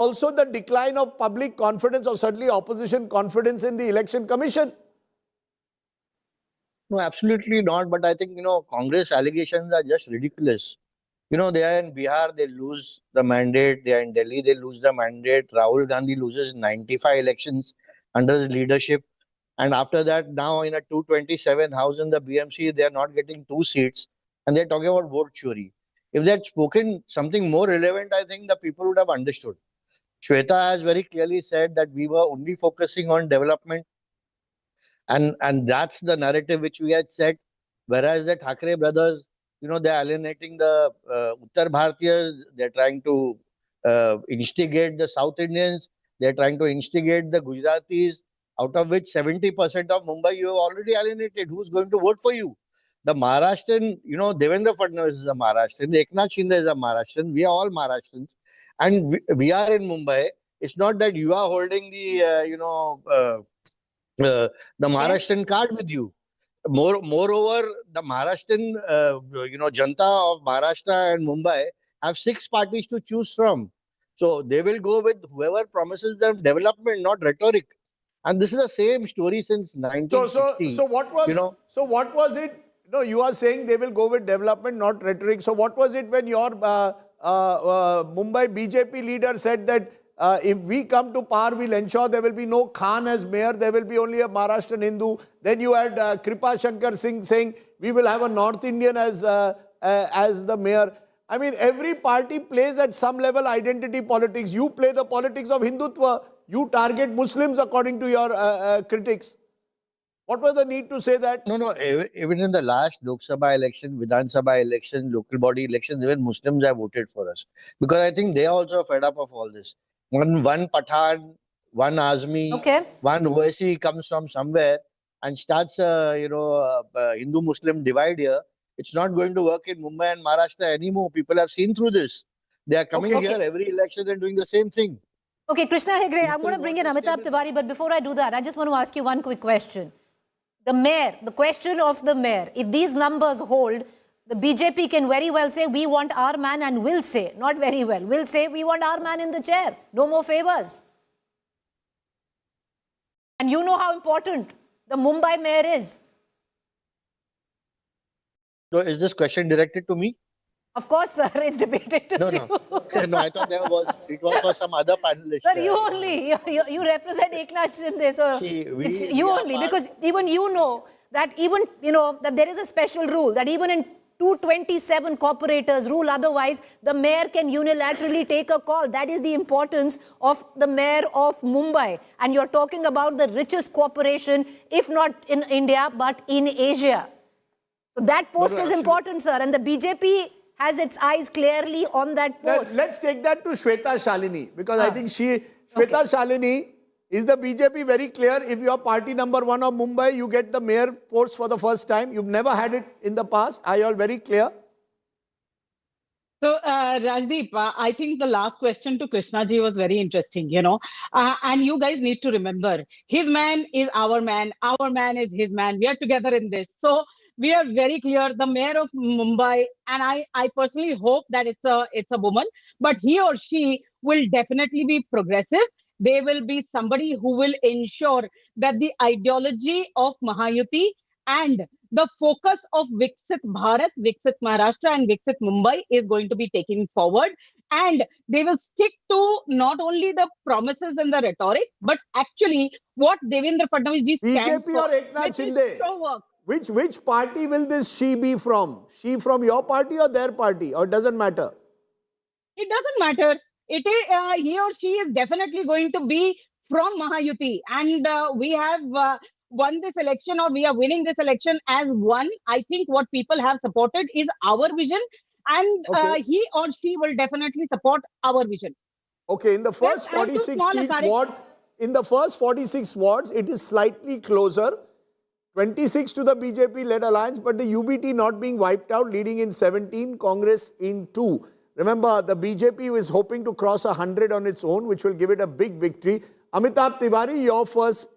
also the decline of public confidence or certainly opposition confidence in the election commission. No, absolutely not. But I think, Congress allegations are just ridiculous. They are in Bihar, they lose the mandate. They are in Delhi, they lose the mandate. Rahul Gandhi loses 95 elections under his leadership. And after that, now in a 227 house in the BMC, they are not getting 2 seats. And they're talking about vote chori. If they had spoken something more relevant, I think the people would have understood. Shweta has very clearly said that we were only focusing on development. And that's the narrative which we had set. Whereas the Thackeray brothers, they're alienating the Uttar Bharatiyas. They're trying to instigate the South Indians. They're trying to instigate the Gujaratis, out of which 70% of Mumbai you have already alienated. Who's going to vote for you? The Maharashtrian, Devendra Fadnavis is a Maharashtrian. Eknath Shinde is a Maharashtrian. We are all Maharashtrians. And we are in Mumbai. It's not that you are holding the, the Maharashtrian card with you. Moreover, the Maharashtrian, Janta of Maharashtra and Mumbai have 6 parties to choose from. So they will go with whoever promises them development, not rhetoric. And this is the same story since 1960. So what was, so what was it? No, you are saying they will go with development, not rhetoric. So what was it when your Mumbai BJP leader said that if we come to power, we'll ensure there will be no Khan as mayor, there will be only a Maharashtrian Hindu. Then you had Kripa Shankar Singh saying we will have a North Indian as the mayor. I mean, every party plays at some level identity politics. You play the politics of Hindutva. You target Muslims according to your critics. What was the need to say that? No. Even in the last Lok Sabha election, Vidhan Sabha election, local body elections, even Muslims have voted for us. Because I think they are also fed up of all this. One Pathan, one Azmi, one Owaisi comes from somewhere and starts a Hindu-Muslim divide here. It's not going to work in Mumbai and Maharashtra anymore. People have seen through this. They are coming here every election and doing the same thing. Okay, Krishna Hegde, I'm going to bring in Amitabh Tiwari, but before I do that, I just want to ask you one quick question. The mayor, the question of the mayor, if these numbers hold, the BJP can very well say, we want our man, and will say, not very well, will say, we want our man in the chair. No more favors. And you know how important the Mumbai mayor is. So is this question directed to me? Of course, sir, it's debated to you. No, I thought it was for some other panelist. Sir, you only. You represent Eknath Shinde. So it's you only. Because even you know that that there is a special rule that even in 227 corporators rule otherwise, the mayor can unilaterally take a call. That is the importance of the mayor of Mumbai. And you're talking about the richest corporation, if not in India, but in Asia. So that post is important, sir. And the BJP has its eyes clearly on that post. Let's take that to Shweta Shalini, because I think Shweta Shalini, is the BJP very clear? If you are party number 1 of Mumbai, you get the mayor post for the first time. You've never had it in the past. Are you all very clear? So, Rajdeep, I think the last question to Krishna ji was very interesting, and you guys need to remember, his man is our man is his man. We are together in this. So, we are very clear, the mayor of Mumbai, and I personally hope that it's a woman, but he or she will definitely be progressive. They will be somebody who will ensure that the ideology of Mahayuti and the focus of Viksit Bharat, Viksit Maharashtra and Viksit Mumbai is going to be taken forward. And they will stick to not only the promises and the rhetoric, but actually what Devendra Fadnavis ji stands BJP for. or Eknath Shinde? Which party will this she be from? She from your party or their party? Or it doesn't matter? It doesn't matter. It is, he or she is definitely going to be from Mahayuti. And we have won this election, or we are winning this election as one. I think what people have supported is our vision. And he or she will definitely support our vision. Okay, in the first 46 wards, it is slightly closer. 26 to the BJP-led alliance, but the UBT not being wiped out, leading in 17, Congress in 2. Remember, the BJP is hoping to cross 100 on its own, which will give it a big victory. Amitabh Tiwari, your first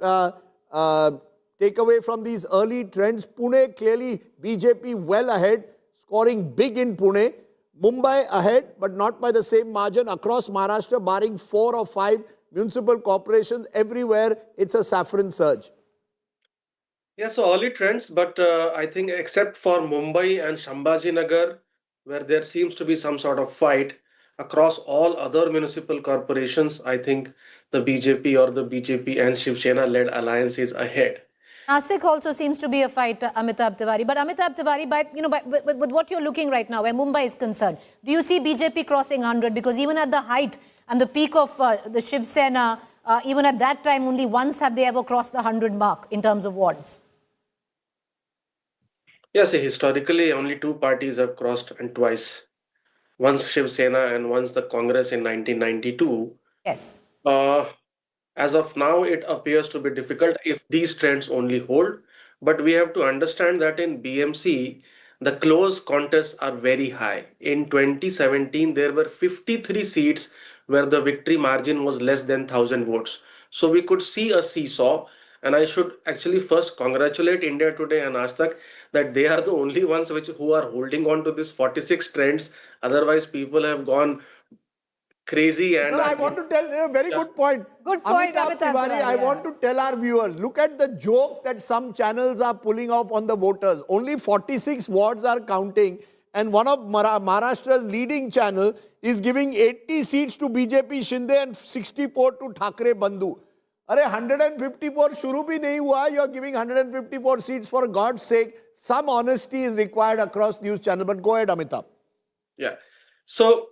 takeaway from these early trends. Pune, clearly BJP well ahead, scoring big in Pune. Mumbai ahead, but not by the same margin. Across Maharashtra, barring 4 or 5 municipal corporations, everywhere it's a saffron surge. Yeah, so early trends, but I think except for Mumbai and Shambhajinagar, where there seems to be some sort of fight, across all other municipal corporations, I think the BJP or the BJP and Shiv Sena-led alliance is ahead. Nasik also seems to be a fight, Amitabh Tiwari. But Amitabh Tiwari, with what you're looking right now, where Mumbai is concerned, do you see BJP crossing 100? Because even at the height and the peak of the Shiv Sena, even at that time, only once have they ever crossed the 100 mark in terms of wards. Yes, historically, only two parties have crossed, and twice. Once Shiv Sena and once the Congress in 1992. Yes. As of now, it appears to be difficult if these trends only hold. But we have to understand that in BMC, the close contests are very high. In 2017, there were 53 seats where the victory margin was less than 1,000 votes. So we could see a seesaw. And I should actually first congratulate India Today and Aaj that they are the only ones who are holding on to this 46 trends. Otherwise, people have gone crazy. And No, I want to tell a very good point. Good point, Amitabh Amitabh Tiwari, I want to tell our viewers, look at the joke that some channels are pulling off on the voters. Only 46 wards are counting, and one of Maharashtra's leading channel is giving 80 seats to BJP Shinde and 64 to Thackeray Bandhu. Are 154 shuru bhi nahi hua, you are giving 154 seats, for God's sake. Some honesty is required across news channel. But go ahead, Amitabh. Yeah. So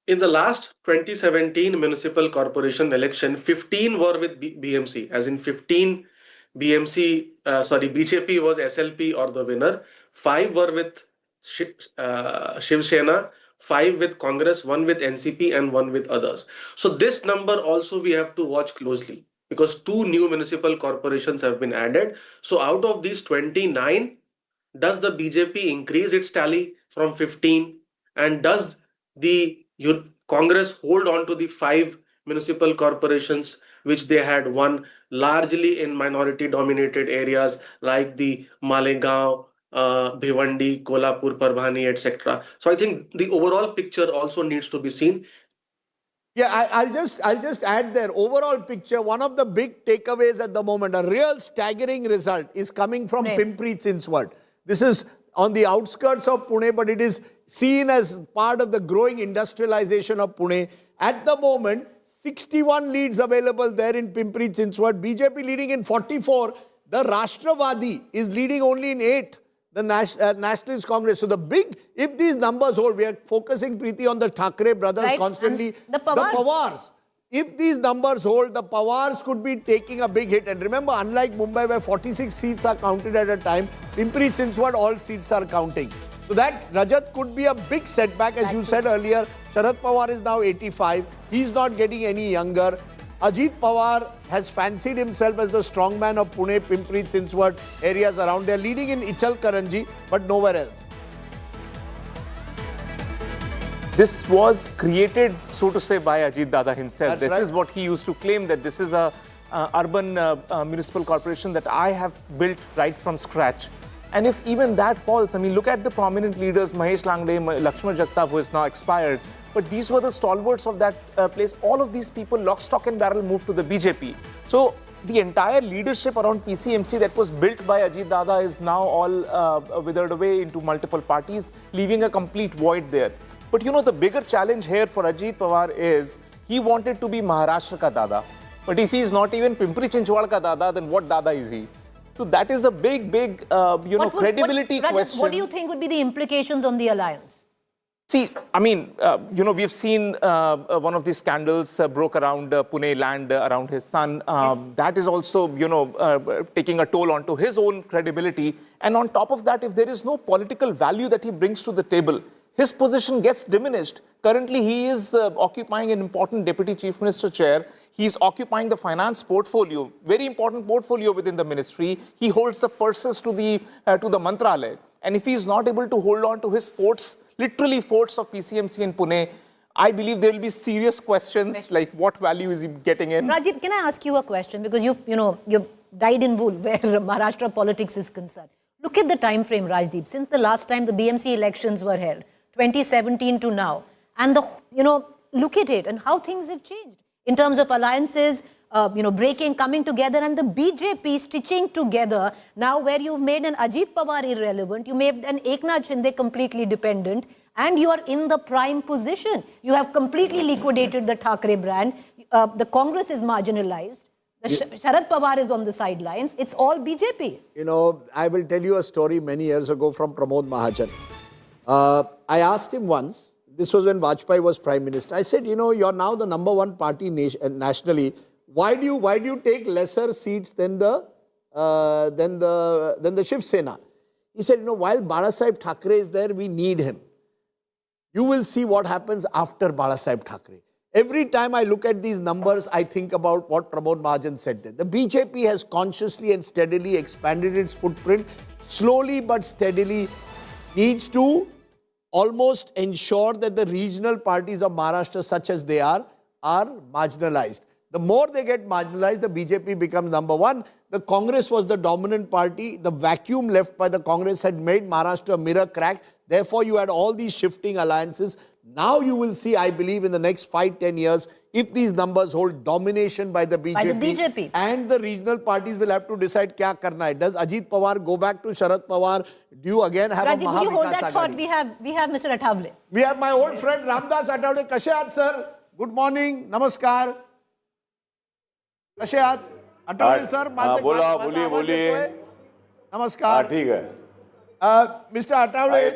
in the last 2017 municipal corporation election, 15 were with BMC, as in 15 BJP was SLP or the winner. 5 were with Shiv Sena, 5 with Congress, 1 with NCP and 1 with others. So this number also we have to watch closely, because 2 new municipal corporations have been added. So out of these 29, does the BJP increase its tally from 15? And does the Congress hold on to the 5 municipal corporations which they had won largely in minority dominated areas like the Malegaon, Bhiwandi, Kolhapur, Parbhani, etc. So I think the overall picture also needs to be seen. Yeah, I'll just add there. Overall picture, one of the big takeaways at the moment, a real staggering result is coming from Pimpri Chinchwad. This is on the outskirts of Pune, but it is seen as part of the growing industrialization of Pune. At the moment, 61 leads available there in Pimpri Chinchwad. BJP leading in 44. The Rashtravadi is leading only in 8. The Nationalist Congress. So the big, if these numbers hold, we are focusing, Preeti, on the Thackray brothers constantly. And the Pawars. If these numbers hold, the Pawars could be taking a big hit. And remember, unlike Mumbai, where 46 seats are counted at a time, Pimpri Chinchwad, all seats are counting. So that, Rajat, could be a big setback. As you said earlier, Sharad Pawar is now 85. He's not getting any younger. Ajit Pawar has fancied himself as the strongman of Pune, Pimpri Chinchwad areas around. They're leading in Ichalkaranji, but nowhere else. This was created, so to say, by Ajit Dada himself. That's right. Is what he used to claim, that this is a urban municipal corporation that I have built right from scratch. And if even that falls, I mean, look at the prominent leaders, Mahesh Langde, Lakshman Jagtap, who is now expired. But these were the stalwarts of that place. All of these people, lock, stock and barrel, moved to the BJP. So the entire leadership around PCMC that was built by Ajit Dada is now all withered away into multiple parties, leaving a complete void there. But you know, the bigger challenge here for Ajit Pawar is he wanted to be Maharashtra ka Dada. But if he is not even Pimpri Chinchwad ka Dada, then what Dada is he? So that is the big, credibility question. What do you think would be the implications on the alliance? See, I mean, we've seen one of these scandals broke around Pune land around his son. Yes. That is also, taking a toll onto his own credibility. And on top of that, if there is no political value that he brings to the table, his position gets diminished. Currently, he is occupying an important Deputy Chief Minister chair. He's occupying the finance portfolio, very important portfolio within the ministry. He holds the purses to the Mantralaya. And if he's not able to hold on to his forts, literally forts of PCMC in Pune, I believe there will be serious questions like what value is he getting in? Rajiv, can I ask you a question? Because you've died in wool where Maharashtra politics is concerned. Look at the time frame, Rajdeep. Since the last time the BMC elections were held, 2017 to now. And look at it and how things have changed in terms of alliances, breaking, coming together, and the BJP stitching together now, where you've made an Ajit Pawar irrelevant, you made an Eknath Shinde completely dependent, and you are in the prime position. You have completely liquidated the Thackeray brand. The Congress is marginalized. Sharad Pawar is on the sidelines. It's all BJP. I will tell you a story many years ago from Pramod Mahajan. I asked him once, this was when Vajpayee was Prime Minister. I said, you're now the #1 party nationally. Why do you take lesser seats than the Shiv Sena? He said, while Balasaheb Thackeray is there, we need him. You will see what happens after Balasaheb Thackeray. Every time I look at these numbers, I think about what Pramod Mahajan said there. The BJP has consciously and steadily expanded its footprint, slowly but steadily, needs to almost ensure that the regional parties of Maharashtra, such as they are marginalized. The more they get marginalized, the BJP becomes #1. The Congress was the dominant party. The vacuum left by the Congress had made Maharashtra mirror cracked. Therefore, you had all these shifting alliances. Now you will see, I believe, in the next 5-10 years, if these numbers hold domination by the BJP, and the regional parties will have to decide kya karna hai. Does Ajit Pawar go back to Sharad Pawar? Do you again have a Maha Will you hold Vikas that thought? Aghadi? We have Mr. Athavale. We have my old friend Ramdas Athavale. Kashe aat, sir? Good morning. Namaskar. कसे आहात Athawale sir बोलिए नमस्कार ठीक है mister Athawale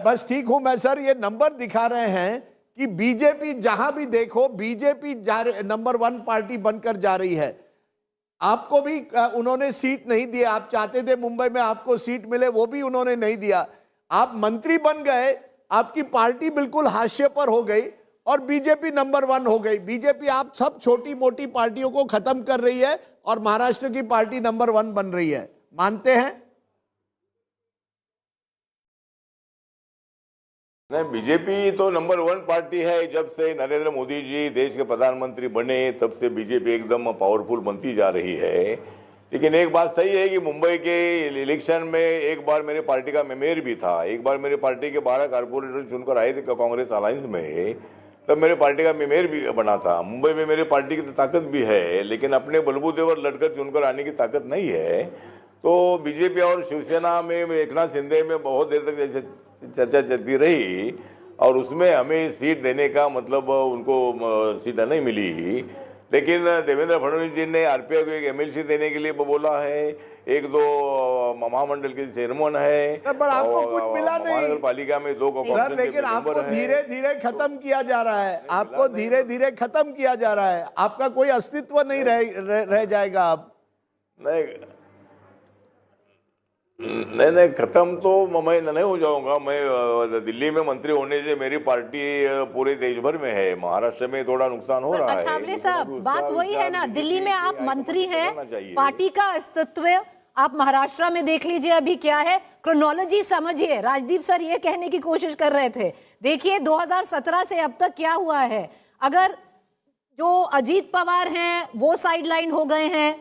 बस ठीक हूं मैं सर ये नंबर दिखा रहे हैं कि बीजेपी जहां भी देखो बीजेपी #1 पार्टी बनकर जा रही है आपको भी उन्होंने सीट नहीं दी आप चाहते थे मुंबई में आपको सीट मिले वो भी उन्होंने नहीं दिया आप मंत्री बन गए आपकी पार्टी बिल्कुल हाशिए पर हो गई और बीजेपी #1 हो गई बीजेपी आप सब छोटी मोटी पार्टियों को खत्म कर रही है और महाराष्ट्र की पार्टी #1 बन रही है मानते हैं नहीं बीजेपी तो #1 पार्टी है जब से नरेंद्र मोदी जी देश के प्रधानमंत्री बने तब से बीजेपी एकदम पावरफुल बनती जा रही है लेकिन एक बात सही है कि मुंबई के इलेक्शन में एक बार मेरे पार्टी का मेयर भी था एक बार मेरे पार्टी के 12 कारपोरेटर चुनकर आए थे कांग्रेस अलायंस में तब मेरे पार्टी का मेयर भी बना था मुंबई में मेरे पार्टी की तो ताकत भी है लेकिन अपने बलबूते पर लड़कर चुनकर आने की ताकत नहीं है तो बीजेपी और शिवसेना में एकनाथ शिंदे में बहुत देर तक जैसे चर्चा चलती रही और उसमें हमें सीट देने का मतलब उनको सीट नहीं मिली लेकिन देवेंद्र फडणवीस जी ने आरपीआई को एक एमएलसी देने के लिए बोला है एक दो महामंडल के चेयरमैन है पर आपको कुछ मिला नहीं नगर पालिका में 2 सर लेकिन आपको धीरे धीरे खत्म किया जा रहा है आपको धीरे धीरे खत्म किया जा रहा है आपका कोई अस्तित्व नहीं रह जाएगा अब नहीं खत्म तो मैं नहीं हो जाऊंगा मैं दिल्ली में मंत्री होने से मेरी पार्टी पूरे देश भर में है महाराष्ट्र में थोड़ा नुकसान हो रहा है अठावले साहब बात वही है ना दिल्ली में आप मंत्री हैं पार्टी का अस्तित्व आप महाराष्ट्र में देख लीजिए अभी क्या है क्रोनोलॉजी समझिए राजदीप सर ये कहने की कोशिश कर रहे थे देखिए 2017 से अब तक क्या हुआ है अगर जो अजीत पवार हैं वो साइडलाइन हो गए हैं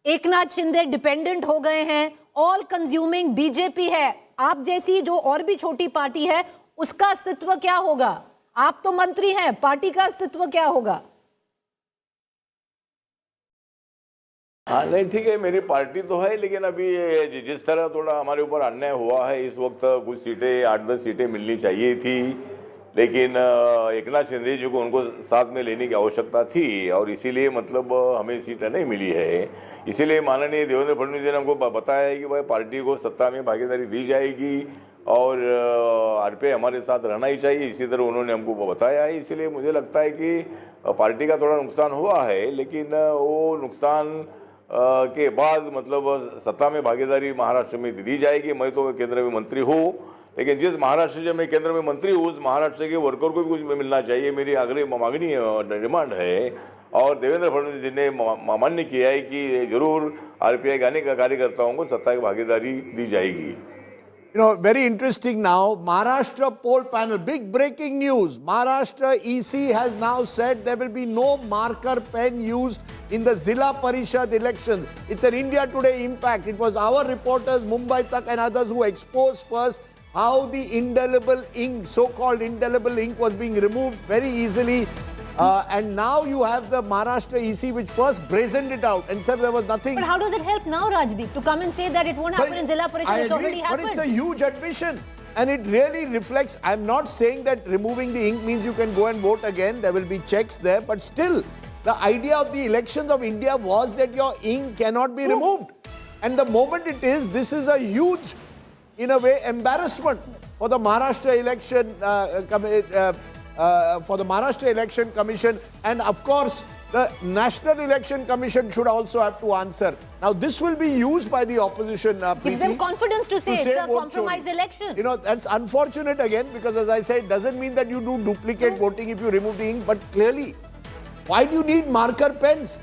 एकनाथ शिंदे डिपेंडेंट हो गए हैं ऑल कंज्यूमिंग बीजेपी है आप जैसी जो और भी छोटी पार्टी है उसका अस्तित्व क्या होगा आप तो मंत्री हैं पार्टी का अस्तित्व क्या होगा हाँ नहीं ठीक है मेरी पार्टी तो है लेकिन अभी जिस तरह थोड़ा हमारे ऊपर अन्याय हुआ है इस वक्त कुछ सीटें 8-10 सीटें मिलनी चाहिए थी लेकिन एकनाथ शिंदे जी को उनको साथ में लेने की आवश्यकता थी और इसीलिए मतलब हमें सीटें नहीं मिली है इसीलिए माननीय देवेंद्र फडणवीस जी ने हमको बताया है कि भाई पार्टी को सत्ता में भागीदारी दी जाएगी और आरपीआई हमारे साथ रहना ही चाहिए इसी तरह उन्होंने हमको बताया है इसीलिए मुझे लगता है कि पार्टी का थोड़ा नुकसान हुआ है लेकिन वो नुकसान के बाद मतलब सत्ता में भागीदारी महाराष्ट्र में दी जाएगी मैं तो केंद्र में मंत्री हूँ लेकिन जिस महाराष्ट्र से मैं केंद्र में मंत्री हूँ उस महाराष्ट्र के वर्कर को भी कुछ मिलना चाहिए मेरी मांगनी डिमांड है और देवेंद्र फडणवीस जी ने मान्य किया है कि जरूर आरपीआई गाने का कार्यकर्ताओं को सत्ता की भागीदारी दी जाएगी very interesting now. Maharashtra poll panel, big breaking news. Maharashtra EC has now said there will be no marker pen used in the Zilla Parishad elections. It's an India Today impact. It was our reporters, Mumbai Tak and others who exposed first how the indelible ink, so-called indelible ink, was being removed very easily. And now you have the Maharashtra EC, which first brazened it out and said there was nothing. But how does it help now, Rajdeep, to come and say that it won't happen in Zilla Parishad? It's already happened. But it's a huge admission. And it really reflects, I'm not saying that removing the ink means you can go and vote again. There will be checks there. But still, the idea of the elections of India was that your ink cannot be removed. And the moment it is, this is a huge, in a way, embarrassment for the Maharashtra election commission. And of course, the National Election Commission should also have to answer. Now, this will be used by the opposition. Gives them confidence to say it's a compromise election. You know, that's unfortunate again, because as I said, it doesn't mean that you do duplicate voting if you remove the ink. But clearly, why do you need marker pens?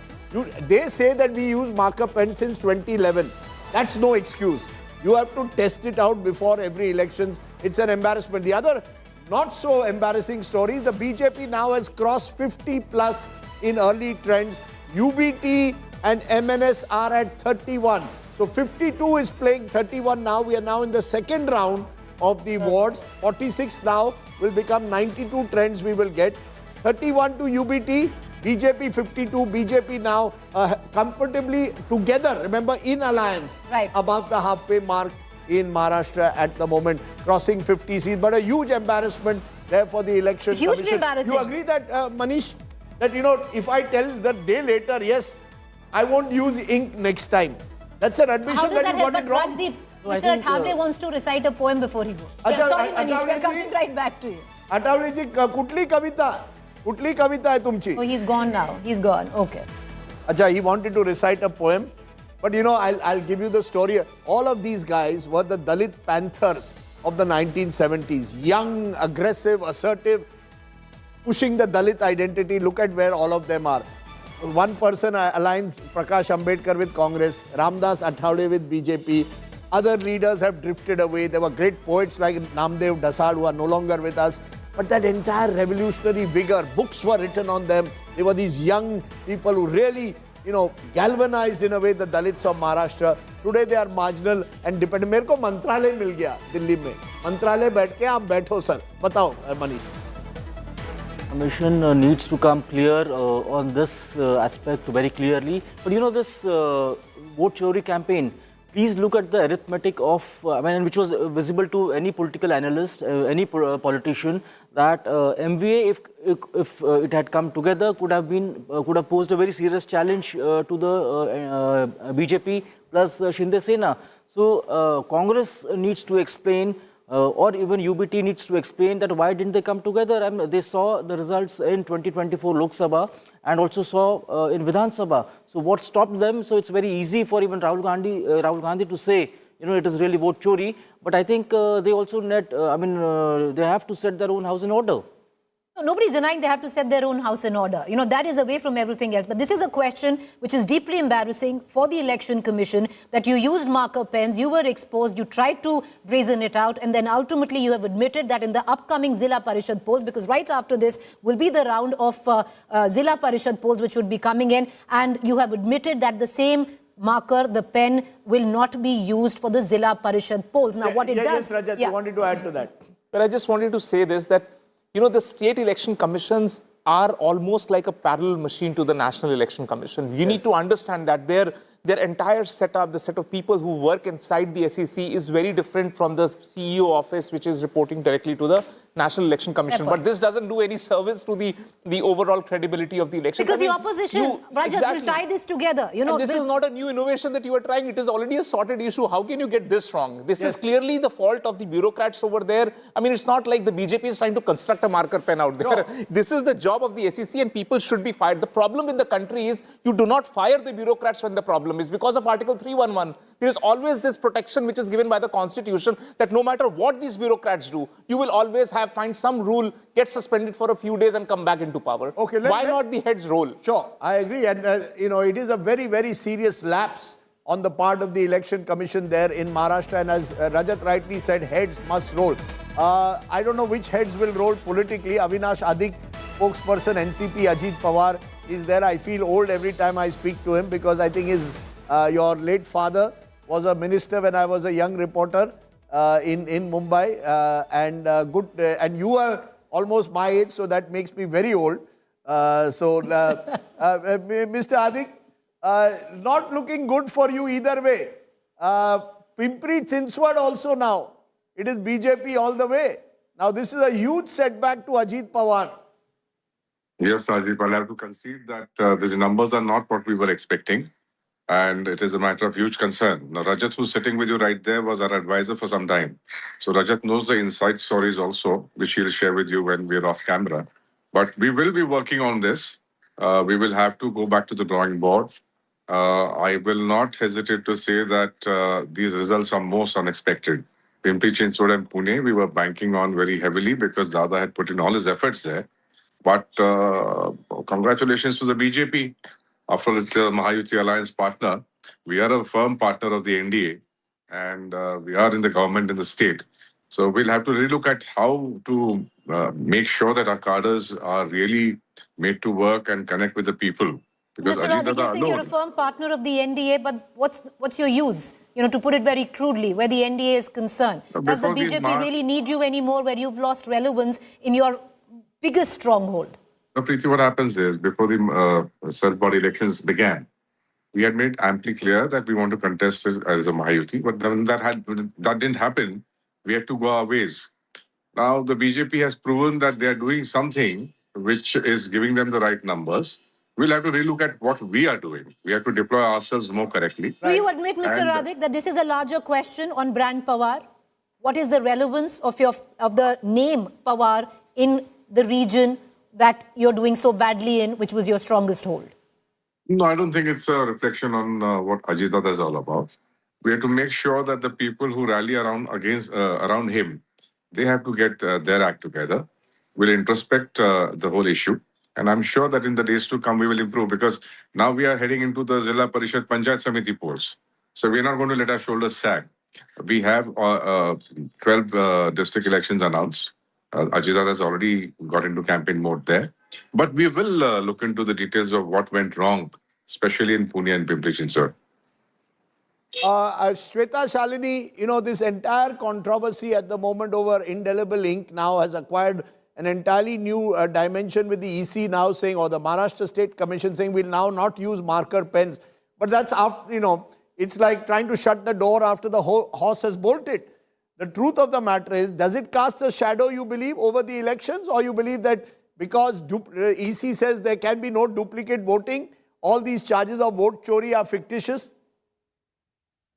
They say that we use marker pens since 2011. That's no excuse. You have to test it out before every elections. It's an embarrassment. The other not so embarrassing story is the BJP now has crossed 50 plus in early trends. UBT and MNS are at 31. So 52 is playing 31 now. We are now in the second round of the wards. 46 now will become 92 trends we will get. 31 to UBT, BJP 52, BJP now comfortably together, remember, in alliance, right, above the halfway mark in Maharashtra at the moment, crossing 50 seats. But a huge embarrassment there for the election Hugely commission. embarrassing. You agree that, Manish, that, you know, if I tell the day later, yes, I won't use ink next time, that's an admission that you got it wrong. Rajdeep, Mr. Thackeray wants to recite a poem before he goes. Sorry, Manish, we're coming right back to you. Atavleji, kutli kavita? Kutli kavita hai tumchi? Oh, he's gone now. He's gone. Okay. Acha, he wanted to recite a poem. But you know, I'll give you the story. All of these guys were the Dalit Panthers of the 1970s. Young, aggressive, assertive, pushing the Dalit identity. Look at where all of them are. One person aligns Prakash Ambedkar with Congress, Ramdas Athawade with BJP. Other leaders have drifted away. There were great poets like Namdev Dasad who are no longer with us. But that entire revolutionary vigor, books were written on them. They were these young people who really, you know, galvanized in a way the Dalits of Maharashtra. Today they are marginal and dependent. मेरे को मंत्रालय मिल गया दिल्ली में. मंत्रालय बैठ के आप बैठो सर. बताओ Manish. Commission needs to come clear on this aspect very clearly. But you know, this vote chori campaign, please look at the arithmetic of, which was visible to any political analyst, any politician, that MVA, if it had come together, could have posed a very serious challenge to the BJP plus Shinde Sena. So Congress needs to explain, or even UBT needs to explain that why didn't they come together. I mean, they saw the results in 2024 Lok Sabha and also saw in Vidhan Sabha. So what stopped them? So it's very easy for even Rahul Gandhi to say, you know, it is really vote chori. But I think they also they have to set their own house in order. Nobody's denying they have to set their own house in order. You know, that is away from everything else. But this is a question which is deeply embarrassing for the Election Commission, that you used marker pens, you were exposed, you tried to brazen it out, and then ultimately you have admitted that in the upcoming Zilla Parishad polls, because right after this will be the round of Zilla Parishad polls which would be coming in, and you have admitted that the same marker, the pen, will not be used for the Zilla Parishad polls. Now, what it does... Yes, Rajat, you wanted to add to that. But I just wanted to say this, that you know, the state election commissions are almost like a parallel machine to the National Election Commission. You need to understand that their entire setup, the set of people who work inside the SEC is very different from the CEO office, which is reporting directly to the National Election Commission. But this doesn't do any service to the overall credibility of the election. Because the opposition, Rajat, will tie this together. You know, and this is not a new innovation that you are trying. It is already a sorted issue. How can you get this wrong? This is clearly the fault of the bureaucrats over there. I mean, it's not like the BJP is trying to construct a marker pen out there. No. This is the job of the SEC and people should be fired. The problem in the country is you do not fire the bureaucrats when the problem is. Because of Article 311, there is always this protection which is given by the Constitution that no matter what these bureaucrats do, you will always find some rule, get suspended for a few days and come back into power. Okay, why not the heads roll? Sure, I agree. And, you know, it is a very, very serious lapse on the part of the Election Commission there in Maharashtra. And as Rajat rightly said, heads must roll. I don't know which heads will roll politically. Avinash Adik, spokesperson NCP, Ajit Pawar is there. I feel old every time I speak to him because I think your late father was a minister when I was a young reporter. in Mumbai, and good. And you are almost my age, so that makes me very old. Mr. Adik, not looking good for you either way. Pimpri Chinchwad also now. It is BJP all the way. Now this is a huge setback to Ajit Pawar. Yes, Ajit, I'll have to concede that these numbers are not what we were expecting. And it is a matter of huge concern. Now, Rajat, who's sitting with you right there, was our advisor for some time. So Rajat knows the inside stories also, which he'll share with you when we're off camera. But we will be working on this. We will have to go back to the drawing board. I will not hesitate to say that these results are most unexpected. Pimpri Chinchwad and Pune, we were banking on very heavily because Dada had put in all his efforts there. But congratulations to the BJP. After all, it's a Maha Civic alliance partner. We are a firm partner of the NDA, and we are in the government in the state. So we'll have to relook at how to make sure that our cadres are really made to work and connect with the people. Because Mr. Ajit Radik, Dada you're saying you're a firm partner of the NDA, but what's your use? You know, to put it very crudely, where the NDA is concerned. Does the BJP really need you anymore where you've lost relevance in your biggest stronghold? No, Preeti, what happens is, before the self-body elections began, we had made amply clear that we want to contest as a Mahayuti, but then that didn't happen. We had to go our ways. Now, the BJP has proven that they are doing something which is giving them the right numbers. We'll have to relook at what we are doing. We have to deploy ourselves more correctly. Do you admit, Mr. Radik, that this is a larger question on brand Pawar? What is the relevance of the name Pawar in the region that you're doing so badly in, which was your strongest hold? No, I don't think it's a reflection on what Ajit Dada is all about. We have to make sure that the people who rally around him, they have to get their act together. We'll introspect the whole issue. And I'm sure that in the days to come, we will improve, because now we are heading into the Zilla Parishad Panchayat Samiti polls. So we're not going to let our shoulders sag. We have 12 district elections announced. Ajit Dada has already got into campaign mode there. But we will look into the details of what went wrong, especially in Pune and Pimpri Chinchwad. Shweta Shalini, you know, this entire controversy at the moment over Indelible ink now has acquired an entirely new dimension, with the EC now saying, or the Maharashtra State Commission saying, we'll now not use marker pens. But that's after, you know, it's like trying to shut the door after the horse has bolted. The truth of the matter is, does it cast a shadow, you believe, over the elections? Or you believe that because EC says there can be no duplicate voting, all these charges of vote chori are fictitious?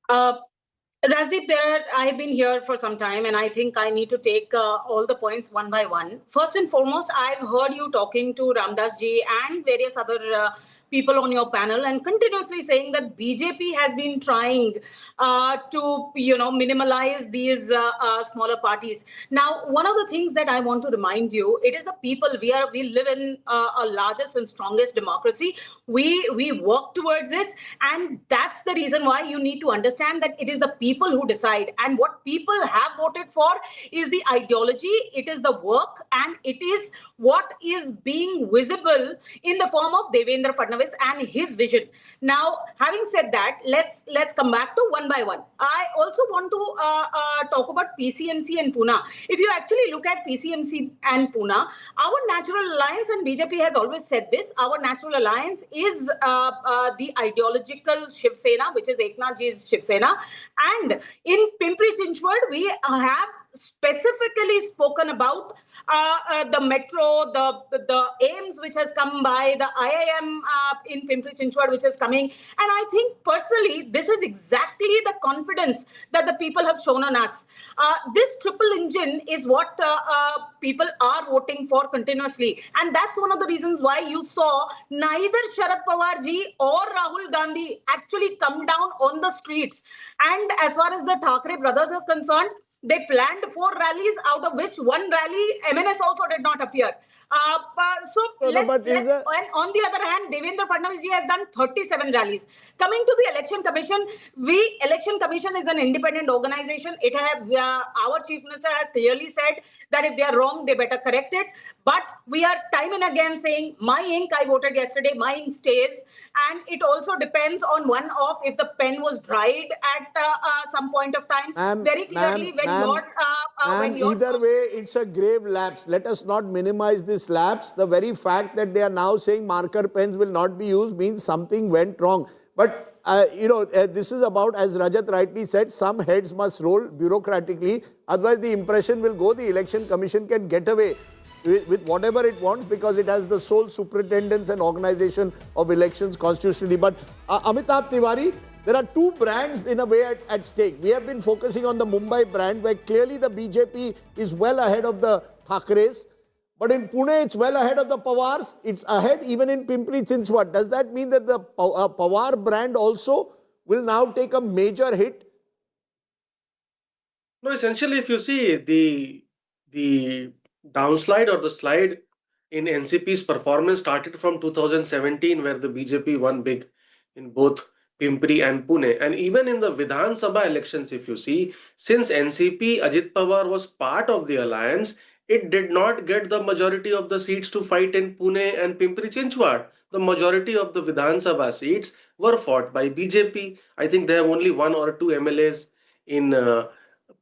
Rajdeep, I have been here for some time, and I think I need to take all the points one by one. First and foremost, I've heard you talking to Ramdas ji and various other people on your panel, and continuously saying that BJP has been trying to, minimalize these smaller parties. Now, one of the things that I want to remind you, it is the people. We live in a largest and strongest democracy. We work towards this, and that's the reason why you need to understand that it is the people who decide, and what people have voted for is the ideology, it is the work, and it is what is being visible in the form of Devendra Fadnavis and his vision. Now, having said that, let's come back to one by one. I also want to talk about PCMC and Pune. If you actually look at PCMC and Pune, our natural alliance, and BJP has always said this, our natural alliance is the ideological Shiv Sena, which is Eknath ji's Shiv Sena. And in Pimpri Chinchwad, we have specifically spoken about the metro, the AIMS which has come by, the IIM in Pimpri Chinchwad which is coming. And I think personally, this is exactly the confidence that the people have shown on us. This triple engine is what people are voting for continuously. And that's one of the reasons why you saw neither Sharad Pawar ji or Rahul Gandhi actually come down on the streets. And as far as the Thackeray brothers is concerned, They planned 4 rallies, out of which 1 rally, MNS also did not appear. And on the other hand, Devendra Fadnavis ji has done 37 rallies. Coming to the Election Commission, Election Commission is an independent organization. It have our Chief Minister has clearly said that if they are wrong, they better correct it. But we are time and again saying, my ink, I voted yesterday, my ink stays. And it also depends on one of if the pen was dried at some point of time. Very clearly, either way, it's a grave lapse. Let us not minimize this lapse. The very fact that they are now saying marker pens will not be used means something went wrong. But this is about, as Rajat rightly said, some heads must roll bureaucratically. Otherwise, the impression will go the Election Commission can get away with whatever it wants because it has the sole superintendence and organization of elections constitutionally. But Amitabh Tiwari, there are 2 brands in a way at stake. We have been focusing on the Mumbai brand where clearly the BJP is well ahead of the Thackerays. But in Pune, it's well ahead of the Pawars. It's ahead even in Pimpri-Chinchwad. Does that mean that the Pawar brand also will now take a major hit? No, essentially, if you see the downslide or the slide in NCP's performance started from 2017, where the BJP won big in both Pimpri and Pune. And even in the Vidhan Sabha elections, if you see, since NCP, Ajit Pawar was part of the alliance, it did not get the majority of the seats to fight in Pune and Pimpri-Chinchwad. The majority of the Vidhan Sabha seats were fought by BJP. I think they have only 1 or 2 MLAs in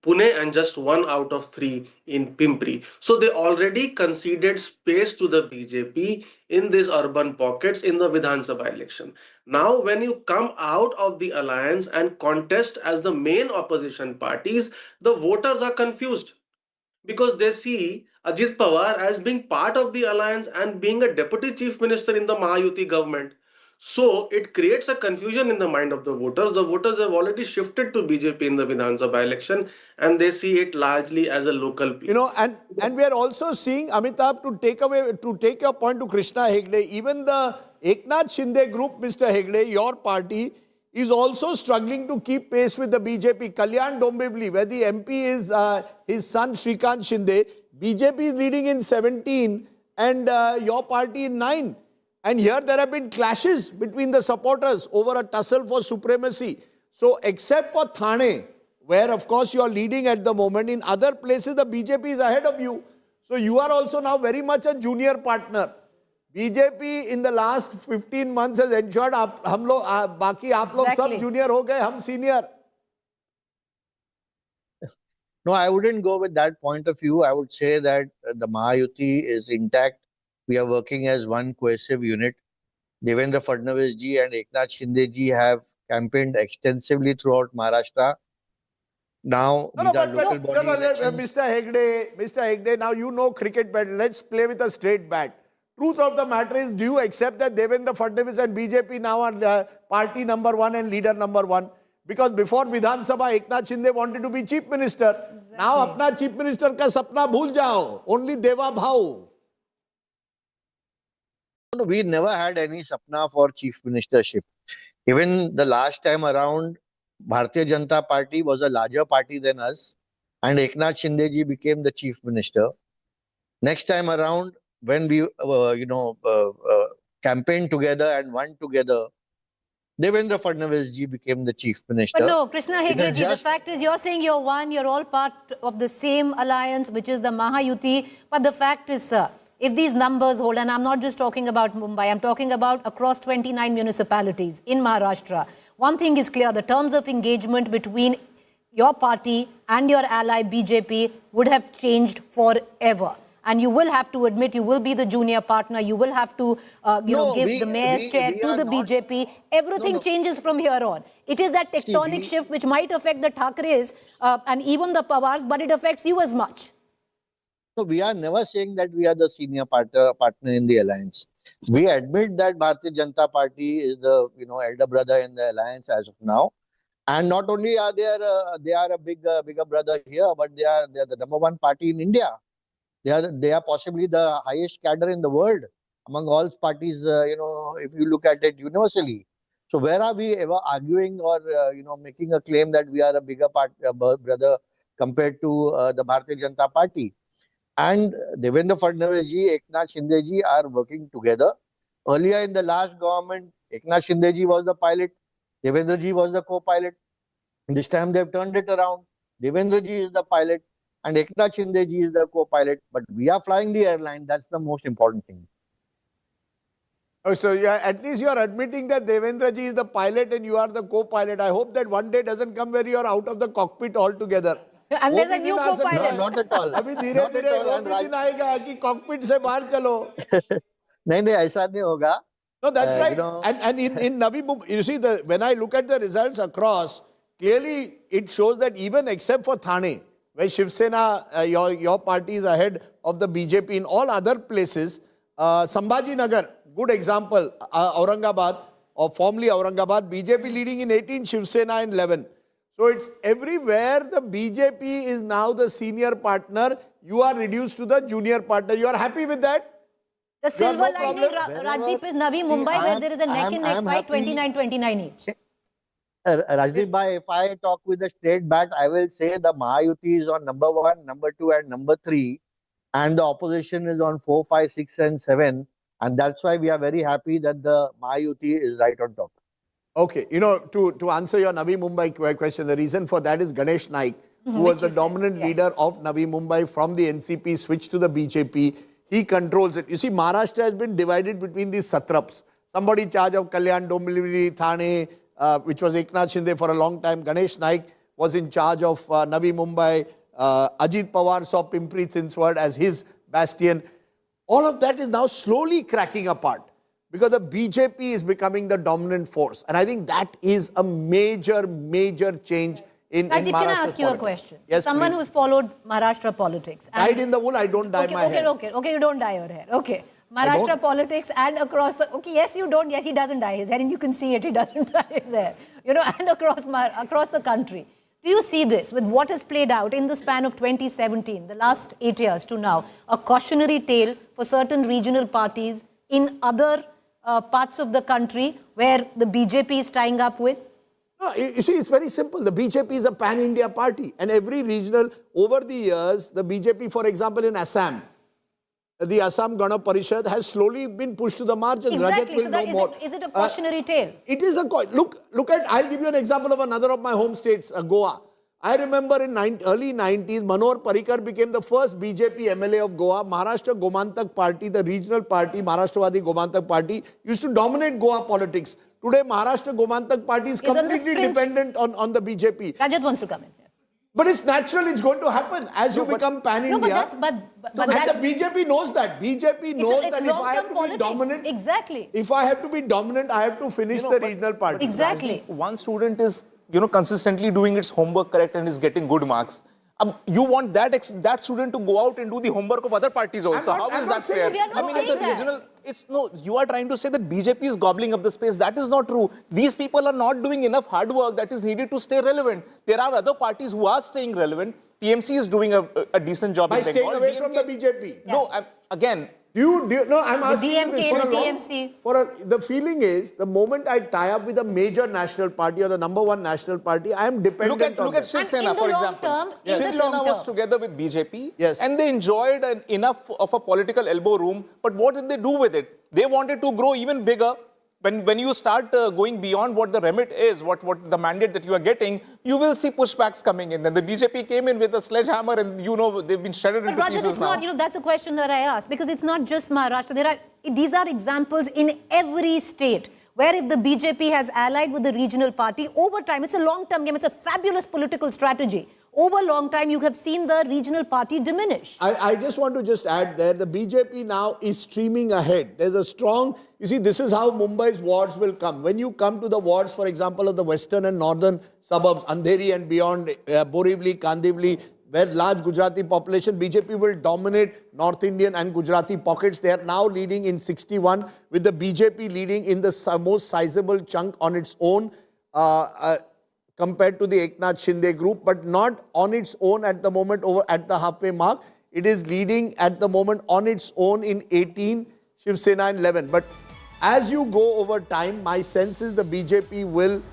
Pune and just 1 out of 3 in Pimpri. So they already conceded space to the BJP in these urban pockets in the Vidhan Sabha election. Now, when you come out of the alliance and contest as the main opposition parties, the voters are confused because they see Ajit Pawar as being part of the alliance and being a deputy chief minister in the Maha government. So it creates a confusion in the mind of the voters. The voters have already shifted to BJP in the Vidhan Sabha election and they see it largely as a local play. And we are also seeing, Amitabh, to take your point to Krishna Hegde, even the Eknath Shinde group, Mr. Hegde, your party, is also struggling to keep pace with the BJP. Kalyan Dombivli, where the MP is his son Shrikant Shinde, BJP is leading in 17 and your party in 9. And here there have been clashes between the supporters over a tussle for supremacy. So except for Thane, where of course you are leading at the moment, in other places the BJP is ahead of you. So you are also now very much a junior partner. BJP in the last 15 months has ensured बाकी आप लोग सब junior हो गए, हम senior. No, I wouldn't go with that point of view. I would say that the Mahayuti is intact. We are working as one cohesive unit. Devendra Fadnavis ji and Eknath Shinde ji have campaigned extensively throughout Maharashtra. Now, Mr. Hegde, now you know cricket better. Let's play with a straight bat. Truth of the matter is, do you accept that Devendra Fadnavis and BJP now are party number 1 and leader number 1? Because before Vidhan Sabha, Eknath Shinde wanted to be chief minister. Exactly. Now, apna chief minister ka sapna bhul jao. Only Deva Bhau. No, we never had any sapna for chief ministership. Even the last time around, Bharatiya Janata Party was a larger party than us, and Eknath Shinde ji became the chief minister. Next time around, when we campaigned together and won together, Devendra Fadnavis ji became the chief minister. But no, Krishna Hegde ji, the fact is you're saying you're one, you're all part of the same alliance, which is the Mahayuti. But the fact is, sir, if these numbers hold, and I'm not just talking about Mumbai, I'm talking about across 29 municipalities in Maharashtra. One thing is clear, the terms of engagement between your party and your ally BJP would have changed forever. And you will have to admit, you will be the junior partner, you will have to give the mayor's chair to the BJP. Everything changes from here on. It is that tectonic shift which might affect the Thackerays and even the Pawars, but it affects you as much. So we are never saying that we are the senior partner in the alliance. We admit that Bharatiya Janata Party is the elder brother in the alliance as of now. And not only are they are a bigger brother here, but they are the number 1 party in India. They are possibly the highest cadre in the world among all parties, if you look at it universally. So where are we ever arguing or, making a claim that we are a bigger brother compared to the Bharatiya Janata Party. And Devendra Fadnavis ji, Eknath Shinde ji are working together. Earlier in the last government, Eknath Shinde ji was the pilot, Devendra ji was the co-pilot. This time they've turned it around. Devendra ji is the pilot and Eknath Shinde ji is the co-pilot. But we are flying the airline. That's the most important thing. Oh, so at least you are admitting that Devendra ji is the pilot and you are the co-pilot. I hope that one day doesn't come where you are out of the cockpit altogether. And there's a new co-pilot. No, not at all. अभी धीरे-धीरे वो भी दिन आएगा कि cockpit से बाहर चलो. नहीं, ऐसा नहीं होगा. No, that's right. And in Navi Mumbai, you see, when I look at the results across, clearly it shows that even except for Thane, where Shiv Sena, your party is ahead of the BJP, in all other places, Sambhaji Nagar, good example, Aurangabad, or formerly Aurangabad, BJP leading in 18, Shiv Sena in 11. So it's everywhere the BJP is now the senior partner. You are reduced to the junior partner. You are happy with that? The silver lining, Rajdeep, is Navi Mumbai, where there is a neck-and-neck fight, 29-29 each. Rajdeep bhai, if I talk with the straight bat, I will say the Maha Yuti is on number 1, number 2 and number 3. And the opposition is on 4, 5, 6 and 7. And that's why we are very happy that the Maha Yuti is right on top. Okay, to answer your Navi Mumbai question, the reason for that is Ganesh Naik, who was the dominant leader of Navi Mumbai from the NCP, switched to the BJP. He controls it. You see, Maharashtra has been divided between these satraps. Somebody in charge of Kalyan, Dombivli, Thane, which was Eknath Shinde for a long time. Ganesh Naik was in charge of Navi Mumbai. Ajit Pawar saw Pimpri Chinswad as his bastion. All of that is now slowly cracking apart, because the BJP is becoming the dominant force. And I think that is a major, major change in Maharashtra. Can I ask you a question? Yes, Someone who's followed Maharashtra politics. Dyed in the wool, I don't dye my hair. Okay, you don't dye your hair. Okay. Maharashtra politics and across the... Okay, yes, you don't. Yes, he doesn't dye his hair. And you can see it, he doesn't dye his hair. And across the country. Do you see this with what has played out in the span of 2017, the last 8 years to now, a cautionary tale for certain regional parties in other parts of the country where the BJP is tying up with? No, you see, it's very simple. The BJP is a pan-India party. And every regional, over the years, the BJP, for example, in Assam, the Assam Gana Parishad has slowly been pushed to the margins. Exactly. Rajat will know more. Is it a cautionary tale? It is a... Look at... I'll give you an example of another of my home states, Goa. I remember in early 90s, Manohar Parrikar became the first BJP MLA of Goa. Maharashtra Gomantak Party, the regional party, Maharashtrawadi Gomantak Party, used to dominate Goa politics. Today, Maharashtra Gomantak Party is completely dependent on the BJP. Rajat wants to come in. But it's natural, it's going to happen as you become pan-India. But and the BJP knows that. BJP knows that if I have to be dominant, if I have to be dominant, I have to finish the regional party. Exactly. One student is, consistently doing its homework correct and is getting good marks. You want that student to go out and do the homework of other parties also. How is that fair? We are not saying that. You are trying to say that BJP is gobbling up the space. That is not true. These people are not doing enough hard work that is needed to stay relevant. There are other parties who are staying relevant. TMC is doing a decent job. By staying away from the BJP. No, again... I'm asking you this. DMC. The feeling is, the moment I tie up with a major national party or the number one national party, I am dependent on Look at Shiv Sena, for example. Shiv Sena was together with BJP, and they enjoyed enough of a political elbow room. But what did they do with it? They wanted to grow even bigger. When you start going beyond what the remit is, what the mandate that you are getting, you will see pushbacks coming in. Then the BJP came in with a sledgehammer and they've been shredded into Rajat, pieces it's not, that's the question that I asked, because it's not just Maharashtra. These are examples in every state where if the BJP has allied with the regional party, over time, it's a long-term game, it's a fabulous political strategy. Over a long time, you have seen the regional party diminish. I just want to add there, the BJP now is streaming ahead. There's a strong, you see, this is how Mumbai's wards will come. When you come to the wards, for example, of the western and northern suburbs, Andheri and beyond, Borivali, Kandivali, where large Gujarati population, BJP will dominate North Indian and Gujarati pockets. They are now leading in 61, with the BJP leading in the most sizable chunk on its own, compared to the Eknath Shinde group, but not on its own at the moment over at the halfway mark. It is leading at the moment on its own in 18, Shiv Sena in 11. But as you go over time, my sense is the BJP will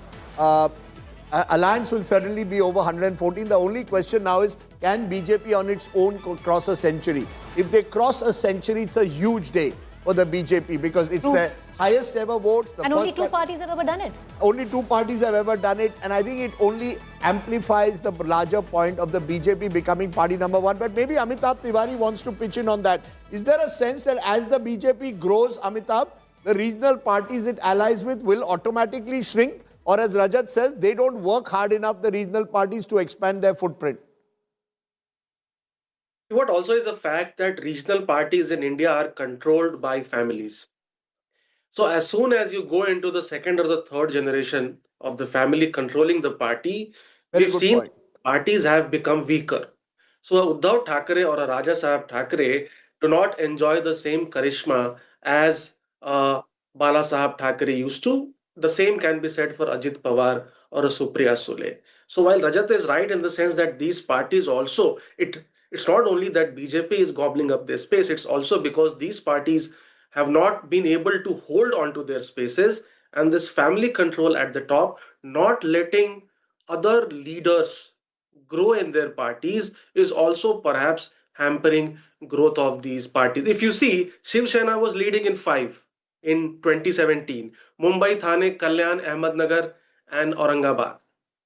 alliance will certainly be over 114. The only question now is, can BJP on its own cross a century? If they cross a century, it's a huge day for the BJP because it's the highest ever votes. And only two parties have ever done it. Only two parties have ever done it. And I think it only amplifies the larger point of the BJP becoming party number one. But maybe Amitabh Tiwari wants to pitch in on that. Is there a sense that as the BJP grows, Amitabh, the regional parties it allies with will automatically shrink? Or as Rajat says, they don't work hard enough, the regional parties, to expand their footprint? What also is a fact that regional parties in India are controlled by families. So as soon as you go into the second or the third generation of the family controlling the party, we've seen parties have become weaker. So Uddhav Thackeray or a Raja Sahab Thackeray do not enjoy the same charisma as Bala Sahab Thackeray used to. The same can be said for Ajit Pawar or a Supriya Sule. So while Rajat is right in the sense that these parties also, it's not only that BJP is gobbling up their space, it's also because these parties have not been able to hold on to their spaces, and this family control at the top, not letting other leaders grow in their parties, is also perhaps hampering growth of these parties. If you see, Shiv Sena was leading in 5 in 2017. Mumbai, Thane, Kalyan, Ahmednagar and Aurangabad.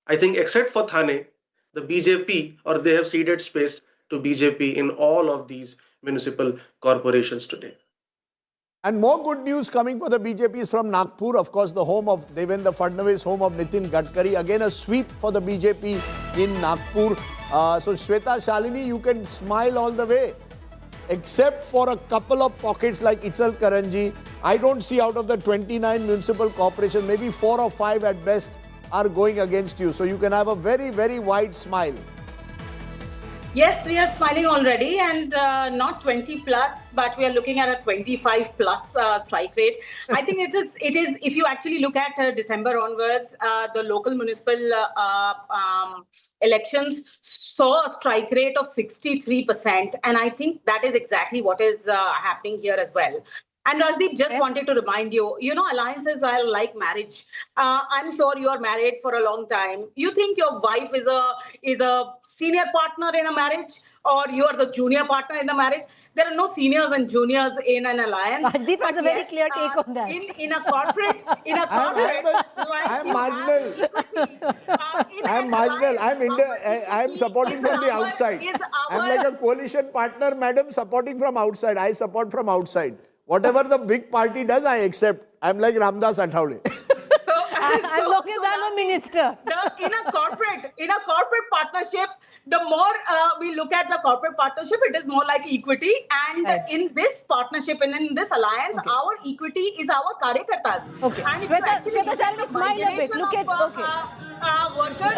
I think except for Thane, the BJP, or they have ceded space to BJP in all of these municipal corporations today. And more good news coming for the BJP is from Nagpur, of course, the home of Devendra Fadnavis, home of Nitin Gadkari. Again, a sweep for the BJP in Nagpur. So, Shweta Shalini, you can smile all the way. Except for a couple of pockets like Ichal Karanji, I don't see out of the 29 municipal corporations, maybe 4 or 5 at best are going against you. So, you can have a very, very wide smile. Yes, we are smiling already, and not 20 plus, but we are looking at a 25 plus strike rate. I think it is. If you actually look at December onwards, the local municipal elections saw a strike rate of 63%, and I think that is exactly what is happening here as well. And Rajdeep, just wanted to remind you, alliances are like marriage. I'm sure you are married for a long time. You think your wife is a senior partner in a marriage, or you are the junior partner in the marriage? There are no seniors and juniors in an alliance. Rajdeep has a very clear take on that. In a corporate, I'm marginal. I'm marginal. I'm supporting from the outside. I'm like a coalition partner, madam, supporting from outside. I support from outside. Whatever the big party does, I accept. I'm like Ramdas Athavale. As long as I'm a minister. In a corporate partnership, the more we look at the corporate partnership, it is more like equity. And in this partnership and in this alliance, our equity is our karyakartas. Okay. And Shweta Shalini, smile a bit. Look at,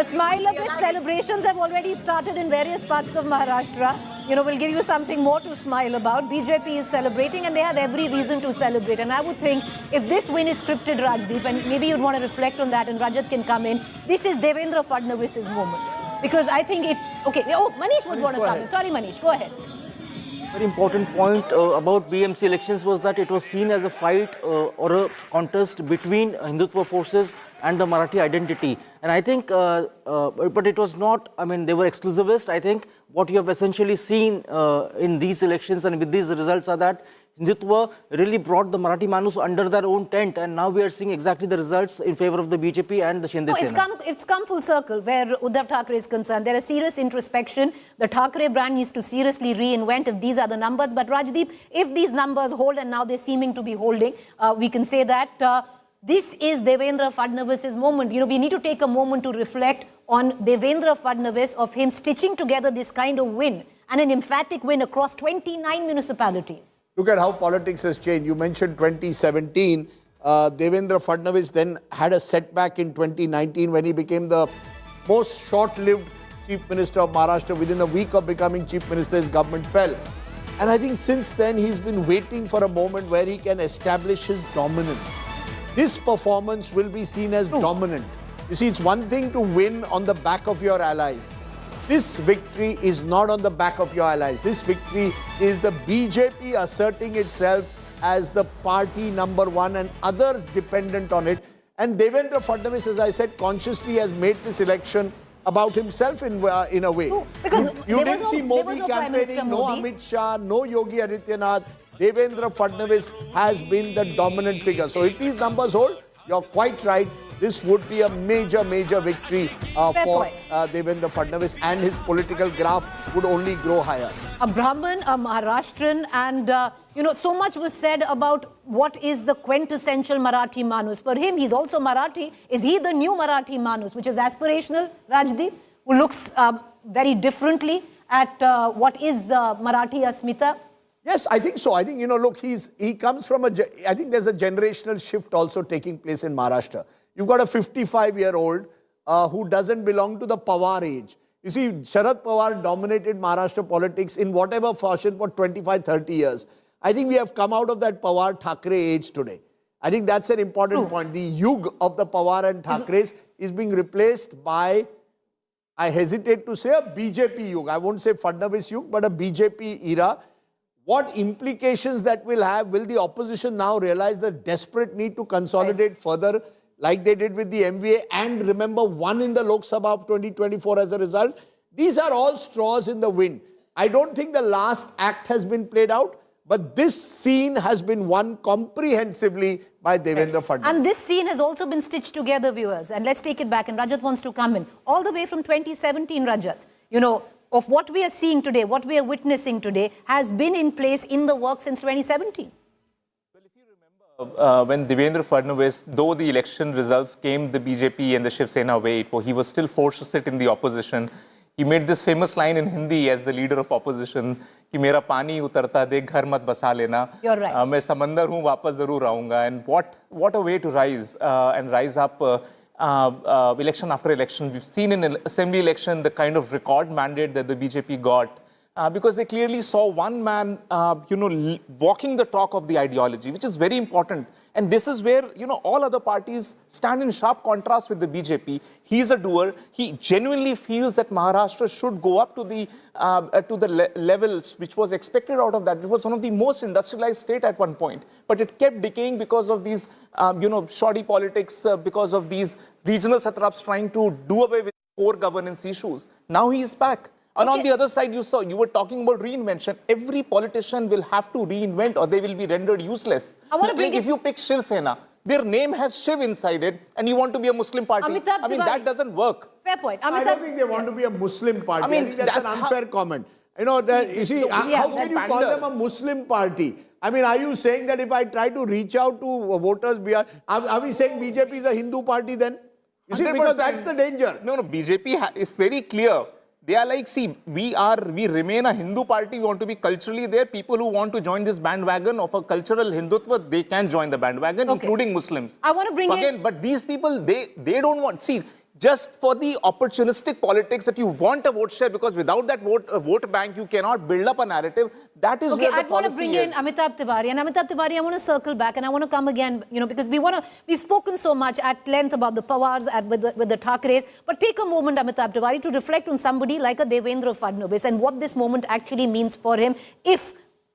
smile a bit. Celebrations have already started in various parts of Maharashtra. We'll give you something more to smile about. BJP is celebrating, and they have every reason to celebrate. And I would think if this win is scripted, Rajdeep, and maybe you'd want to reflect on that, and Rajat can come in, this is Devendra Fadnavis' moment. Because I think it's... Okay. Oh, Manish would want to come in. Sorry, Manish. Go ahead. Very important point about BMC elections was that it was seen as a fight or a contest between Hindutva forces and the Marathi identity. And I think, but it was not, they were exclusivist. I think what you have essentially seen in these elections and with these results are that Hindutva really brought the Marathi Manus under their own tent, and now we are seeing exactly the results in favor of the BJP and the Shinde Sena. It's come full circle where Uddhav Thackeray is concerned. There is serious introspection. The Thackeray brand needs to seriously reinvent if these are the numbers. But Rajdeep, if these numbers hold, and now they're seeming to be holding, we can say that this is Devendra Fadnavis' moment. We need to take a moment to reflect on Devendra Fadnavis, of him stitching together this kind of win, and an emphatic win across 29 municipalities. Look at how politics has changed. You mentioned 2017. Devendra Fadnavis then had a setback in 2019 when he became the most short-lived Chief Minister of Maharashtra. Within a week of becoming Chief Minister, his government fell. And I think since then, he's been waiting for a moment where he can establish his dominance. This performance will be seen as dominant. You see, it's one thing to win on the back of your allies. This victory is not on the back of your allies. This victory is the BJP asserting itself as the party number one and others dependent on it. And Devendra Fadnavis, as I said, consciously has made this election about himself in a way. Because You there didn't was see no- there was Modi no Prime Minister campaigning, no Modi. Amit Shah, no Yogi Adityanath. Devendra Fadnavis has been the dominant figure. So if these numbers hold, you're quite right. This would be a major victory for point. Devendra Fadnavis, and his political graph would only grow higher. A Brahmin, a Maharashtrian, and so much was said about what is the quintessential Marathi Manus. For him, he's also Marathi. Is he the new Marathi Manus, which is aspirational, Rajdeep, who looks very differently at what is Marathi Asmita? Yes, I think so. I think, look, he comes from I think there's a generational shift also taking place in Maharashtra. You've got a 55-year-old who doesn't belong to the Pawar age. You see, Sharad Pawar dominated Maharashtra politics in whatever fashion for 25, 30 years. I think we have come out of that Pawar Thackeray age today. I think that's an important point. The yug of the Pawar and Thackeраys is being replaced by, I hesitate to say, a BJP yug. I won't say Fadnavis yug, but a BJP era. What implications that will have? Will the opposition now realize the desperate need to consolidate further, like they did with the MVA, and remember, won in the Lok Sabha of 2024 as a result? These are all straws in the wind. I don't think the last act has been played out, but this scene has been won comprehensively by Devendra Fadnavis. And this scene has also been stitched together, viewers. And let's take it back. And Rajat wants to come in. All the way from 2017, Rajat, of what we are seeing today, what we are witnessing today, has been in place in the work since 2017. When Devendra Fadnavis, though the election results came the BJP and the Shiv Sena way, he was still forced to sit in the opposition. He made this famous line in Hindi as the leader of opposition, कि मेरा पानी उतरता देख घर मत बसा लेना. You're right. मैं समंदर हूँ वापस जरूर आऊँगा. And what a way to rise and rise up election after election. We've seen in an assembly election the kind of record mandate that the BJP got. Because they clearly saw one man, walking the talk of the ideology, which is very important. And this is where, all other parties stand in sharp contrast with the BJP. He's a doer. He genuinely feels that Maharashtra should go up to the levels which was expected out of that. It was one of the most industrialized state at one point. But it kept decaying because of these, shoddy politics, because of these regional satraps trying to do away with core governance issues. Now he's back. And on the other side, you were talking about reinvention. Every politician will have to reinvent or they will be rendered useless. If you pick Shiv Sena, their name has Shiv inside it, and you want to be a Muslim party. That doesn't work. Fair point. I don't think they want to be a Muslim party. I think that's an unfair comment. How can you call them a Muslim party? Are you saying that if I try to reach out to voters, are we saying BJP is a Hindu party then? You see, 100%. Because that's the danger. No, BJP is very clear. They are like, see, we remain a Hindu party. We want to be culturally there. People who want to join this bandwagon of a cultural Hindutva, they can join the bandwagon, including Muslims. I want to bring in... But these people, they don't want... See, just for the opportunistic politics that you want a vote share, because without that vote bank, you cannot build up a narrative. That is where the policy is. I want to bring in Amitabh Tiwari. And Amitabh Tiwari, I want to circle back and I want to come again, because we've spoken so much at length about the Pawars with the Thackerays. But take a moment, Amitabh Tiwari, to reflect on somebody like a Devendra Fadnavis and what this moment actually means for him.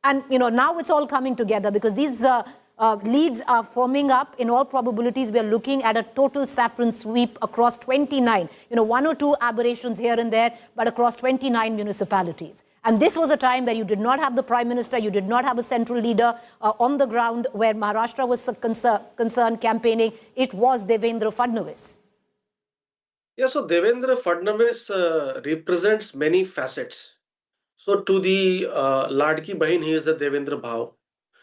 Now it's all coming together because these leads are forming up. In all probabilities, we are looking at a total Saffron sweep across 29. One or two aberrations here and there, but across 29 municipalities. And this was a time where you did not have the Prime Minister, you did not have a central leader on the ground where Maharashtra was concerned campaigning. It was Devendra Fadnavis. Yeah, so Devendra Fadnavis represents many facets. So to the Ladki Bahin, he is the Devendra Bhav.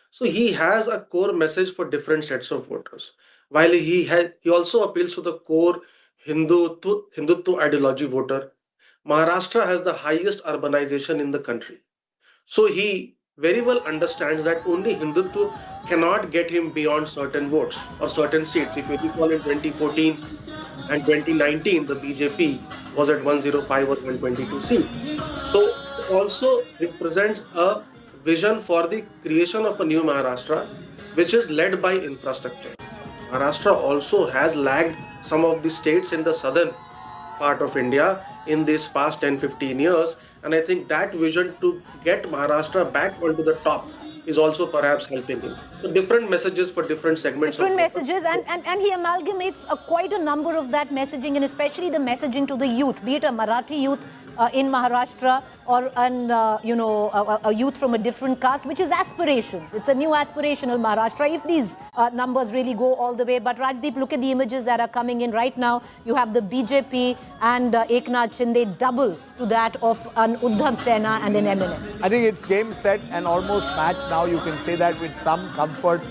So he has a core message for different sets of voters. While he also appeals to the core Hindutva ideology voter. Maharashtra has the highest urbanization in the country. So he very well understands that only Hindutva cannot get him beyond certain votes or certain seats. If you recall, in 2014 and 2019, the BJP was at 105 or 122 seats. So it also represents a vision for the creation of a new Maharashtra, which is led by infrastructure. Maharashtra also has lagged some of the states in the southern part of India in these past 10-15 years. And I think that vision to get Maharashtra back onto the top is also perhaps helping him. So different messages for different segments. Different messages, and he amalgamates quite a number of that messaging, and especially the messaging to the youth, be it a Marathi youth in Maharashtra or a youth from a different caste, which is aspirations. It's a new aspirational Maharashtra if these numbers really go all the way. But Rajdeep, look at the images that are coming in right now. You have the BJP and Eknath Shinde double to that of an Uddhav Sena and an MNS. I think it's game, set and almost match now. You can say that with some comfort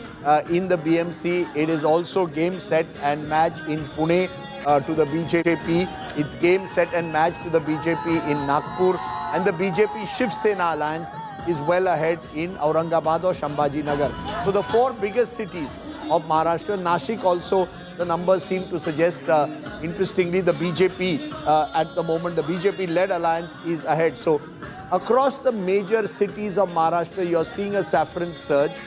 in the BMC. It is also game, set and match in Pune to the BJP. It's game, set and match to the BJP in Nagpur. And the BJP Shiv Sena alliance is well ahead in Aurangabad or Shambhaji Nagar. So the four biggest cities of Maharashtra, Nashik also, the numbers seem to suggest, interestingly, the BJP at the moment, the BJP-led alliance is ahead. So across the major cities of Maharashtra, you're seeing a Saffron surge.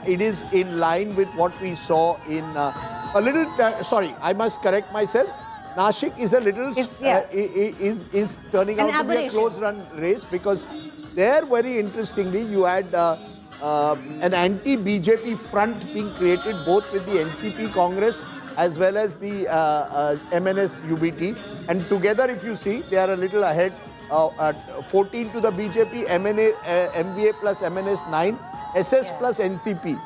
It is in line with what we saw in a little, sorry, I must correct myself. Nashik is a little, is turning out to be a close run race, because there, very interestingly, you had an anti-BJP front being created both with the NCP Congress as well as the MNS UBT. And together, if you see, they are a little ahead. 14 to the BJP, MVA plus MNS 9, SS plus NCP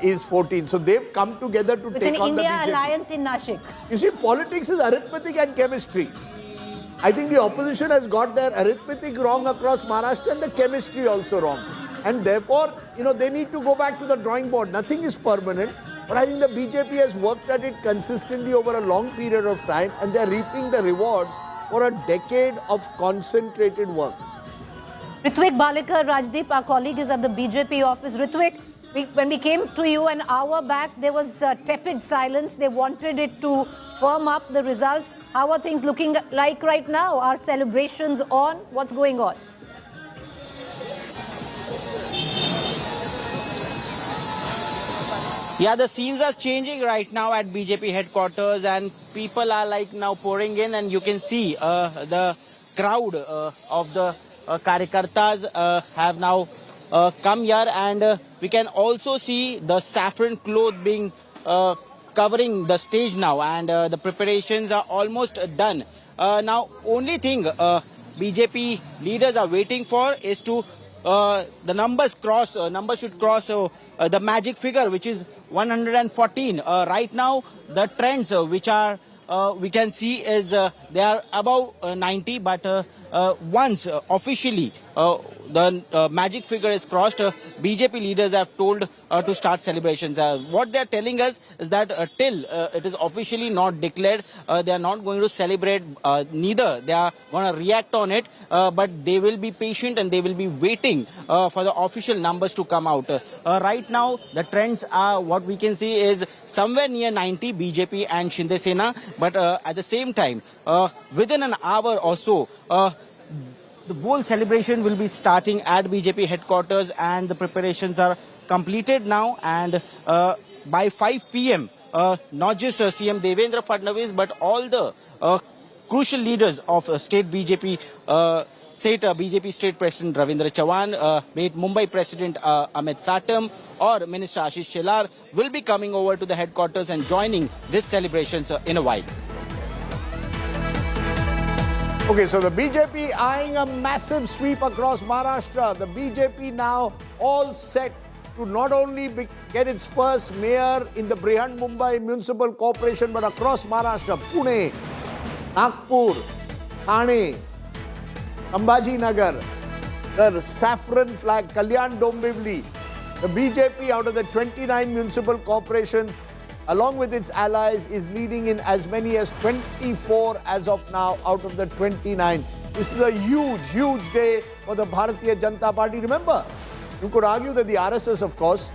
is 14. So they've come together to with take on the BJP. India alliance in Nashik. You see, politics is arithmetic and chemistry. I think the opposition has got their arithmetic wrong across Maharashtra and the chemistry also wrong. And therefore, they need to go back to the drawing board. Nothing is permanent. But I think the BJP has worked at it consistently over a long period of time, and they're reaping the rewards for a decade of concentrated work. Ritwik Balekar, Rajdeep, our colleague, is at the BJP office. Ritwik, when we came to you an hour back, there was tepid silence. They wanted it to firm up the results. How are things looking like right now? Are celebrations on? What's going on? Yeah, the scenes are changing right now at BJP headquarters, and people are now pouring in, and you can see the crowd of the Karyakartas have now come here, and we can also see the saffron cloth being covering the stage now, and the preparations are almost done. Now, only thing BJP leaders are waiting for is to the numbers should cross the magic figure, which is 114. Right now, the trends which are we can see is they are above 90, but once officially the magic figure is crossed, BJP leaders have told to start celebrations. What they are telling us is that till it is officially not declared, they are not going to celebrate, neither they are going to react on it, but they will be patient and they will be waiting for the official numbers to come out. Right now, the trends are, what we can see is somewhere near 90 BJP and Shinde Sena, but at the same time, within an hour or so, the whole celebration will be starting at BJP headquarters, and the preparations are completed now. And by 5 p.m., not just CM Devendra Fadnavis, but all the crucial leaders of state BJP, BJP State President Ravindra Chavan, be it Mumbai President Amit Satam, or Minister Ashish Shelar, will be coming over to the headquarters and joining these celebrations in a while. Okay, so the BJP eyeing a massive sweep across Maharashtra. The BJP now all set to not only get its first mayor in the Brihan Mumbai Municipal Corporation, but across Maharashtra, Pune, Nagpur, Thane, Shambhaji Nagar, the saffron flag, Kalyan Dombivli. The BJP out of the 29 municipal corporations, along with its allies, is leading in as many as 24 as of now out of the 29. This is a huge, huge day for the Bharatiya Janata Party. Remember, you could argue that the RSS, of course,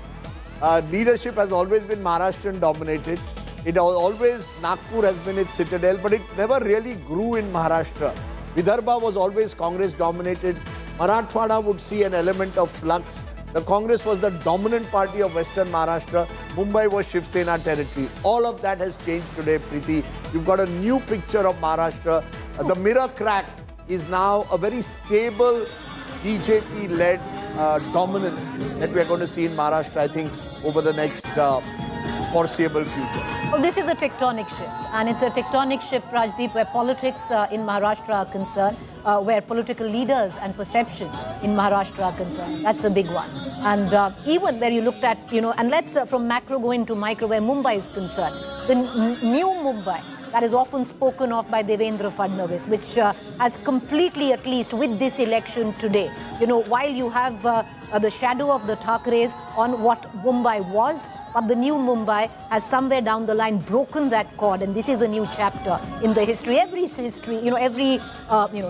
leadership has always been Maharashtrian dominated. It always, Nagpur has been its citadel, but it never really grew in Maharashtra. Vidarbha was always Congress dominated. Marathwada would see an element of flux. The Congress was the dominant party of Western Maharashtra. Mumbai was Shiv Sena territory. All of that has changed today, Preeti. You've got a new picture of Maharashtra. The mirror crack is now a very stable BJP-led dominance that we are going to see in Maharashtra, I think, over the next foreseeable future. Well, this is a tectonic shift, and it's a tectonic shift, Rajdeep, where politics in Maharashtra are concerned, where political leaders and perception in Maharashtra are concerned. That's a big one. And even where you looked at, and let's from macro go into micro, where Mumbai is concerned. The new Mumbai that is often spoken of by Devendra Fadnavis, which has completely, at least with this election today, while you have the shadow of the Thackerays on what Mumbai was, but the new Mumbai has somewhere down the line broken that cord, and this is a new chapter in the history. Every history, every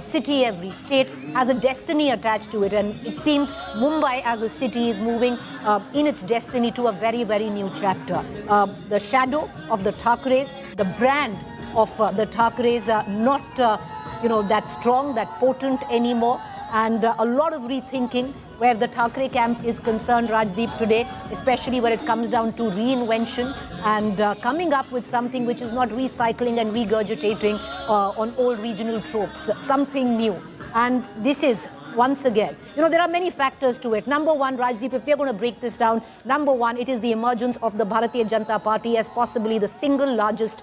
city, every state has a destiny attached to it, and it seems Mumbai as a city is moving in its destiny to a very, very new chapter. The shadow of the Thackerays, the brand of the Thackeраys are not, that strong, that potent anymore, and a lot of rethinking where the Thackray camp is concerned, Rajdeep, today, especially when it comes down to reinvention and coming up with something which is not recycling and regurgitating on old regional tropes, something new. And this is, once again, there are many factors to it. Number one, Rajdeep, if we're going to break this down, number one, it is the emergence of the Bharatiya Janata Party as possibly the single largest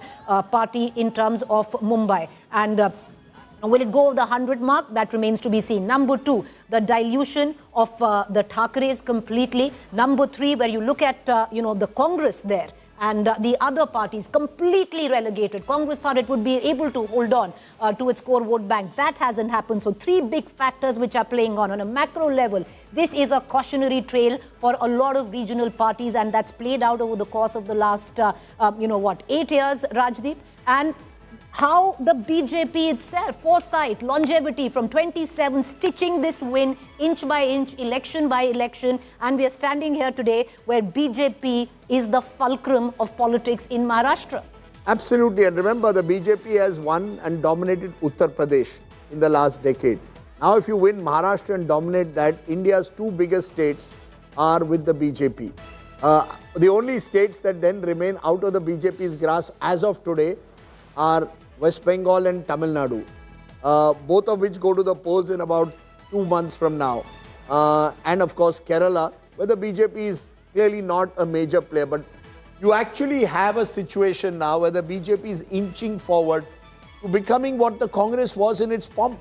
party in terms of Mumbai. And will it go over the 100 mark? That remains to be seen. Number two, the dilution of the Thackeраys completely. Number three, where you look at, the Congress there and the other parties completely relegated. Congress thought it would be able to hold on to its core vote bank. That hasn't happened. So three big factors which are playing on a macro level. This is a cautionary trail for a lot of regional parties, and that's played out over the course of the last, 8 years, Rajdeep. And how the BJP itself, foresight, longevity from 27, stitching this win inch by inch, election by election. And we are standing here today where BJP is the fulcrum of politics in Maharashtra. Absolutely. And remember, the BJP has won and dominated Uttar Pradesh in the last decade. Now, if you win Maharashtra and dominate that, India's two biggest states are with the BJP. The only states that then remain out of the BJP's grasp as of today are West Bengal and Tamil Nadu, both of which go to the polls in about 2 months from now. And of course, Kerala, where the BJP is clearly not a major player. But you actually have a situation now where the BJP is inching forward to becoming what the Congress was in its pomp,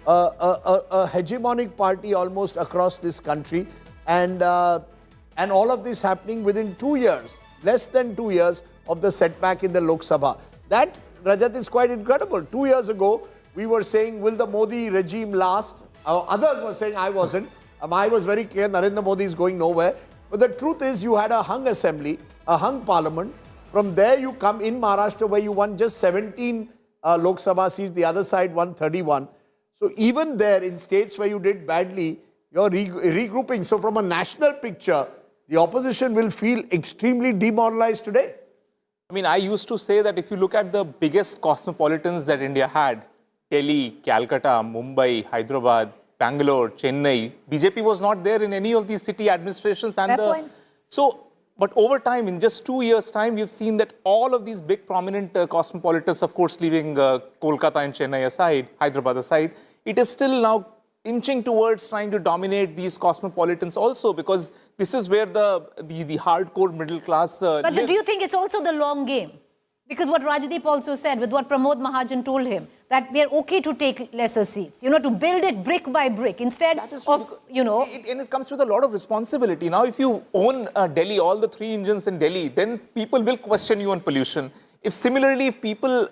a hegemonic party almost across this country. And all of this happening within 2 years, less than 2 years of the setback in the Lok Sabha. That, Rajat, is quite incredible. 2 years ago, we were saying, will the Modi regime last? Others were saying, I wasn't. I was very clear, Narendra Modi is going nowhere. But the truth is, you had a hung assembly, a hung parliament. From there, you come in Maharashtra, where you won just 17 Lok Sabha seats, the other side won 31. So even there, in states where you did badly, you're regrouping. So from a national picture, the opposition will feel extremely demoralized today. I mean, I used to say that if you look at the biggest cosmopolitans that India had, Delhi, Calcutta, Mumbai, Hyderabad, Bangalore, Chennai, BJP was not there in any of these city administrations. And Fair point. So, but over time, in just 2 years' time, we've seen that all of these big prominent cosmopolitans, of course, leaving Kolkata and Chennai aside, Hyderabad aside, it is still now inching towards trying to dominate these cosmopolitans also, because this is where the hardcore middle class But lives. do you think it's also the long game? Because what Rajdeep also said, with what Pramod Mahajan told him, that we are okay to take lesser seats, to build it brick by brick instead of, And it comes with a lot of responsibility. Now, if you own Delhi, all the three engines in Delhi, then people will question you on pollution. If people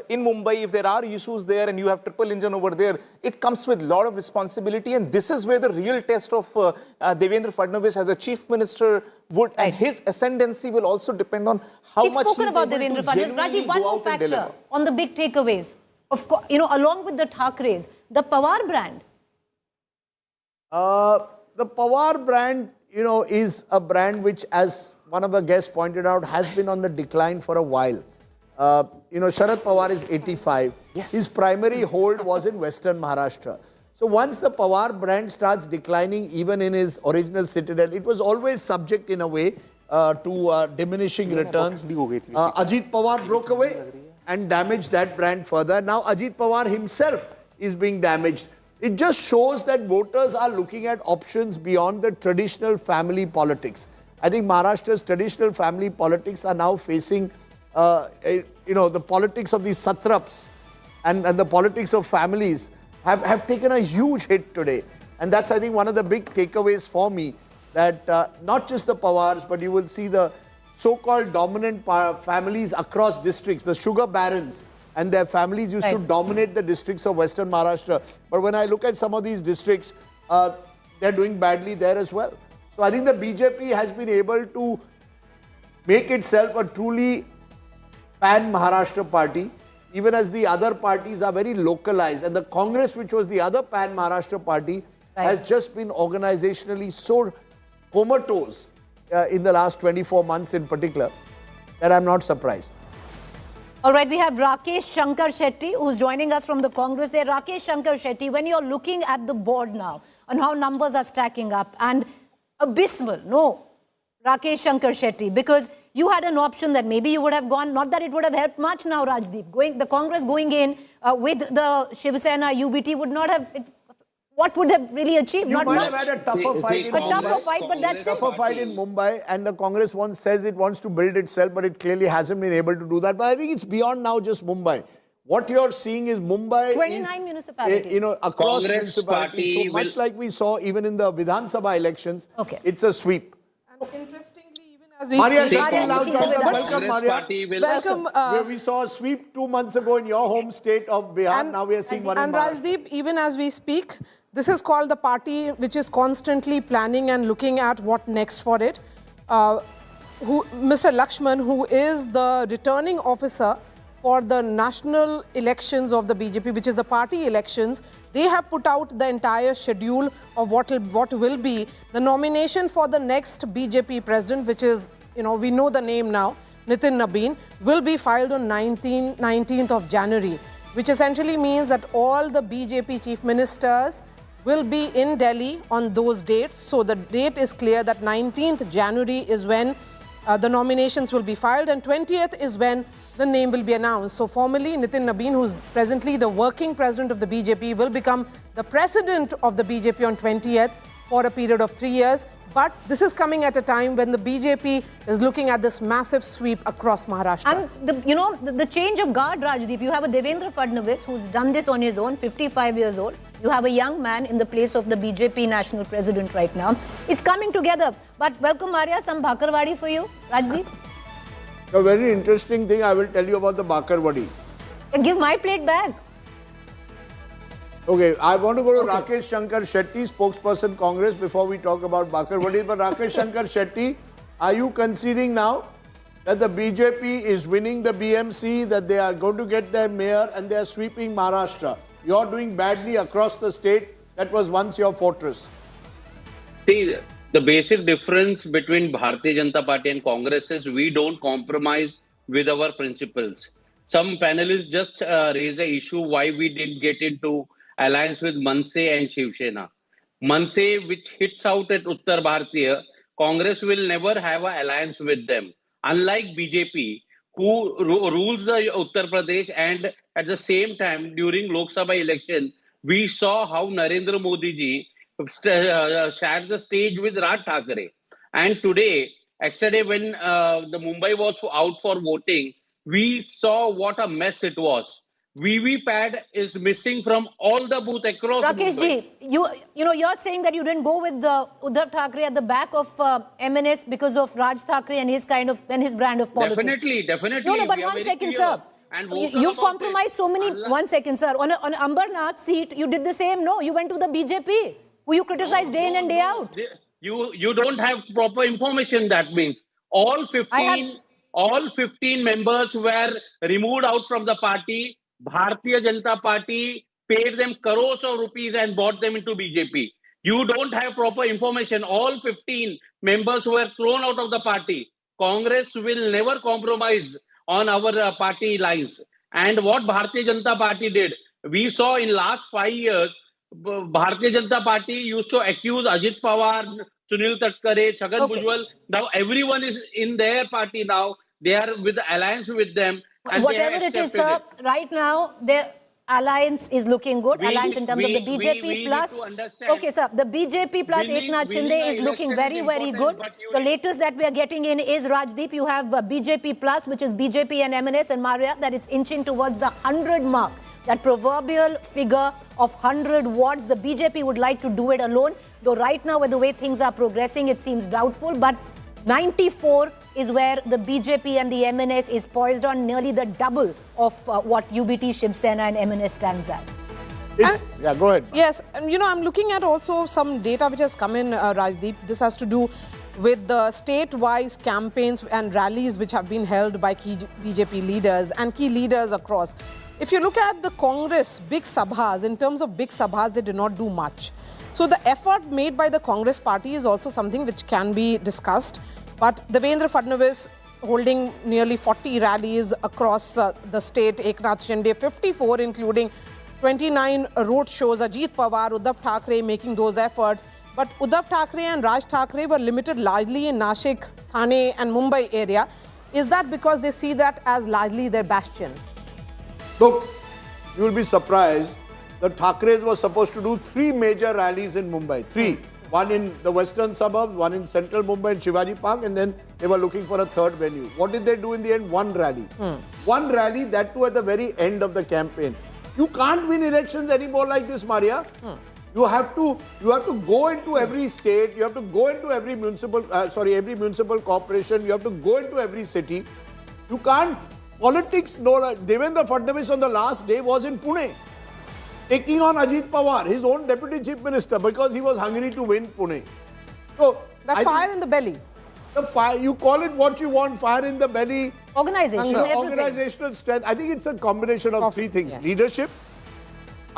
in Mumbai, if there are issues there and you have triple engine over there, it comes with a lot of responsibility. And this is where the real test of Devendra Fadnavis as a chief minister would, and his ascendancy will also depend on how We've much spoken he's about able Devendra to Fadnavis. genuinely Rajiv, one go more out and factor deliver. on the big takeaways. Of course, along with the Thackeраys, the Pawar brand. The Pawar brand, is a brand which, as one of the guests pointed out, has been on the decline for a while. Sharad Pawar is 85. Yes. His primary hold was in Western Maharashtra. So once the Pawar brand starts declining, even in his original citadel, it was always subject in a way to diminishing returns. Ajit Pawar broke away and damaged that brand further. Now Ajit Pawar himself is being damaged. it just shows that voters are looking at options beyond the traditional family politics. I think Maharashtra's traditional family politics are now facing, the politics of these satraps and the politics of families have taken a huge hit today. And that's, I think, one of the big takeaways for me, that not just the Pawars, but you will see the so-called dominant families across districts, the sugar barons and their families used to dominate the districts of Western Maharashtra. But when I look at some of these districts, they're doing badly there as well. So I think the BJP has been able to make itself a truly pan-Maharashtra party, even as the other parties are very localized. And the Congress, which was the other pan-Maharashtra party, has just been organizationally so comatose in the last 24 months in particular, that I'm not surprised. All right, we have Rakesh Shankar Shetty, who's joining us from the Congress there. Rakesh Shankar Shetty, when you're looking at the board now and how numbers are stacking up, and abysmal, no, Rakesh Shankar Shetty, because you had an option that maybe you would have gone, not that it would have helped much now, Rajdeep. The Congress going in with the Shiv Sena, UBT would not have... What would have really achieved? You not might much. have had a tougher fight in Mumbai. Tougher fight, but that's it. Tougher fight in Mumbai, and the Congress says it wants to build itself, but it clearly hasn't been able to do that. But I think it's beyond now just Mumbai. What you're seeing is Mumbai 29 municipalities. Across municipalities. So much like we saw even in the Vidhan Sabha elections, it's a sweep. And interestingly, even as we Maria speak, Shetty now joined us. Welcome, Maria. welcome. We saw a sweep 2 months ago in your home state of Bihar. Now we are seeing one in Maharashtra. Rajdeep, even as we speak, this is called the party which is constantly planning and looking at what next for it. Mr. Lakshman, who is the returning officer for the national elections of the BJP, which is the party elections, they have put out the entire schedule of what will be the nomination for the next BJP president, which is, we know the name now, Nitin Nabin, will be filed on 19th of January, which essentially means that all the BJP chief ministers will be in Delhi on those dates. So the date is clear that 19th January is when the nominations will be filed, and 20th is when the name will be announced. So formally, Nitin Nabin, who's presently the working president of the BJP, will become the president of the BJP on 20th for a period of 3 years. But this is coming at a time when the BJP is looking at this massive sweep across Maharashtra. And the change of guard, Rajdeep, you have a Devendra Fadnavis who's done this on his own, 55 years old. You have a young man in the place of the BJP national president right now. It's coming together. But welcome, Maria, some Bhakarwadi for you, Rajdeep. A very interesting thing I will tell you about the Bakarwadi. Give my plate back. Okay, I want to go to Rakesh Shankar Shetty, spokesperson Congress, before we talk about Bakarwadi. But Rakesh Shankar Shetty, are you conceding now that the BJP is winning the BMC, that they are going to get their mayor and they are sweeping Maharashtra? You're doing badly across the state that was once your fortress. See, the basic difference between Bharatiya Janata Party and Congress is we don't compromise with our principles. Some panelists just raised the issue why we didn't get into alliance with Manse and Shiv Sena. Manse, which hits out at Uttar Bharatiya, Congress will never have an alliance with them. Unlike BJP, who rules the Uttar Pradesh, and at the same time during Lok Sabha election, we saw how Narendra Modi ji shared the stage with Raj Thackeray. And today, yesterday when the Mumbai was out for voting, we saw what a mess it was. VVPAT is missing from all the booths across Rakesh Mumbai. ji, you're saying that you didn't go with Uddhav Thackeray at the back of MNS because of Raj Thackeray and his brand of politics. Definitely. No, but 1 second, sir. You've compromised so many. 1 second, sir. On Ambernath seat, you did the same. No, you went to the BJP, who you criticized day in and day out. You don't have proper information. That means all 15 members were removed out from the party. Bharatiya Janata Party paid them crores of rupees and bought them into BJP. You don't have proper information. All 15 members were thrown out of the party. Congress will never compromise on our party lines. And what Bharatiya Janata Party did, we saw in last 5 years, Bharatiya Janata Party used to accuse Ajit Pawar, Sunil Thackerays, Chhagan Bhujbal. Now everyone is in their party now. They are with the alliance with them. And whatever it is, sir, right now, alliance is looking good. Alliance in terms of the BJP we plus. need to understand. Okay, sir. The BJP plus Eknath Shinde is looking very, very good. The latest that we are getting in is Rajdeep. You have BJP plus, which is BJP and MNS and Maria, that it's inching towards the 100 mark. That proverbial figure of 100 wards. The BJP would like to do it alone. Though right now, with the way things are progressing, it seems doubtful. But 94 is where the BJP and the MNS is poised on, nearly the double of what UBT, Shiv Sena and MNS stands at. Yeah, go ahead. Yes, and you know, I'm looking at also some data which has come in, Rajdeep. This has to do with the state-wise campaigns and rallies which have been held by key BJP leaders and key leaders across. If you look at the Congress big sabhas, in terms of big sabhas, they did not do much. So the effort made by the Congress party is also something which can be discussed. But Devendra Fadnavis holding nearly 40 rallies across the state, Eknath Shinde 54, including 29 road shows, Ajit Pawar, Uddhav Thackeray making those efforts. But Uddhav Thackeray and Raj Thackeray were limited largely in Nashik, Thane and Mumbai area. Is that because they see that as largely their bastion? Look, you will be surprised. The Thackerays were supposed to do 3 major rallies in Mumbai. 3. One in the western suburbs, one in central Mumbai in Shivaji Park, and then they were looking for a 3rd venue. What did they do in the end? 1 rally. 1 rally, that too at the very end of the campaign. You can't win elections anymore like this, Maria. You have to go into every state. You have to go into every municipal corporation. You have to go into every city. You can't. Politics, no. Devendra Fadnavis on the last day was in Pune, taking on Ajit Pawar, his own deputy chief minister, because he was hungry to win Pune. So that fire in the belly. The fire, you call it what you want, fire in the belly. Organizational strength. I think it's a combination of 3 things. Yeah. Leadership,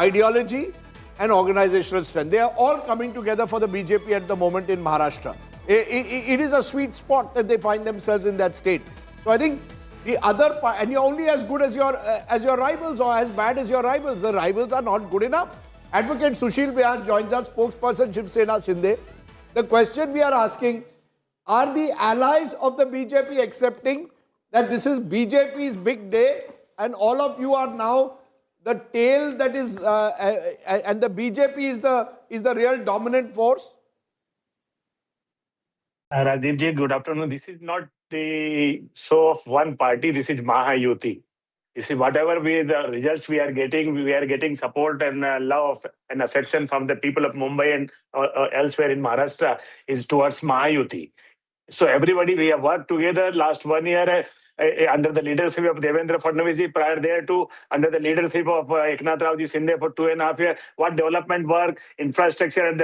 ideology and organizational strength. They are all coming together for the BJP at the moment in Maharashtra. It is a sweet spot that they find themselves in that state. So I think the other part, and you're only as good as your rivals or as bad as your rivals. The rivals are not good enough. Advocate Sushil Vyas joins us, spokesperson Shiv Sena Shinde. The question we are asking, are the allies of the BJP accepting that this is BJP's big day and all of you are now the tail that is, and the BJP is the real dominant force? Rajiv ji, good afternoon. This is not the show of one party. This is Maha Civic. You see, whatever the results we are getting support and love and affection from the people of Mumbai and elsewhere in Maharashtra is towards Maha Civic. So everybody, we have worked together last 1 year under the leadership of Devendra Fadnavis ji, prior there to under the leadership of Eknath Rao ji Shinde for 2.5 years. What development work, infrastructure, and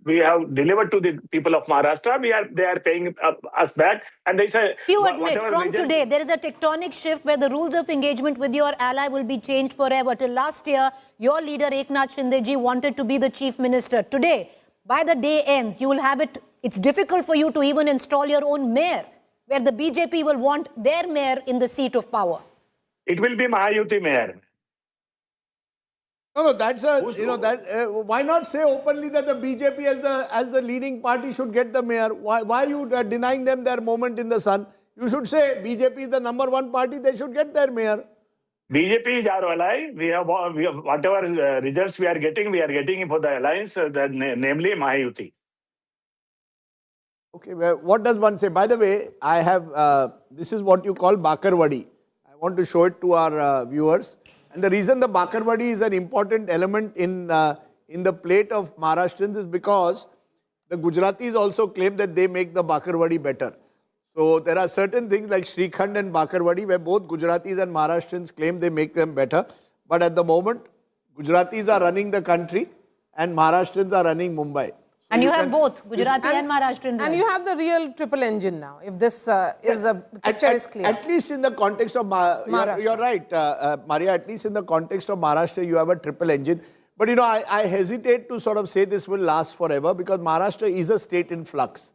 we have delivered to the people of Maharashtra. They are paying us back. And they say, you admit from today there is a tectonic shift where the rules of engagement with your ally will be changed forever. Till last year, your leader Eknath Shinde ji wanted to be the chief minister. Today, by the day ends, you will have it. It's difficult for you to even install your own mayor, where the BJP will want their mayor in the seat of power. It will be Maha Civic mayor. No, that's why not say openly that the BJP as the leading party should get the mayor? Why are you denying them their moment in the sun? You should say BJP is the #1 party. They should get their mayor. BJP is our ally. We have whatever results we are getting for the alliance, namely Maha Civic. Okay, well, what does one say? By the way, I have this is what you call Bakarwadi. I want to show it to our viewers. And the reason the Bakarwadi is an important element in the plate of Maharashtrians is because the Gujaratis also claim that they make the Bakarwadi better. So there are certain things like Shrikhand and Bakarwadi where both Gujaratis and Maharashtrians claim they make them better. But at the moment, Gujaratis are running the country and Maharashtrians are running Mumbai. So and you have both Gujarati and Maharashtrian. And you have the real triple engine now, if this the picture is clear. At least in the context of you're right, Maria, at least in the context of Maharashtra, you have a triple engine. But you know, I hesitate to sort of say this will last forever because Maharashtra is a state in flux.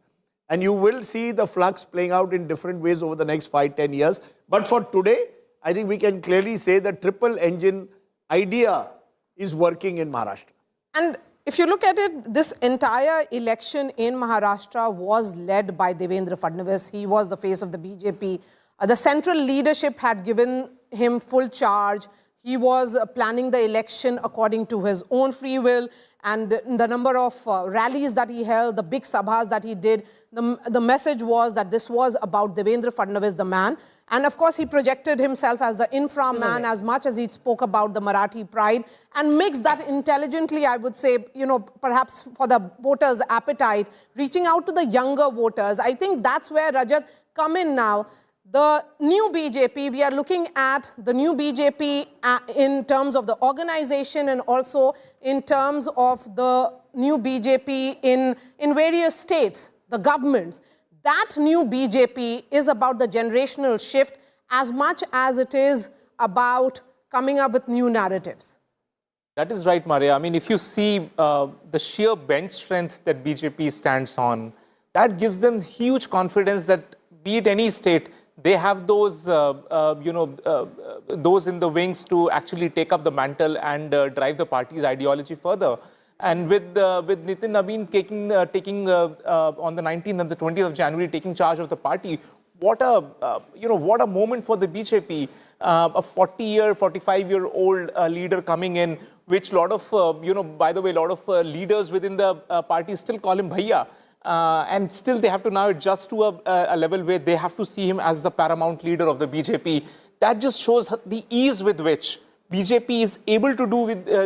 And you will see the flux playing out in different ways over the next 5-10 years. But for today, I think we can clearly say the triple engine idea is working in Maharashtra. And if you look at it, this entire election in Maharashtra was led by Devendra Fadnavis. He was the face of the BJP. The central leadership had given him full charge. He was planning the election according to his own free will, and the number of rallies that he held, the big sabhas that he did, the message was that this was about Devendra Fadnavis, the man. And of course, he projected himself as the infra man as much as he spoke about the Marathi pride and mixed that intelligently, I would say, you know, perhaps for the voters' appetite, reaching out to the younger voters. I think that's where Rajat come in now. The new BJP, we are looking at the new BJP in terms of the organization and also in terms of the new BJP in various states, the governments. That new BJP is about the generational shift as much as it is about coming up with new narratives. That is right, Maria. I mean, if you see the sheer bench strength that BJP stands on, that gives them huge confidence that be it any state, they have those, those in the wings to actually take up the mantle and drive the party's ideology further. And with Nitin Nabin taking on the 19th and the 20th of January taking charge of the party, what a moment for the BJP. A 45-year-old leader coming in, which lot of by the way, a lot of leaders within the party still call him Bhaiya. And still they have to now adjust to a level where they have to see him as the paramount leader of the BJP. That just shows the ease with which BJP is able to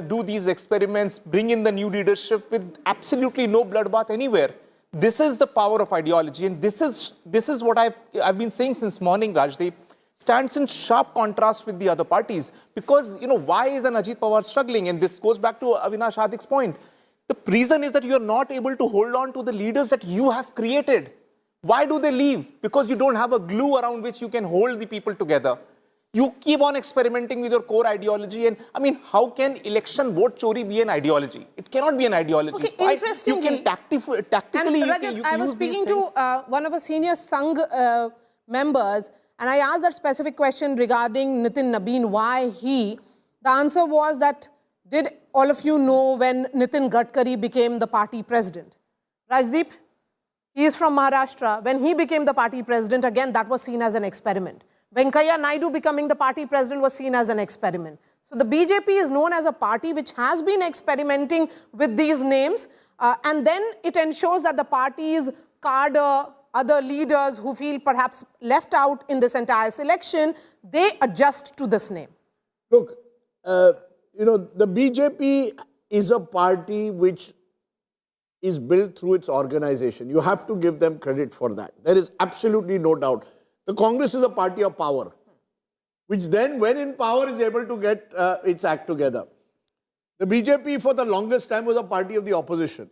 do these experiments, bring in the new leadership with absolutely no bloodbath anywhere. This is the power of ideology, and this is what I've been saying since morning, Rajdeep. Stands in sharp contrast with the other parties, because why is an Ajit Pawar struggling? And this goes back to Avinash Hadik's point. The reason is that you are not able to hold on to the leaders that you have created. Why do they leave? Because you don't have a glue around which you can hold the people together. You keep on experimenting with your core ideology. And I mean, how can election vote chori be an ideology? It cannot be an ideology. Okay, interestingly, you can tactically Rajat, I was speaking to one of our senior Sangh members, and I asked that specific question regarding Nitin Nabin, why he. The answer was that, did all of you know when Nitin Gadkari became the party president? Rajdeep, he is from Maharashtra. When he became the party president, again, that was seen as an experiment. Venkaiah Naidu becoming the party president was seen as an experiment. So the BJP is known as a party which has been experimenting with these names, and then it ensures that the party's cadre, other leaders who feel perhaps left out in this entire selection, they adjust to this name. Look, the BJP is a party which is built through its organization. You have to give them credit for that. There is absolutely no doubt. The Congress is a party of power, which then, when in power, is able to get its act together. The BJP, for the longest time, was a party of the opposition.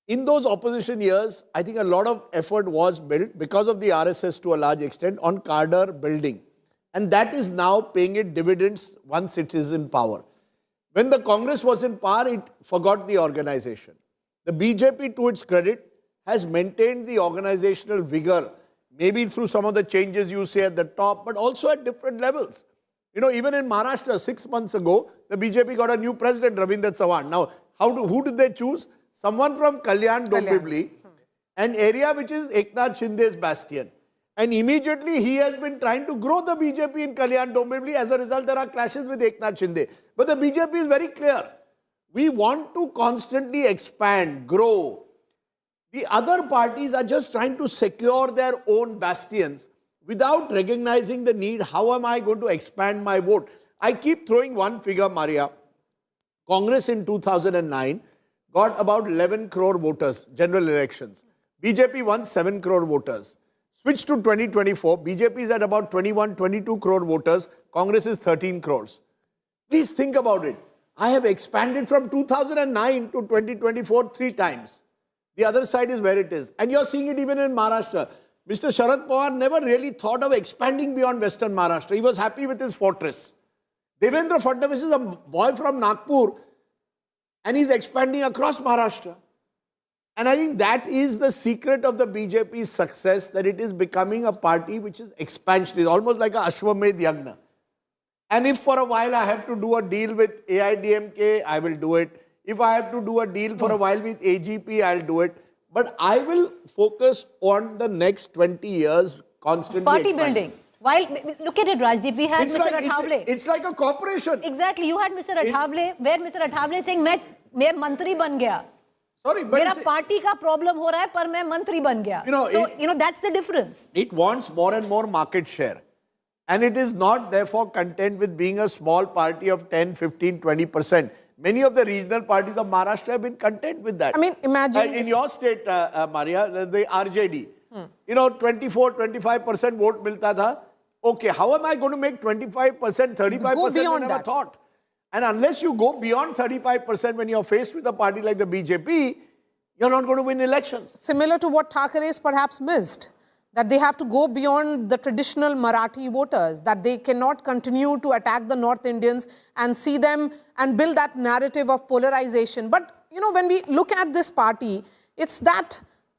In those opposition years, I think a lot of effort was built, because of the RSS to a large extent, on cadre building. And that is now paying it dividends once it is in power. When the Congress was in power, it forgot the organization. The BJP, to its credit, has maintained the organizational vigor, maybe through some of the changes you say at the top, but also at different levels. Even in Maharashtra, 6 months ago, the BJP got a new president, Ravindra Chauhan. Now, who did they choose? Someone from Kalyan Dombivli, an area which is Eknath Shinde's bastion. And immediately he has been trying to grow the BJP in Kalyan Dombivli. As a result, there are clashes with Eknath Shinde. But the BJP is very clear. We want to constantly expand, grow. The other parties are just trying to secure their own bastions without recognizing the need. How am I going to expand my vote? I keep throwing one figure, Maria. Congress in 2009 got about 11 crore voters, general elections. BJP won 7 crore voters. Switch to 2024, BJP is at about 22 crore voters. Congress is 13 crores. Please think about it. I have expanded from 2009 to 2024 3 times. The other side is where it is. And you're seeing it even in Maharashtra. Mr. Sharad Pawar never really thought of expanding beyond Western Maharashtra. He was happy with his fortress. Devendra Fadnavis is a boy from Nagpur, and he's expanding across Maharashtra. And I think that is the secret of the BJP's success, that it is becoming a party which is expansionist, almost like a Ashwamedh Yagna. And if for a while I have to do a deal with AIDMK, I will do it. If I have to do a deal for a while with AGP, I'll do it. But I will focus on the next 20 years constantly Party expanding. building. While, look at it, Rajdeep, we had Mr. Athawale. It's like a corporation. Exactly, you had Mr. Athawale, where Mr. Athawale saying, मैं मंत्री बन गया. Sorry, but मेरा party का problem हो रहा है, पर मैं मंत्री बन गया. So, that's the difference. It wants more and more market share. And it is not therefore content with being a small party of 10, 15, 20%. Many of the regional parties of Maharashtra have been content with that. I mean, imagine... in your state, Maria, the RJD, 24, 25% vote milta tha. Okay, how am I going to make 25%, 35%? I never thought. And unless you go beyond 35% when you're faced with a party like the BJP, you're not going to win elections. Similar to what Thackerays perhaps missed, that they have to go beyond the traditional Marathi voters, that they cannot continue to attack the North Indians and see them and build that narrative of polarization. But, when we look at this party, it's that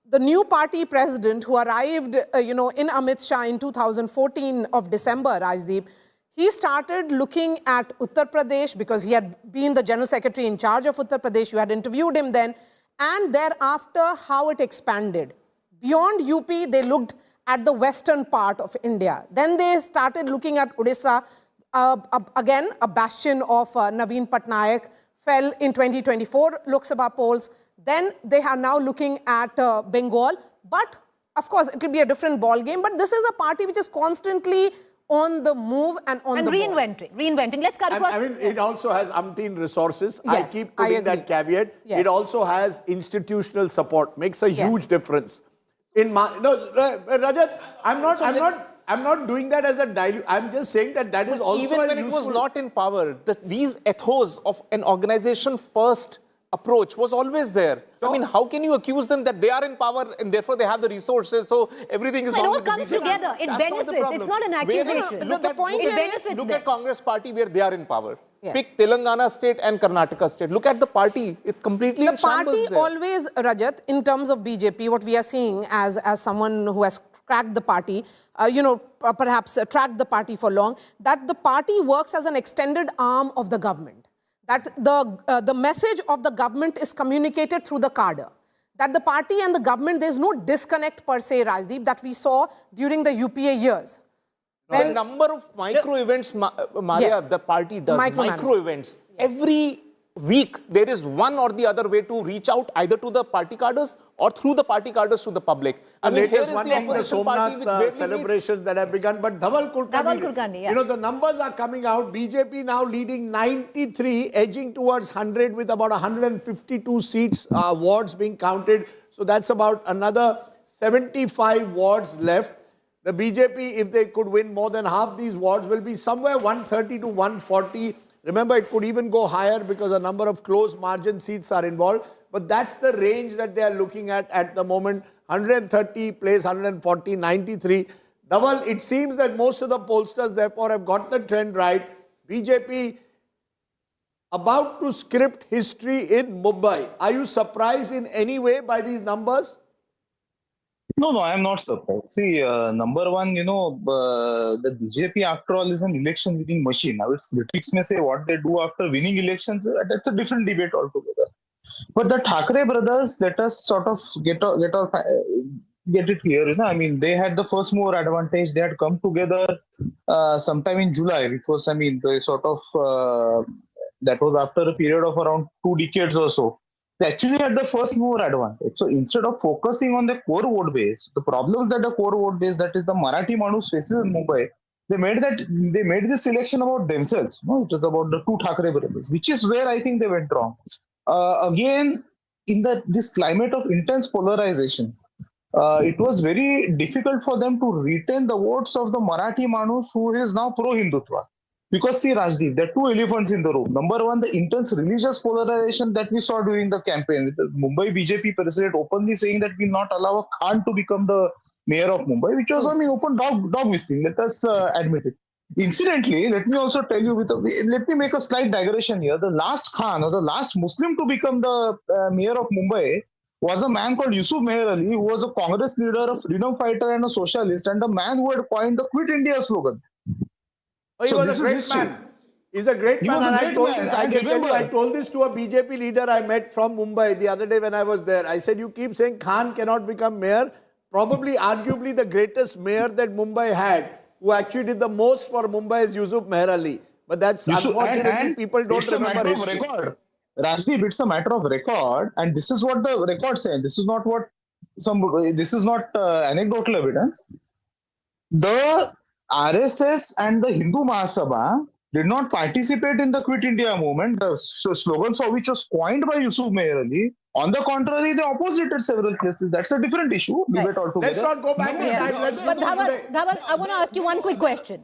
the new party president who arrived, in Amit Shah in 2014 of December, Rajdeep, he started looking at Uttar Pradesh because he had been the general secretary in charge of Uttar Pradesh. You had interviewed him then. And thereafter, how it expanded. Beyond UP, they looked at the western part of India. Then they started looking at Odisha. Again, a bastion of Naveen Patnaik fell in 2024 Lok Sabha polls. Then they are now looking at Bengal. But, of course, it will be a different ball game. But this is a party which is constantly on the move and on the reinventing. Let's cut across. I mean, it also has umpteen resources. Yes, I keep putting that caveat. Yes. It also has institutional support. Makes a huge difference. Rajat, I'm not doing that as a dilute. I'm just saying that is also even when it was not in power, these ethos of an organization first approach was always there. So, I mean, how can you accuse them that they are in power and therefore they have the resources, so everything is wrong? It all comes together. It benefits. It's not an accusation. The point is, look at Congress party where they are in power. Yes. Pick Telangana state and Karnataka state. Look at the party. It's completely in shambles there. The party always, Rajat, in terms of BJP, what we are seeing as someone who has cracked the party, perhaps tracked the party for long, that the party works as an extended arm of the government. That the message of the government is communicated through the cadre. That the party and the government, there's no disconnect per se, Rajdeep, that we saw during the UPA years. The number of micro events, Maria, the party does. Micro events. Yes. Every week, there is one or the other way to reach out either to the party cadres or through the party cadres to the public. The latest one being the Somnath celebrations that have begun. But Dhaval Kulkarni, the numbers are coming out. BJP now leading 93, edging towards 100 with about 152 seats, wards being counted. So that's about another 75 wards left. The BJP, if they could win more than half these wards, will be somewhere 130 to 140. Remember, it could even go higher because a number of close margin seats are involved. But that's the range that they are looking at the moment. 130 plays 140, 93. Dhaval, it seems that most of the pollsters, therefore, have got the trend right. BJP about to script history in Mumbai. Are you surprised in any way by these numbers? No, I am not surprised. See, number one, the BJP, after all, is an election winning machine. Now, its critics may say what they do after winning elections, that's a different debate altogether. But the Thackeray brothers, let us sort of get it clear. I mean, they had the first mover advantage. They had come together sometime in July, which was, they sort of, that was after a period of around 2 decades or so. They actually had the first mover advantage. So instead of focusing on the core vote base, the problems that the core vote base, that is the Marathi Manus faces in Mumbai, they made this election about themselves. No, it was about the two Thackray brothers, which is where I think they went wrong. Again, in this climate of intense polarization, it was very difficult for them to retain the votes of the Marathi Manus who is now pro-Hindutva. Because see, Rajdeep, there are two elephants in the room. Number one, the intense religious polarization that we saw during the campaign. The Mumbai BJP president openly saying that we will not allow a Khan to become the mayor of Mumbai, which was open dog whistling. Let us admit it. Incidentally, let me also tell you, let me make a slight digression here. The last Khan, or the last Muslim to become the mayor of Mumbai, was a man called Yusuf Meher Ali, who was a Congress leader, a freedom fighter and a socialist, and a man who had coined the Quit India slogan. Oh, he was a great man. He's a great man, and I told this. I can tell you, I told this to a BJP leader I met from Mumbai the other day when I was there. I said, you keep saying Khan cannot become mayor. Probably, arguably, the greatest mayor that Mumbai had who actually did the most for Mumbai is Yusuf Meher Ali. But that's unfortunately people don't it's a remember matter history. of record. Rajdeep, it's a matter of record, and this is what the record says. This is not what this is not anecdotal evidence. The RSS and the Hindu Mahasabha did not participate in the Quit India movement, the slogan for which was coined by Yusuf Meher Ali. On the contrary, they opposited several cases. That's a different issue. Debate altogether. Let's not go back in time. Let's But Dhaval, I want to ask you one quick question.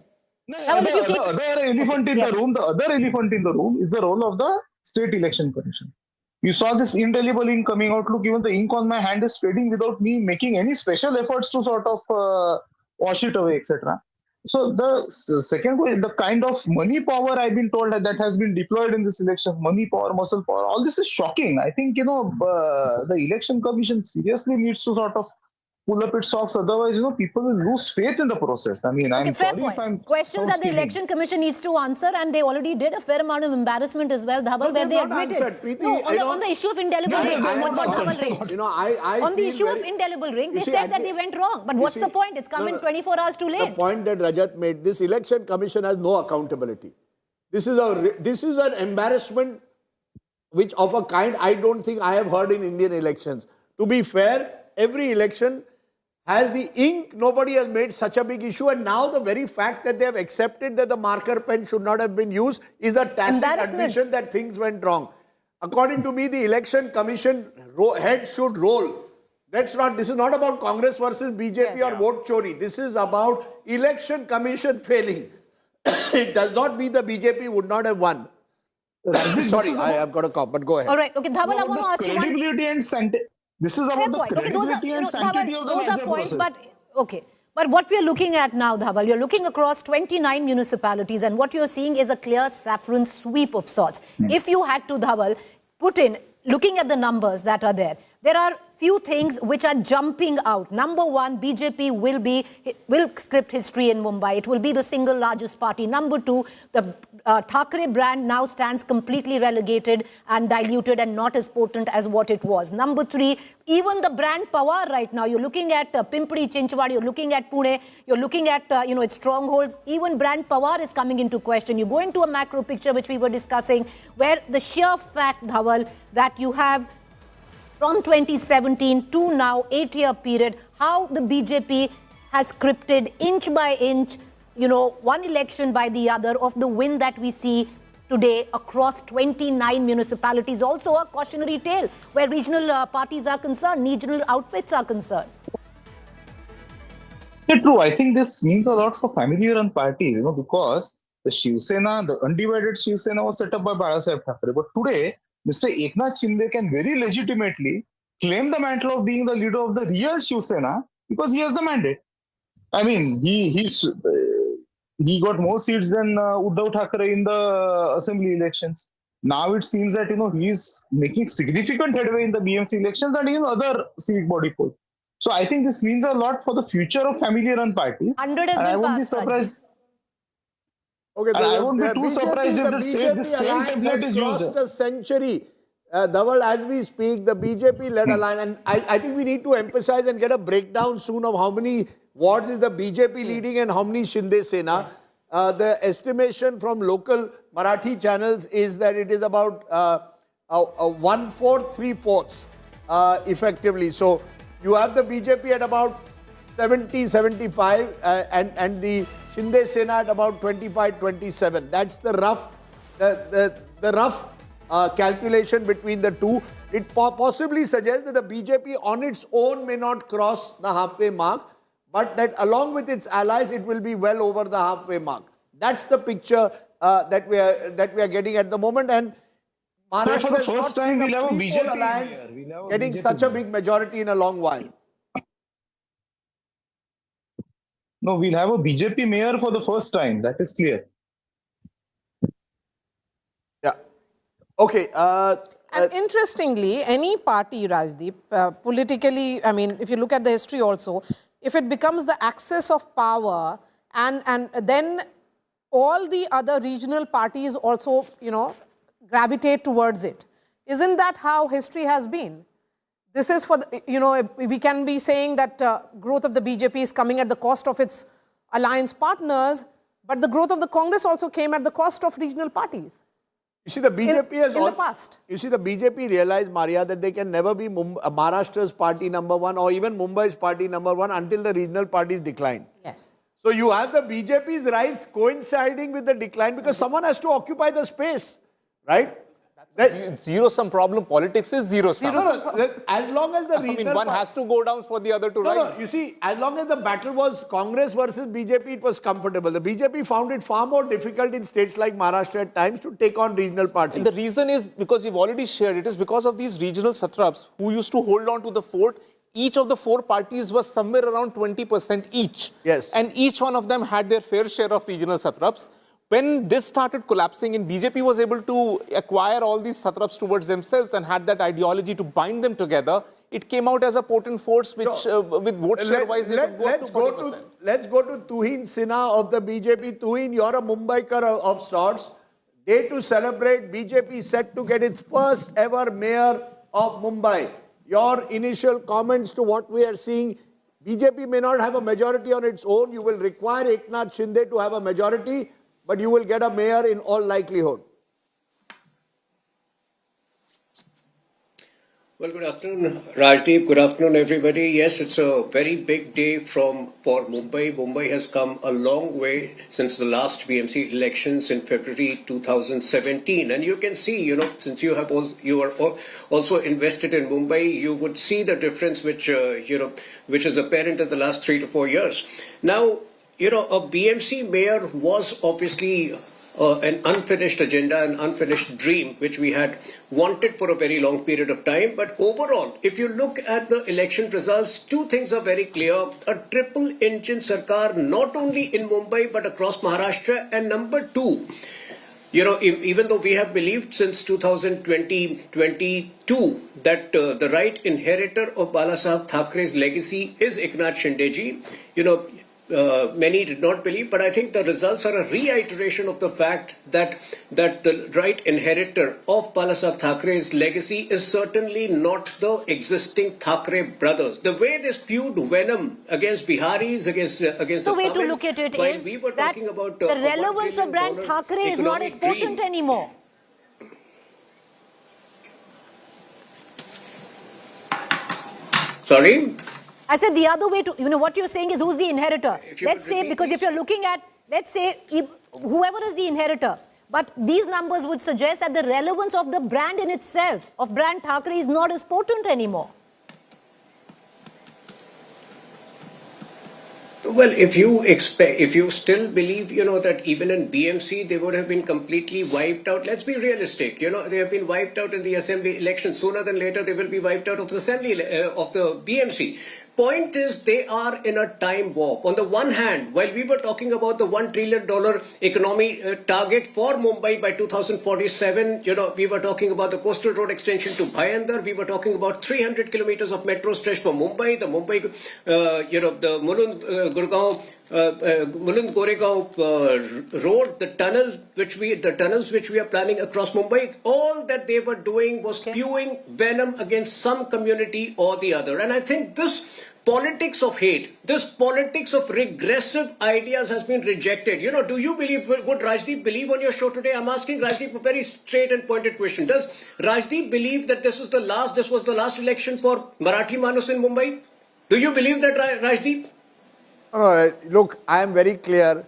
Dhaval, if you take... The other elephant in the room is the role of the State Election Commission. You saw this indelible ink coming out. Look, even the ink on my hand is fading without me making any special efforts to sort of wash it away, etc. So the second way, the kind of money power I've been told that has been deployed in this election, money power, muscle power, all this is shocking. I think, the Election Commission seriously needs to sort of pull up its socks. Otherwise, people will lose faith in the process. I mean, I'm fair sorry point. if I'm Questions that the Election Commission needs to answer, and they already did a fair amount of embarrassment as well, Dhaval, where they admitted. On the issue of indelible ring, what Dhaval raised. On the issue of indelible ring, they said that they went wrong. But what's the point? It's come in 24 hours too late. The point that Rajat made, this Election Commission has no accountability. This is an embarrassment which of a kind I don't think I have heard in Indian elections. To be fair, every election has the ink. Nobody has made such a big issue, and now the very fact that they have accepted that the marker pen should not have been used is a tacit admission that things went wrong. According to me, the Election Commission head should roll. This is not about Congress versus BJP or vote chori. This is about Election Commission failing. It does not mean the BJP would not have won. Sorry, I have got a cough, but go ahead. All right, okay, Dhaval, I want to ask you one... Credibility and sanctity. This is about the credibility and sanctity of the management process. But what we are looking at now, Dhaval, you're looking across 29 municipalities, and what you're seeing is a clear Saffron sweep of sorts. If you had to, Dhaval, looking at the numbers that are there are few things which are jumping out. Number one, BJP will script history in Mumbai. It will be the single largest party. Number two, the Thackeray brand now stands completely relegated and diluted and not as potent as what it was. Number three, even the brand Pawar right now, you're looking at Pimpri Chinchwad, you're looking at Pune, you're looking at its strongholds. Even brand Pawar is coming into question. You go into a macro picture which we were discussing, where the sheer fact, Dhaval, that you have from 2017 to now, 8-year period, how the BJP has scripted inch by inch, one election by the other of the win that we see today across 29 municipalities. Also a cautionary tale where regional parties are concerned, regional outfits are concerned. Yeah, true. I think this means a lot for family-run parties, because the Shiv Sena, the undivided Shiv Sena was set up by Balasaheb Thackeray. But today, Mr. Eknath Shinde can very legitimately claim the mantle of being the leader of the real Shiv Sena because he has the mandate. I mean, he got more seats than Uddhav Thackeray in the assembly elections. Now it seems that he's making significant headway in the BMC elections and in other civic body polls. So I think this means a lot for the future of family-run parties. 100 has been passed. Surprised. Okay, I won't be too surprised if the same template is used. Crossed a century. Dhaval, as we speak, the BJP-led alliance, and I think we need to emphasize and get a breakdown soon of how many wards is the BJP leading and how many Shinde Sena. The estimation from local Marathi channels is that it is about 1/4, 3/4 effectively. So you have the BJP at about 70, 75 and the Shinde Sena at about 25, 27. That's the rough calculation between the two. It possibly suggests that the BJP on its own may not cross the halfway mark, but that along with its allies, it will be well over the halfway mark. That's the picture that we are getting at the moment. And Maharashtra has not seen a BJP alliance getting such a big majority in a long while. No, we'll have a BJP mayor for the first time. That is clear. Yeah. Okay. And interestingly, any party, Rajdeep, politically, I mean, if you look at the history also, if it becomes the axis of power and then all the other regional parties also, gravitate towards it. Isn't that how history has been? This is for, we can be saying that growth of the BJP is coming at the cost of its alliance partners, but the growth of the Congress also came at the cost of regional parties. You see, the BJP has in the past. You see, the BJP realized, Maria, that they can never be Maharashtra's party number one or even Mumbai's party number one until the regional parties decline. Yes. So you have the BJP's rise coinciding with the decline because someone has to occupy the space, right? Zero-sum problem. Politics is zero-sum. As long as the regional... one has to go down for the other to rise. No, you see, as long as the battle was Congress versus BJP, it was comfortable. The BJP found it far more difficult in states like Maharashtra at times to take on regional parties. And the reason is, because you've already shared, it is because of these regional satraps who used to hold on to the fort. Each of the four parties was somewhere around 20% each. Yes. And each one of them had their fair share of regional satraps. When this started collapsing and BJP was able to acquire all these satraps towards themselves and had that ideology to bind them together, it came out as a potent force which, with vote share-wise, let's go to Tuhin Sinha of the BJP. Tuhin, you're a Mumbaikar of sorts. Day to celebrate, BJP set to get its first ever mayor of Mumbai. Your initial comments to what we are seeing. BJP may not have a majority on its own. You will require Eknath Shinde to have a majority, but you will get a mayor in all likelihood. Well, good afternoon, Rajdeep. Good afternoon, everybody. Yes, it's a very big day for Mumbai. Mumbai has come a long way since the last BMC elections in February 2017. And you can see, since you are also invested in Mumbai, you would see the difference which is apparent in the last 3 to 4 years. Now, a BMC mayor was obviously an unfinished agenda, an unfinished dream, which we had wanted for a very long period of time. But overall, if you look at the election results, two things are very clear. A triple engine sarkar, not only in Mumbai, but across Maharashtra. And number two, even though we have believed since 2022 that the right inheritor of Balasaheb Thackeray's legacy is Eknath Shinde-ji, many did not believe, but I think the results are a reiteration of the fact that the right inheritor of Balasaheb Thackeray's legacy is certainly not the existing Thackeray brothers. The way they spewed venom against Biharis, against the way to look at it is that the relevance of brand Thackeray is not as potent anymore. Sorry? I said the other way to, what you're saying is who's the inheritor? Let's say, because if you're looking at, let's say, whoever is the inheritor, but these numbers would suggest that the relevance of the brand in itself, of brand Thackeray, is not as potent anymore. Well, if you still believe, that even in BMC, they would have been completely wiped out. Let's be realistic. They have been wiped out in the assembly election. Sooner than later, they will be wiped out of the assembly, of the BMC. Point is, they are in a time warp. On the one hand, while we were talking about the $1 trillion economy target for Mumbai by 2047, we were talking about the coastal road extension to Bhayandar. We were talking about 300 kilometers of metro stretch for Mumbai. The Mumbai, the Mulund Goregaon road, the tunnels which we are planning across Mumbai. All that they were doing was spewing venom against some community or the other. And I think this politics of hate, this politics of regressive ideas has been rejected. Do you believe, would Rajdeep believe on your show today? I'm asking Rajdeep a very straight and pointed question. Does Rajdeep believe that this was the last election for Marathi Manus in Mumbai? Do you believe that, Rajdeep? Look, I am very clear.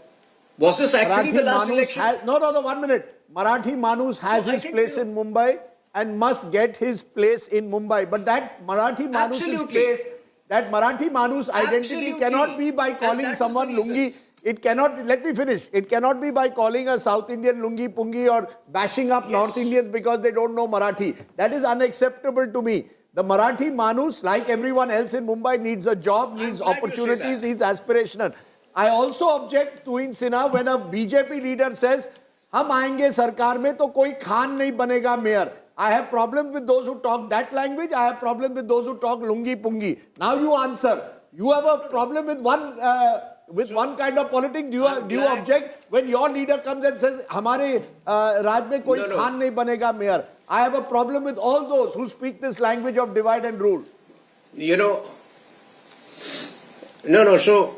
Was this actually the last election? 1 minute. Marathi Manus has his place in Mumbai and must get his place in Mumbai. But that Marathi Manus' place, that Marathi Manus identity cannot be by calling someone lungi. It cannot, let me finish. It cannot be by calling a South Indian lungi pungi or bashing up North Indians because they don't know Marathi. That is unacceptable to me. The Marathi Manus, like everyone else in Mumbai, needs a job, needs opportunities, needs aspiration. I also object to Tuhin Sinha when a BJP leader says, "Hum aayenge sarkar mein to koi Khan nahi banega mayor." I have problems with those who talk that language. I have problems with those who talk lungi pungi. Now you answer. You have a problem with one kind of politics. Do you object when your leader comes and says, "Hamare Raj mein koi Khan nahi banega mayor"? I have a problem with all those who speak this language of divide and rule. No. So,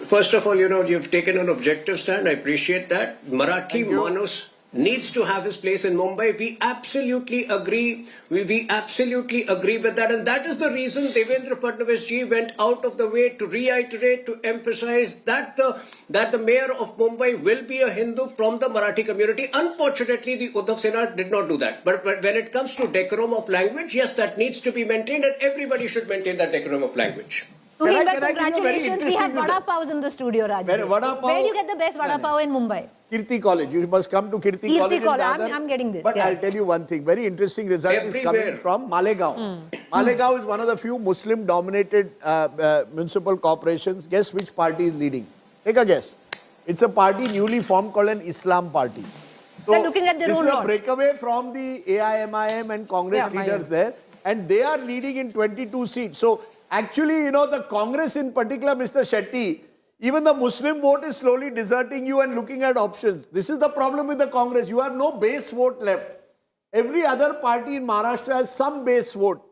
first of all, you've taken an objective stand. I appreciate that. Marathi Manus needs to have his place in Mumbai. We absolutely agree. We absolutely agree with that. And that is the reason Devendra Fadnavis ji went out of the way to reiterate, to emphasize that the mayor of Mumbai will be a Hindu from the Marathi community. Unfortunately, the Uddhav Sena did not do that. But when it comes to decorum of language, yes, that needs to be maintained, and everybody should maintain that decorum of language. Congratulations. We have vada paos in the studio, Raj. Where do you get the best vada pav in Mumbai? Kirti College. You must come to Kirti College. I'm getting this. But I'll tell you one thing. Very interesting result is coming from Malegaon. Malegaon is one of the few Muslim-dominated municipal corporations. Guess which party is leading? Take a guess. It's a party newly formed called an Islam party. So they're looking at their this own is a lot. breakaway from the AIMIM and Congress leaders there. And they are leading in 22 seats. So actually, the Congress in particular, Mr. Shetty, even the Muslim vote is slowly deserting you and looking at options. This is the problem with the Congress. You have no base vote left. Every other party in Maharashtra has some base vote.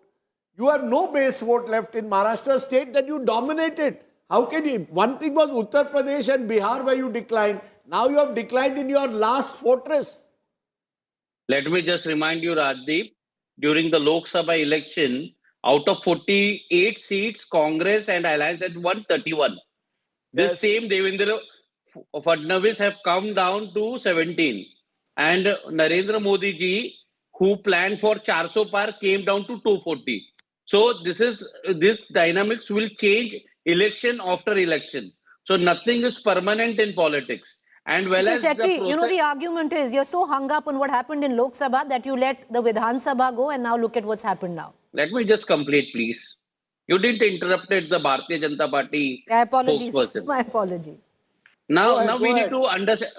You have no base vote left in Maharashtra, state that you dominated. How can you? One thing was Uttar Pradesh and Bihar where you declined. Now you have declined in your last fortress. Let me just remind you, Rajdeep, during the Lok Sabha election, out of 48 seats, Congress and Alliance had won 31. This same Devendra Fadnavis have come down to 17. And Narendra Modi ji, who planned for 400 par, came down to 240. So this dynamics will change election after election. So nothing is permanent in politics. And well, Mr. Shetty, the argument is you're so hung up on what happened in Lok Sabha that you let the Vidhan Sabha go, and now look at what's happened now. Let me just complete, please. You didn't interrupt the Bharatiya Janata Party spokesperson. My apologies. Now we need to understand.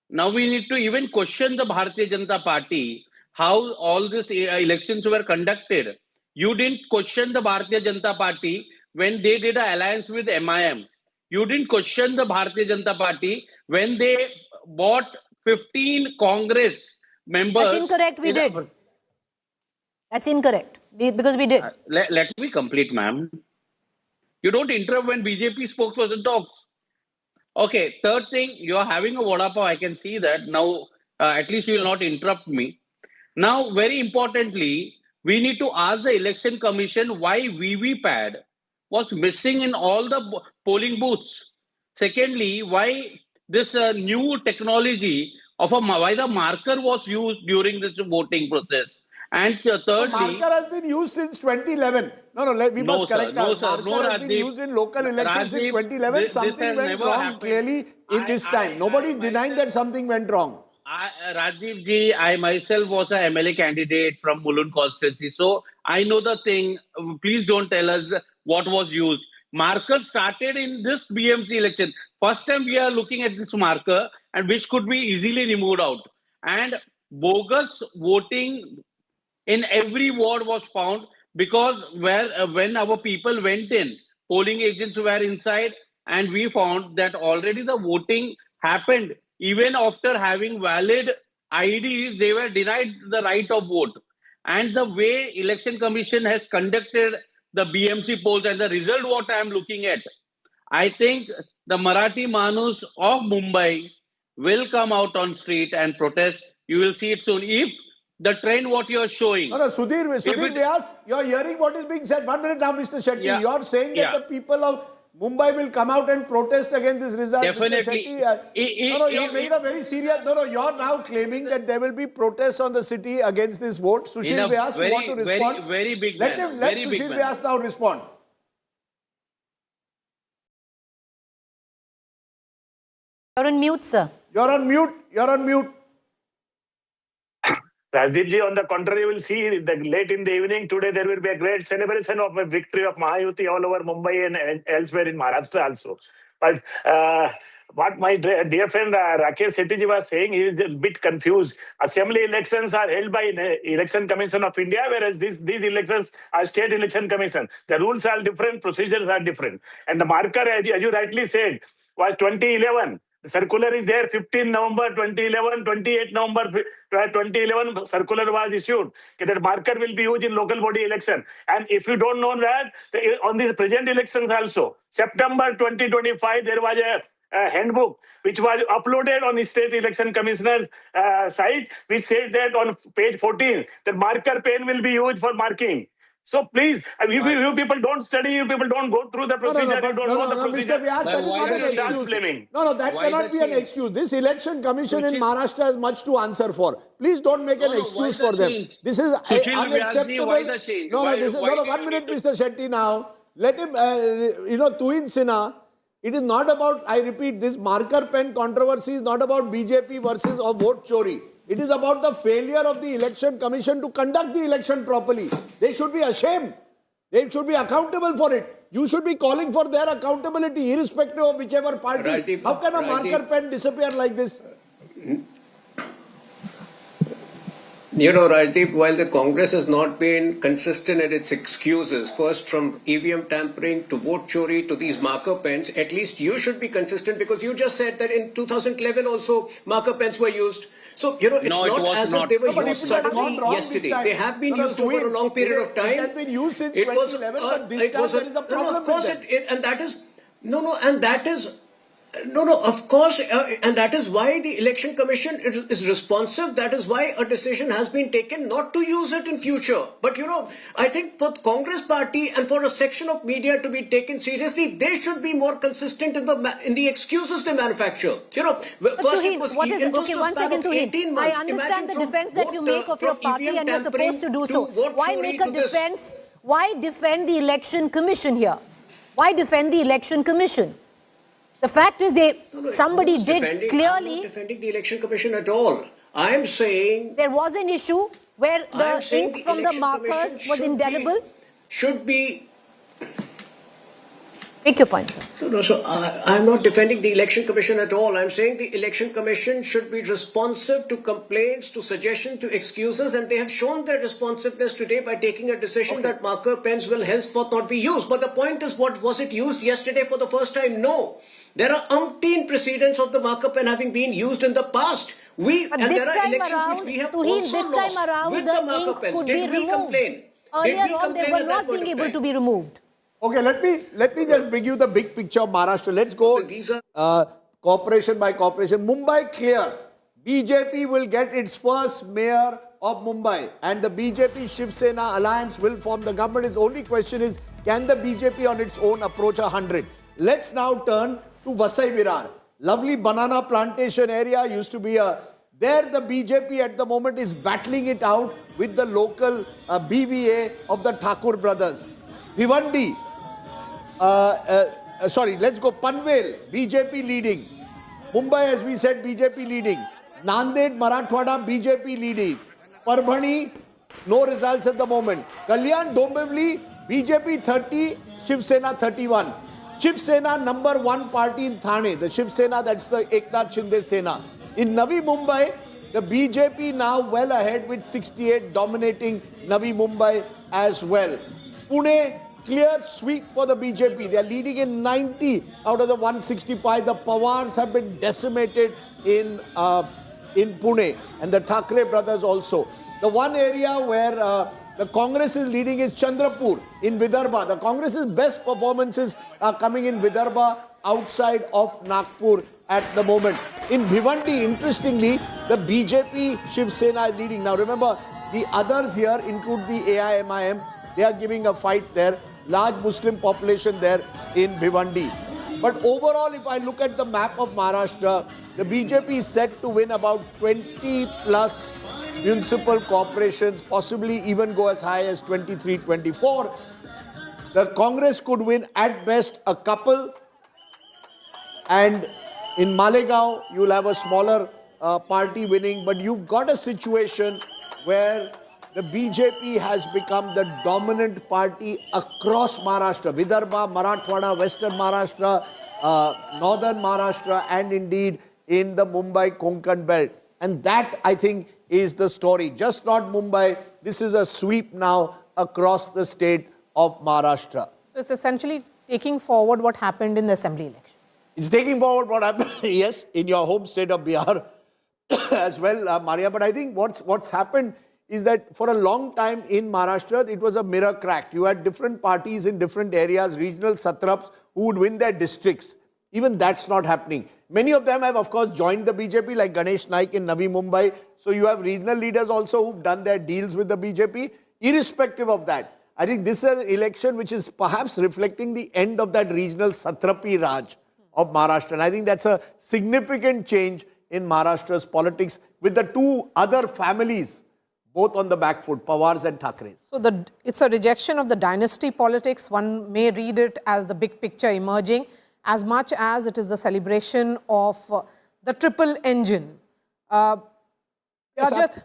Now we need to even question the Bharatiya Janata Party, how all these elections were conducted. You didn't question the Bharatiya Janata Party when they did an alliance with MIM. You didn't question the Bharatiya Janata Party when they bought 15 Congress members. That's incorrect, we did. That's incorrect, because we did. Let me complete, ma'am. You don't interrupt when BJP spokesperson talks. Okay, third thing, you are having a vada pav, I can see that. Now, at least you will not interrupt me. Now, very importantly, we need to ask the Election Commission why VVPAT was missing in all the polling booths. Secondly, why this new technology of why the marker was used during this voting process. And thirdly, the marker has been used since 2011. We must correct that. Marker has been used in local elections in 2011. Something went wrong clearly in this time. Nobody is denying that something went wrong. Rajiv ji, I myself was a MLA candidate from Mulund constituency. So I know the thing. Please don't tell us what was used. Marker started in this BMC election. First time we are looking at this marker, and which could be easily removed out. And bogus voting in every ward was found, because when our people went in, polling agents were inside, and we found that already the voting happened. Even after having valid IDs, they were denied the right of vote. And the way Election Commission has conducted the BMC polls and the result what I am looking at, I think the Marathi Manus of Mumbai will come out on street and protest. You will see it soon. If the trend what you are showing. Sudhir Vyas, you are hearing what is being said. 1 minute now, Mr. Shetty. You are saying that the people of Mumbai will come out and protest against this result. Definitely. Mr. Shetty, you have made a very serious... you are now claiming that there will be protests on the city against this vote. Sushil Vyas, you want to respond? Very big Let Sushil Vyas now respond. You're on mute, sir. You're on mute. Rajdeep, on the contrary, you will see that late in the evening today there will be a great celebration of a victory of Maha Civic all over Mumbai and elsewhere in Maharashtra also. But what my dear friend Rakesh Shetty was saying, he is a bit confused. Assembly elections are held by Election Commission of India, whereas these elections are State Election Commission. The rules are different, procedures are different. And the marker, as you rightly said, was 2011. The circular is there, 15 November 2011, 28 November 2011, circular was issued that marker will be used in local body election. And if you don't know that, on these present elections also, September 2025, there was a handbook which was uploaded on the State Election Commissioner's site, which says that on page 14, the marker pen will be used for marking. So please, if you people don't study, you people don't go through the procedure, you don't know the procedure. Mr. Vyas, that is not an excuse. No, that cannot be an excuse. This election commission in Maharashtra has much to answer for. Please don't make an excuse for them. This is unacceptable. No, 1 minute, Mr. Shetty now. Let him, Tuhin Sinha, it is not about, I repeat, this marker pen controversy is not about BJP versus or vote chori. It is about the failure of the election commission to conduct the election properly. They should be ashamed. They should be accountable for it. You should be calling for their accountability, irrespective of whichever party. How can a marker pen disappear like this? You know, Rajdeep, while the Congress has not been consistent in its excuses, first from EVM tampering to vote chori to these marker pens, at least you should be consistent, because you just said that in 2011 also marker pens were used. So, it's not as if they were used suddenly yesterday. They have been used over a long period of time. It has been used since 2011, but this time there is a problem of course with that. And that is, of course, and that is why the Election Commission is responsive. That is why a decision has been taken not to use it in future. But, I think for the Congress party and for a section of media to be taken seriously, they should be more consistent in the excuses they manufacture. First it was okay, 1 second, Tuhin. I understand the defense that you make of your party and you're supposed to do so. Why make a defense? Why defend the Election Commission here? Why defend the Election Commission? The fact is, somebody did clearly. I'm not defending the Election Commission at all. I'm saying there was an issue where the ink from the markers was indelible. Should be. Make your point, sir. No, so I'm not defending the Election Commission at all. I'm saying the Election Commission should be responsive to complaints, to suggestions, to excuses, and they have shown their responsiveness today by taking a decision that marker pens will henceforth not be used. But the point is, what was it used yesterday for the first time? No. There are umpteen precedents of the marker pen having been used in the past. There are elections which we have also lost with the marker pens. Did we complain? Earlier on, they were not being able to be removed. Okay, let me just bring you the big picture of Maharashtra. Let's go corporation by corporation. Mumbai clear. BJP will get its first mayor of Mumbai, and the BJP Shiv Sena alliance will form the government. Its only question is, can the BJP on its own approach 100? Let's now turn to Vasai Virar. Lovely banana plantation area used to be there the BJP at the moment is battling it out with the local BVA of the Thakur brothers. Bhiwandi, let's go Panvel, BJP leading. Mumbai, as we said, BJP leading. Nanded, Marathwada, BJP leading. Parbhani, no results at the moment. Kalyan, Dombivli, BJP 30, Shiv Sena 31. Shiv Sena number 1 party in Thane. The Shiv Sena, that's the Eknath Shinde Sena. In Navi Mumbai, the BJP now well ahead with 68, dominating Navi Mumbai as well. Pune, clear sweep for the BJP. They are leading in 90 out of the 165. The Pawars have been decimated in Pune, and the Thackeray brothers also. The one area where the Congress is leading is Chandrapur in Vidarbha. The Congress's best performances are coming in Vidarbha outside of Nagpur at the moment. In Bhiwandi, interestingly, the BJP Shiv Sena is leading. Now remember, the others here include the AIMIM. They are giving a fight there. Large Muslim population there in Bhiwandi. But overall, if I look at the map of Maharashtra, the BJP is set to win about 20 plus municipal corporations, possibly even go as high as 23, 24. The Congress could win at best a couple. And in Malegaon, you'll have a smaller party winning. But you've got a situation where the BJP has become the dominant party across Maharashtra. Vidarbha, Marathwada, Western Maharashtra, Northern Maharashtra, and indeed in the Mumbai Konkan belt. And that, I think, is the story. Just not Mumbai. This is a sweep now across the state of Maharashtra. So it's essentially taking forward what happened in the assembly elections. It's taking forward what happened, yes, in your home state of Bihar as well, Maria. But I think what's happened is that for a long time in Maharashtra, it was a mirror cracked. You had different parties in different areas, regional satraps who would win their districts. Even that's not happening. Many of them have, of course, joined the BJP, like Ganesh Naik in Navi Mumbai. So you have regional leaders also who've done their deals with the BJP. Irrespective of that, I think this is an election which is perhaps reflecting the end of that regional satrapi Raj of Maharashtra. And I think that's a significant change in Maharashtra's politics with the two other families both on the back foot, Pawars and Thackerays. So it's a rejection of the dynasty politics. One may read it as the big picture emerging, as much as it is the celebration of the triple engine. Ajit,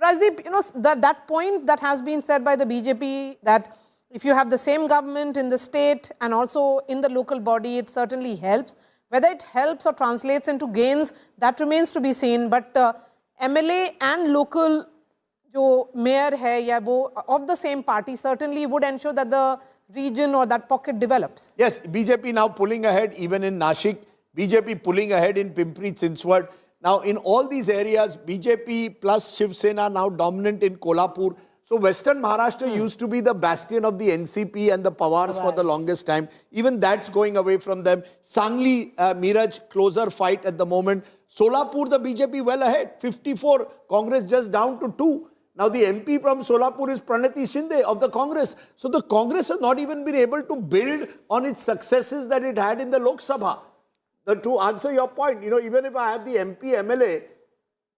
Rajdeep, that point that has been said by the BJP, that if you have the same government in the state and also in the local body, it certainly helps. Whether it helps or translates into gains, that remains to be seen. But MLA and local mayor hai, of the same party certainly would ensure that the region or that pocket develops. Yes, BJP now pulling ahead even in Nashik, BJP pulling ahead in Pimpri Chinchwad. Now in all these areas, BJP plus Shiv Sena now dominant in Kolhapur. So Western Maharashtra used to be the bastion of the NCP and the Pawars for the longest time. Even that's going away from them. Sangli, Miraj, closer fight at the moment. Solapur, the BJP well ahead, 54, Congress just down to 2. Now the MP from Solapur is Pranati Shinde of the Congress. So the Congress has not even been able to build on its successes that it had in the Lok Sabha. To answer your point, even if I have the MP, MLA,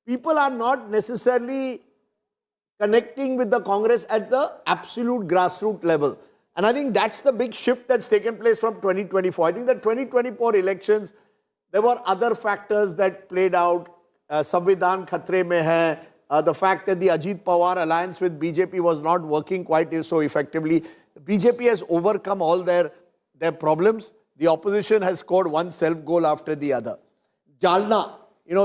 people are not necessarily connecting with the Congress at the absolute grassroots level. And I think that's the big shift that's taken place from 2024. I think the 2024 elections, there were other factors that played out. Samvidhan khatre mein hai. The fact that the Ajit Pawar alliance with BJP was not working quite so effectively. The BJP has overcome all their problems. The opposition has scored one self-goal after the other. Jalna,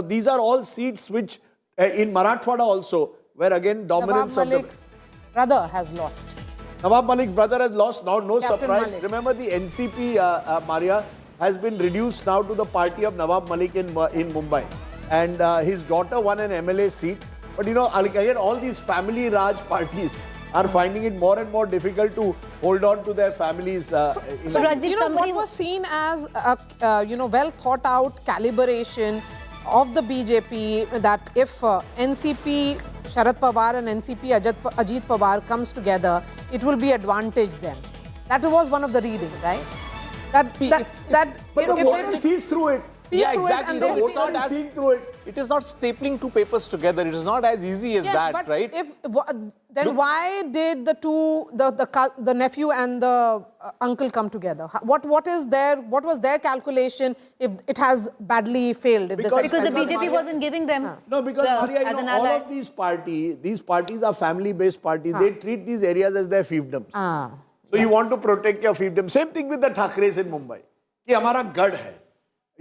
these are all seats which, in Marathwada also, where again dominance Nawab Malik brother has lost. Nawab Malik's brother has lost, now no Captain surprise. Malik. Remember the NCP, Maria, has been reduced now to the party of Nawab Malik in Mumbai. And his daughter won an MLA seat. But again, all these family Raj parties are finding it more and more difficult to hold on to their families. So Rajdeep, what was seen as a well thought out calibration of the BJP, that if NCP Sharad Pawar and NCP Ajit Pawar comes together, it will be advantage them. That was one of the reading, right? But the voter sees through it. Yeah, exactly. So it's not as seeing through it. It is not stapling two papers together. It is not as easy as that, but right? Then why did the two, the nephew and the uncle come together? What was their calculation if it has badly failed? Because the BJP wasn't giving them. No, because Maria, all of these parties are family-based parties. They treat these areas as their fiefdoms. So you want to protect your fiefdom. Same thing with the Thackeray in Mumbai. कि हमारा गढ़ है.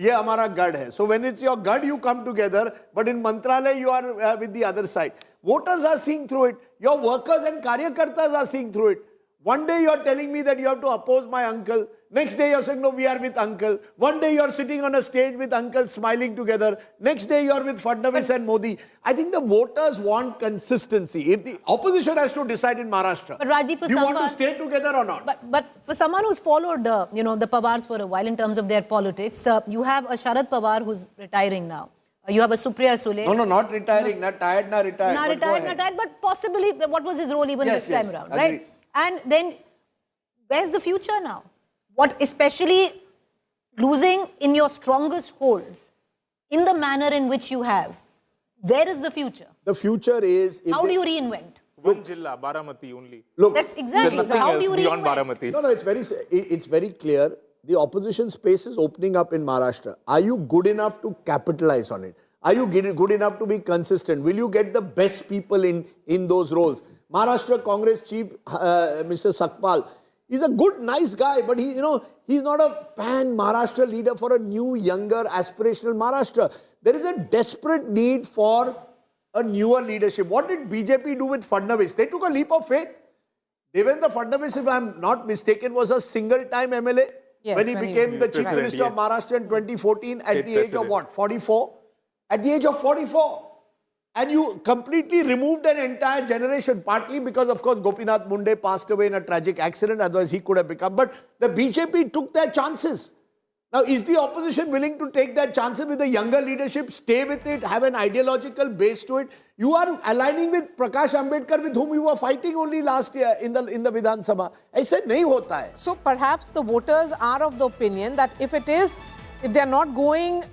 ये हमारा गढ़ है. So when it's your गढ़, you come together, but in Mantralaya you are with the other side. Voters are seeing through it. Your workers and karyakartas are seeing through it. One day you are telling me that you have to oppose my uncle. Next day you are saying, no, we are with uncle. One day you are sitting on a stage with uncle smiling together. Next day you are with Fadnavis and Modi. I think the voters want consistency. If the opposition has to decide in Maharashtra, but Rajiv, do you want to stay together or not? But for someone who's followed the Pawars for a while in terms of their politics, you have a Sharad Pawar who's retiring now. You have a Supriya Sule. No, not retiring. Not tired, not retired. Not retired, but possibly what was his role even this time around, right? And then where's the future now? What, especially losing in your strongest holds, in the manner in which you have, where is the future? The future is... How do you reinvent? One Jilla, Baramati only. Look, that's exactly. So how do you beyond reinvent? Baramati. No, it's very clear. The opposition space is opening up in Maharashtra. Are you good enough to capitalize on it? Are you good enough to be consistent? Will you get the best people in those roles? Maharashtra Congress Chief, Mr. Sakpal, he's a good, nice guy, but he's not a pan-Maharashtra leader for a new, younger, aspirational Maharashtra. There is a desperate need for a newer leadership. What did BJP do with Fadnavis? They took a leap of faith. Devendra Fadnavis, if I'm not mistaken, was a single-time MLA. Yes, when he became the Chief President, Minister of Maharashtra in 2014 at State the age of president. what, 44? At the age of 44. And you completely removed an entire generation, partly because, of course, Gopinath Munde passed away in a tragic accident, otherwise he could have become. But the BJP took their chances. Now, is the opposition willing to take their chances with the younger leadership, stay with it, have an ideological base to it? You are aligning with Prakash Ambedkar, with whom you were fighting only last year in the Vidhan Sabha. I said, nahi hota hai. So perhaps the voters are of the opinion that if they are not going,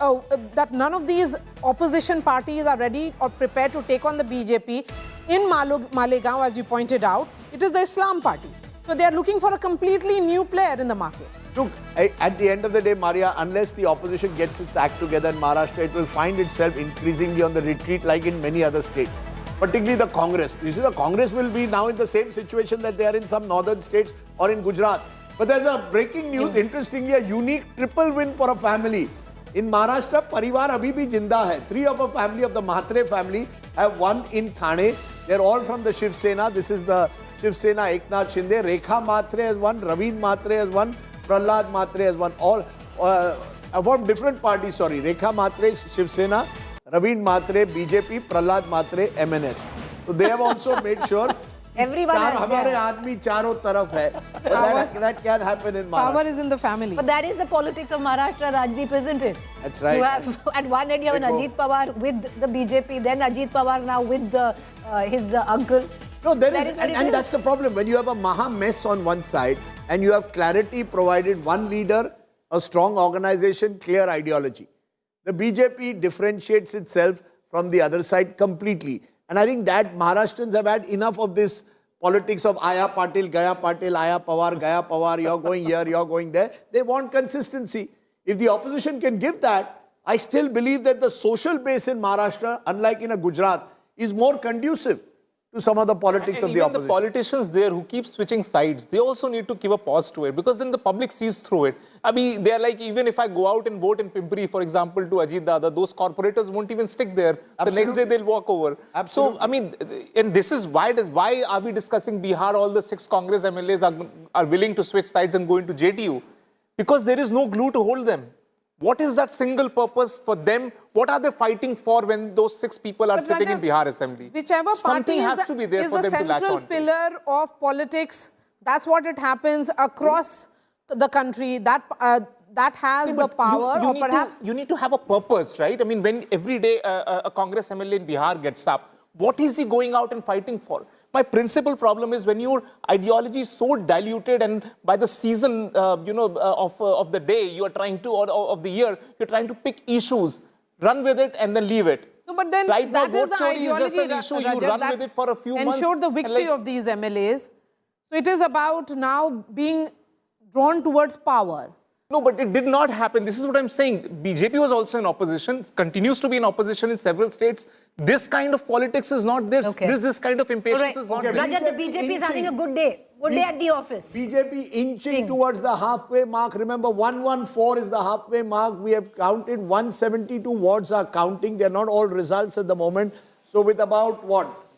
that none of these opposition parties are ready or prepared to take on the BJP in Malegaon, as you pointed out, it is the Islam party. So they are looking for a completely new player in the market. Look, at the end of the day, Maria, unless the opposition gets its act together in Maharashtra, it will find itself increasingly on the retreat like in many other states, particularly the Congress. You see, the Congress will be now in the same situation that they are in some northern states or in Gujarat. But there's a breaking news, interestingly, a unique triple win for a family. In Maharashtra, Parivar abhi bhi jinda hai. 3 of a family of the Mhatre family have won in Thane. They're all from the Shiv Sena. This is the Shiv Sena Eknath Shinde. Rekha Mhatre has won, Raveen Mhatre has won, Prahlad Mhatre has won. All from different parties, sorry. Rekha Mhatre, Shiv Sena, Raveen Mhatre, BJP, Prahlad Mhatre, MNS. So they have also made sure everyone has हमारे आदमी चारों तरफ है. But that can happen in Maharashtra. Power is in the family. But that is the politics of Maharashtra, Rajdeep, isn't it? That's right. You have, at one end, you have an Ajit Pawar with the BJP, then Ajit Pawar now with his uncle. No, and that's the problem. When you have a Maha mess on one side and you have clarity provided, one leader, a strong organization, clear ideology. The BJP differentiates itself from the other side completely. And I think that Maharashtrians have had enough of this politics of Aya Patil, Gaya Patil, Aya Pawar, Gaya Pawar, you're going here, you're going there. They want consistency. If the opposition can give that, I still believe that the social base in Maharashtra, unlike in a Gujarat, is more conducive to some of the politics of the opposition. The politicians there who keep switching sides, they also need to give a pause to it, because then the public sees through it. I mean, they're like, even if I go out and vote in Pimpri, for example, to Ajit Dada, those corporators won't even stick there. Absolutely. The next day they'll walk over. Absolutely. So, I mean, and this is why are we discussing Bihar? All the 6 Congress MLAs are willing to switch sides and go into JDU. Because there is no glue to hold them. What is that single purpose for them? What are they fighting for when those 6 people are sitting in Bihar Assembly? Whichever party is the central pillar of politics, that's what it happens across the country. That has the power, or perhaps you need to have a purpose, right? I mean, when every day a Congress MLA in Bihar gets up, what is he going out and fighting for? My principal problem is when your ideology is so diluted, and by the season, of the day, you are trying to, or of the year, you're trying to pick issues, run with it, and then leave it. No, but then right that now, is the ideology, is just an issue. You run with it for a few months. Ensured the victory of these MLAs. So it is about now being drawn towards power. No, but it did not happen. This is what I'm saying. BJP was also in opposition, continues to be in opposition in several states. This kind of politics is not there. Okay. This kind of impatience is not there. Rajat, the BJP is having a good day. Good day at the office. BJP inching towards the halfway mark. Remember, 114 is the halfway mark. We have counted 172 wards are counting. They're not all results at the moment. So with about,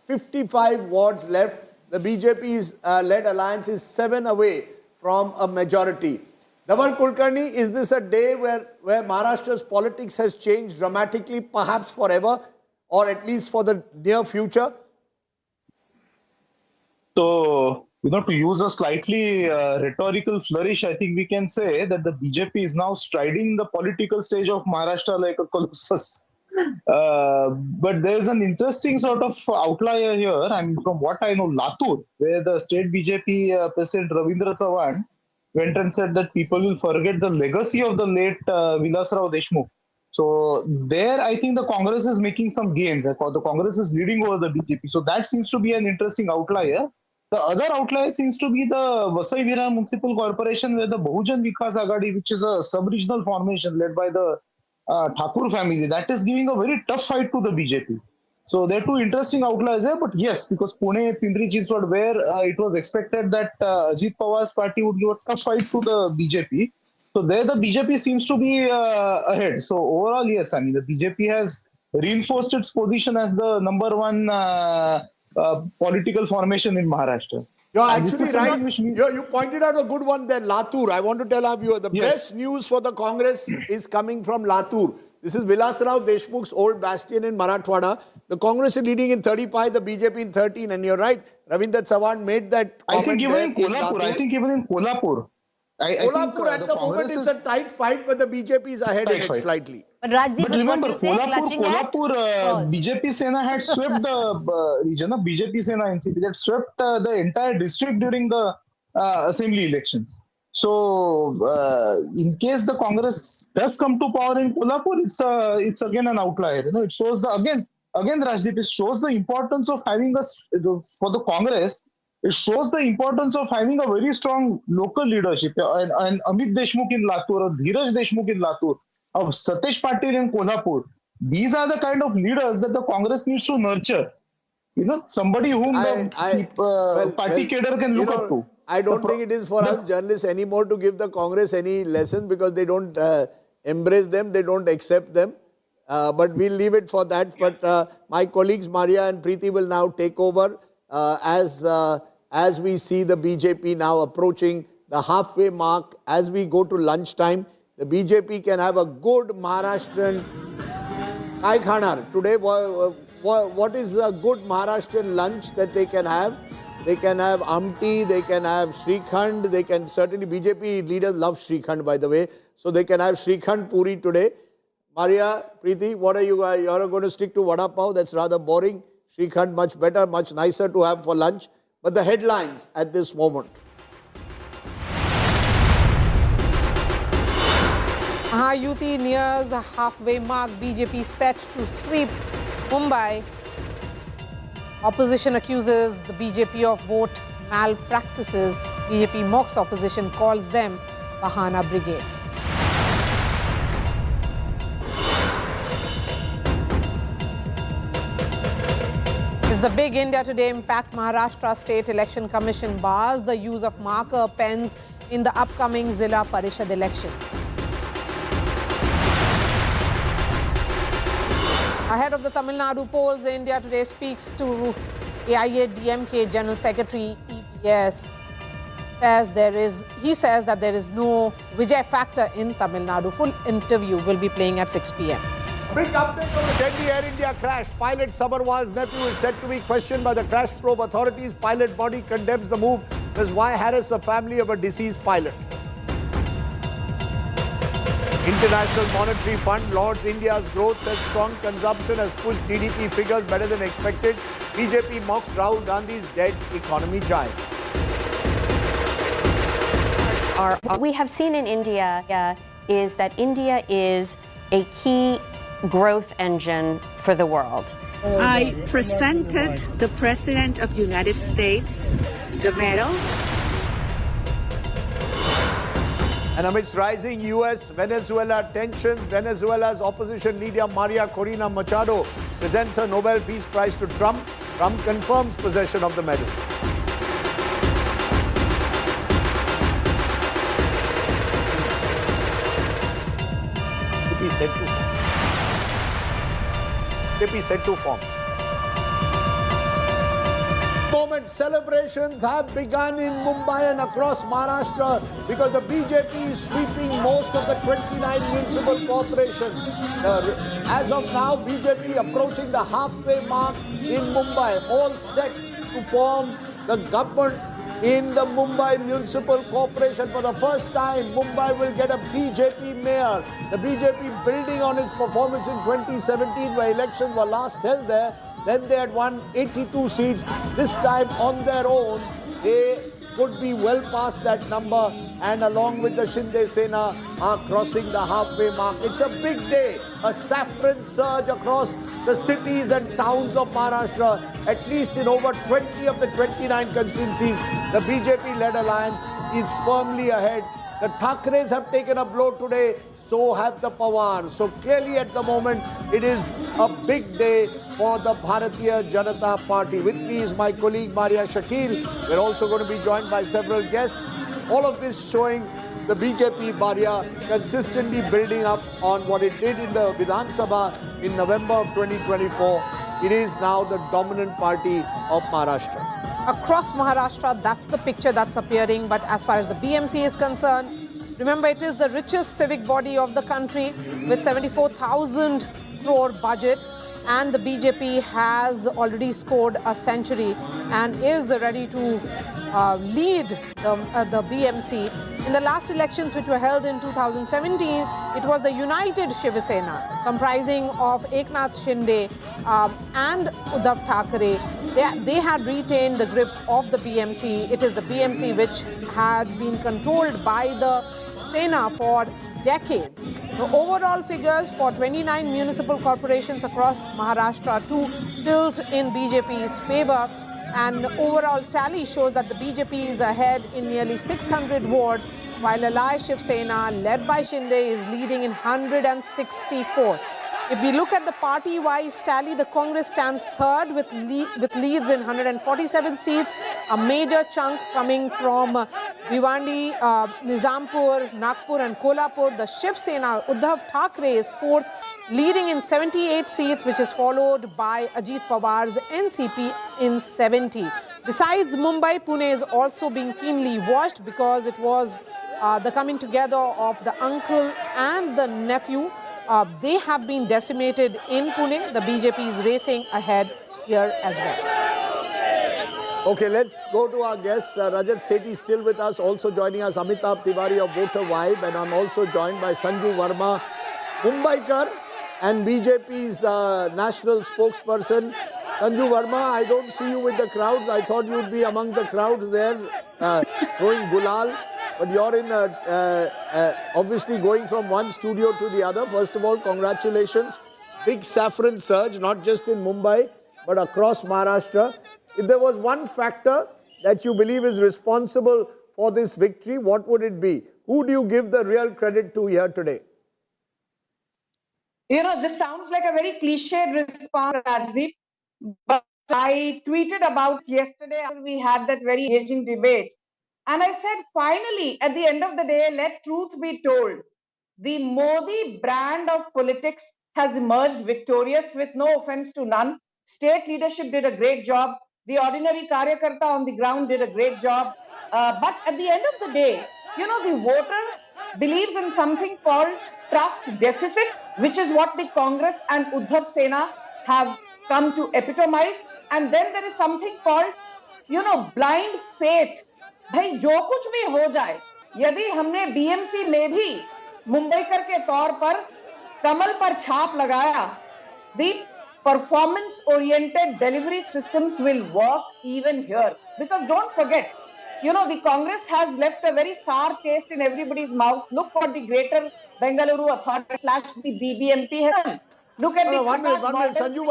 55 wards left, the BJP's led alliance is 7 away from a majority. Dhaval Kulkarni, is this a day where Maharashtra's politics has changed dramatically, perhaps forever, or at least for the near future? So, to use a slightly rhetorical flourish, I think we can say that the BJP is now striding the political stage of Maharashtra like a colossus. But there's an interesting sort of outlier here. I mean, from what I know, Latur, where the state BJP President Ravindra Chavan went and said that people will forget the legacy of the late Vilasrao Deshmukh. So there, I think the Congress is making some gains. The Congress is leading over the BJP. So that seems to be an interesting outlier. The other outlier seems to be the Vasai Virar Municipal Corporation, where the Bahujan Vikas Agadi, which is a sub-regional formation led by the Thakur family, that is giving a very tough fight to the BJP. So there are 2 interesting outliers there, but yes, because Pune, Pimpri Chinchwad, where it was expected that Ajit Pawar's party would give a tough fight to the BJP. So there the BJP seems to be ahead. So overall, yes, I mean, the BJP has reinforced its position as the #1 political formation in Maharashtra. You're And this actually is something right. which we- You pointed out a good one there, Latur. I want to tell our viewers, the Yes. best news for the Congress is coming from Latur. This is Vilasrao Deshmukh's old bastion in Marathwada. The Congress is leading in 35, the BJP in 13. And you're right, Ravindra Chavan made that comment I think even there in Kolhapur, I think Kolhapur at the moment Congress it's a tight fight, but the BJP is ahead in Tight it fight. slightly. But Rajdeep, But with remember, what you say, clutching at pause. BJP Sena had swept the region of BJP Sena NCP that swept the entire district during the assembly elections. So, in case the Congress does come to power in Kolhapur, it's again an outlier. It shows again Rajdeep, it shows the importance of having for the Congress. It shows the importance of having a very strong local leadership. And Amit Deshmukh in Latur, Dheeraj Deshmukh in Latur, of Satish Patil in Kolhapur. These are the kind of leaders that the Congress needs to nurture. Somebody whom the party cadre can look up to. I don't think it is for us journalists anymore to give the Congress any lessons because they don't embrace them, they don't accept them. But we'll leave it for that. But my colleagues Maria and Preeti will now take over as we see the BJP now approaching the halfway mark. As we go to lunchtime, the BJP can have a good Maharashtrian Kai Khanar. Today, what is a good Maharashtrian lunch that they can have? They can have Amti, they can have Shrikhand, they can certainly, BJP leaders love Shrikhand by the way, so they can have Shrikhand Puri today. Maria, Preeti, what are you guys? You're going to stick to Vada Pav, that's rather boring. Shrikhand much better, much nicer to have for lunch. But the headlines at this moment. Mahayuti nears a halfway mark. BJP set to sweep Mumbai. Opposition accuses the BJP of vote malpractices. BJP mocks opposition, calls them Bahana Brigade. It's the big India Today impact. Maharashtra State Election Commission bars the use of marker pens in the upcoming Zilla Parishad elections. Ahead of the Tamil Nadu polls, India Today speaks to AIADMK General Secretary EPS. He says that there is no Vijay factor in Tamil Nadu. Full interview will be playing at 6 p.m. Big update on the Delhi Air India crash. Pilot Sabharwal's nephew is said to be questioned by the crash probe authorities. Pilot body condemns the move. Says why harass a family of a deceased pilot. International Monetary Fund lauds India's growth, says strong consumption has pushed GDP figures better than expected. BJP mocks Rahul Gandhi's dead economy giant. What we have seen in India is that India is a key growth engine for the world. I presented the President of the United States the medal. And amidst rising US-Venezuela tensions, Venezuela's opposition leader Maria Corina Machado presents her Nobel Peace Prize to Trump. Trump confirms possession of the medal. BJP set to form. Moment celebrations have begun in Mumbai and across Maharashtra because the BJP is sweeping most of the 29 municipal corporations. As of now, BJP approaching the halfway mark in Mumbai, all set to form the government in the Mumbai Municipal Corporation. For the first time, Mumbai will get a BJP mayor. The BJP building on its performance in 2017 where elections were last held there. Then they had won 82 seats. This time on their own, they could be well past that number and along with the Shinde Sena are crossing the halfway mark. It's a big day, a saffron surge across the cities and towns of Maharashtra. At least in over 20 of the 29 constituencies, the BJP-led alliance is firmly ahead. The Thackerays have taken a blow today, so have the Pawars. So clearly at the moment, it is a big day for the Bharatiya Janata Party. With me is my colleague Maria Shakil. We're also going to be joined by several guests. All of this showing the BJP Maria consistently building up on what it did in the Vidhan Sabha in November of 2024. It is now the dominant party of Maharashtra. across Maharashtra. That's the picture that's appearing. But as far as the BMC is concerned, remember it is the richest civic body of the country with 74,000 crore budget. And the BJP has already scored a century and is ready to lead the BMC. In the last elections, which were held in 2017, it was the united Shiv Sena, comprising of Eknath Shinde and Uddhav Thackeray. They had retained the grip of the BMC. It is the BMC which had been controlled by the Sena for decades. The overall figures for 29 municipal corporations across Maharashtra too tilt in BJP's favor, and overall tally shows that the BJP is ahead in nearly 600 wards, while Ally Shiv Sena, led by Shinde, is leading in 164. If we look at the party-wise tally, the Congress stands third with leads in 147 seats, a major chunk coming from Bhiwandi, Nizampur, Nagpur and Kolhapur. The Shiv Sena, Uddhav Thackeray, is fourth, leading in 78 seats, which is followed by Ajit Pawar's NCP in 70. Besides Mumbai, Pune is also being keenly watched because it was the coming together of the uncle and the nephew. They have been decimated in Pune. The BJP is racing ahead here as well. Okay, let's go to our guests. Rajat Sethi still with us, also joining us, Amitabh Tiwari of Voter Vibe, and I'm also joined by Sanju Verma, Mumbaikar, and BJP's national spokesperson. Sanju Verma, I don't see you with the crowds. I thought you'd be among the crowds there, throwing gulal. But you're in obviously going from one studio to the other. First of all, congratulations. Big Saffron surge, not just in Mumbai, but across Maharashtra. If there was one factor that you believe is responsible for this victory, what would it be? Who do you give the real credit to here today? You know, this sounds like a very cliched response, Rajdeep, but I tweeted about yesterday after we had that very engaging debate. And I said, finally, at the end of the day, let truth be told. The Modi brand of politics has emerged victorious with no offense to none. State leadership did a great job. The ordinary Karyakarta on the ground did a great job. But at the end of the day, you know, the voter believes in something called trust deficit, which is what the Congress and Uddhav Sena have come to epitomize. And then there is something called, you know, blind faith. भाई जो कुछ भी हो जाए, यदि हमने BMC में भी मुंबईकर के तौर पर कमल पर छाप लगाया, the performance oriented delivery systems will work even here. Because don't forget, you know, the Congress has left a very sour taste in everybody's mouth. Look what the Greater Bengaluru Authority / the BBMP has done. Look at the one minute. Sanju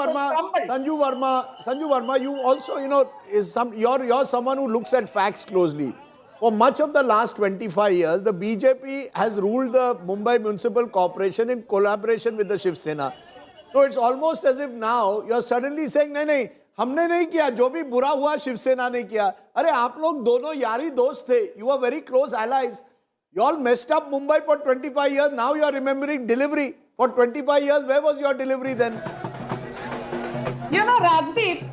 Verma, you also, you know, you're someone who looks at facts closely. For much of the last 25 years, the BJP has ruled the Mumbai Municipal Corporation in collaboration with the Shiv Sena. So it's almost as if now you're suddenly saying, नहीं, हमने नहीं किया, जो भी बुरा हुआ शिव सेना ने किया. अरे आप लोग दोनों यारी दोस्त थे. You were very close allies. You all messed up Mumbai for 25 years. Now you are remembering delivery. For 25 years, where was your delivery then? You know, Rajdeep,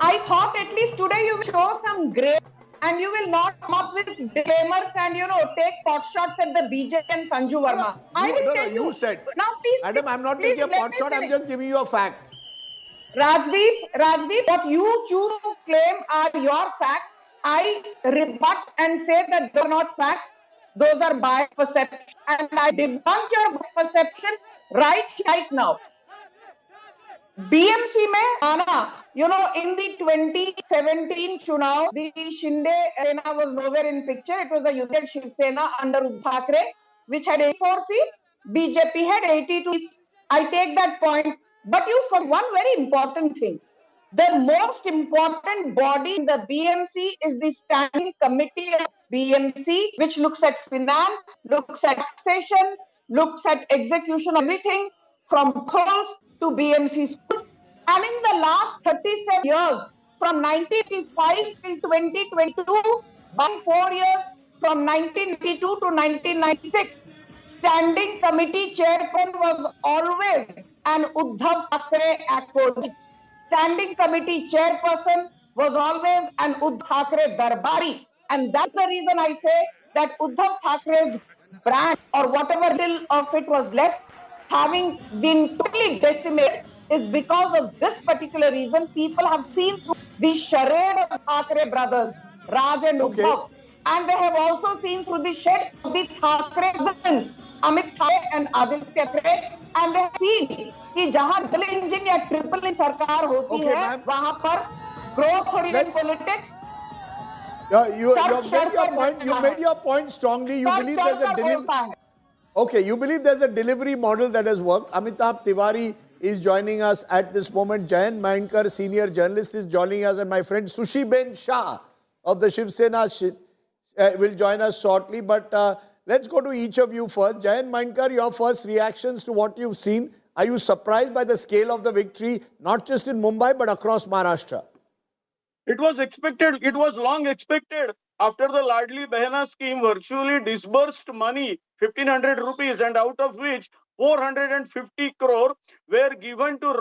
I thought at least today you will show some grace and you will not come up with disclaimers and, you know, take pot shots at the BJP and Sanju Verma. You said. Now, please. Madam, I'm not taking a pot shot. I'm just giving you a fact. Rajdeep, what you choose to claim are your facts. I rebut and say that they're not facts. Those are biased perceptions. And I debunk your perception right now. BMC mein Anna, you know, in the 2017 Chunav, the Shinde Sena was nowhere in picture. It was a united Shiv Sena under Uddhav Thackeray, which had 84 seats. BJP had 82 seats. I take that point. But you forget one very important thing. The most important body in the BMC is the Standing Committee of BMC, which looks at finance, looks at taxation, looks at execution, everything from polls to BMC schools. And in the last 37 years, from 1985 till 2022, by 4 years, from 1992 to 1996, Standing Committee Chairman was always an Uddhav Thackeray accolade. Standing Committee Chairperson was always an Uddhav Thackeray Darbari. And that's the reason I say that Uddhav Thackeray's brand or whatever little of it was left having been totally decimated is because of this particular reason. People have seen through the charade of the Thackeray brothers, Raj and Uddhav, and they have also seen through the shade of the Thackeray cousins, Amit Thackeray and Aditya Thackeray, and they have seen कि जहां double engine या triple engine सरकार होती है वहां पर growth oriented politics. You made your point strongly. You believe there's a delivery. Okay, you believe there's a delivery model that has worked. Amitabh Tiwari is joining us at this moment. Jayant Mainkar, senior journalist, is joining us, and my friend Sushi Ben Shah of the Shiv Sena will join us shortly. But let's go to each of you first. Jayant Mainkar, your first reactions to what you've seen. Are you surprised by the scale of the victory, not just in Mumbai, but across Maharashtra? It was expected. It was long expected. After the Ladli Behna scheme virtually disbursed money, 1,500 rupees, and out of which 450 crore were given to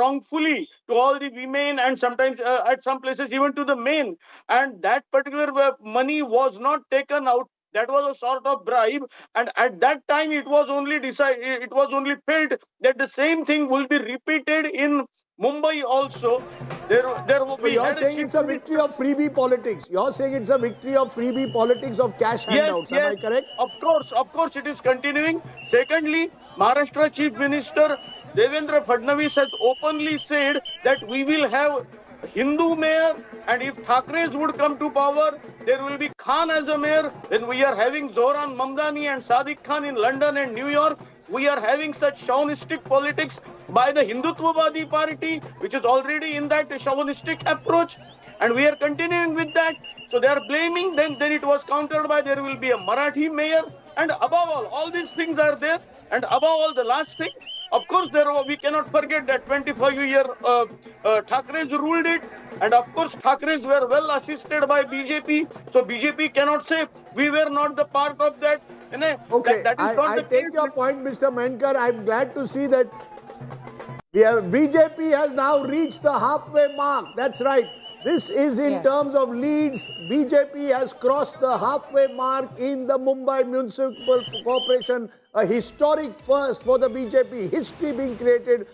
wrongfully to all the women and sometimes at some places even to the men. And that particular money was not taken out. That was a sort of bribe, and at that time it was only felt that the same thing will be repeated in Mumbai also. You're saying it's a victory of freebie politics. You're saying it's a victory of freebie politics of cash handouts. Am I correct? Of course, it is continuing. Secondly, Maharashtra Chief Minister Devendra Fadnavis has openly said that we will have Hindu mayor, and if Thackerays would come to power, there will be Khan as a mayor. Then we are having Zohran Mamdani and Sadiq Khan in London and New York. We are having such chauvinistic politics by the Hindutvavadi party, which is already in that chauvinistic approach, and we are continuing with that. So they are blaming, then it was countered by there will be a Marathi mayor, and above all these things are there, and above all, the last thing, of course, we cannot forget that 25-year Thackerays ruled it, and of course, Thackerays were well assisted by BJP, so BJP cannot say we were not the part of that. Okay, I take your point, Mr. Mainkar. I'm glad to see that BJP has now reached the halfway mark. That's right. This is in terms of leads. BJP has crossed the halfway mark in the Mumbai Municipal Corporation. A historic first for the BJP. History being created.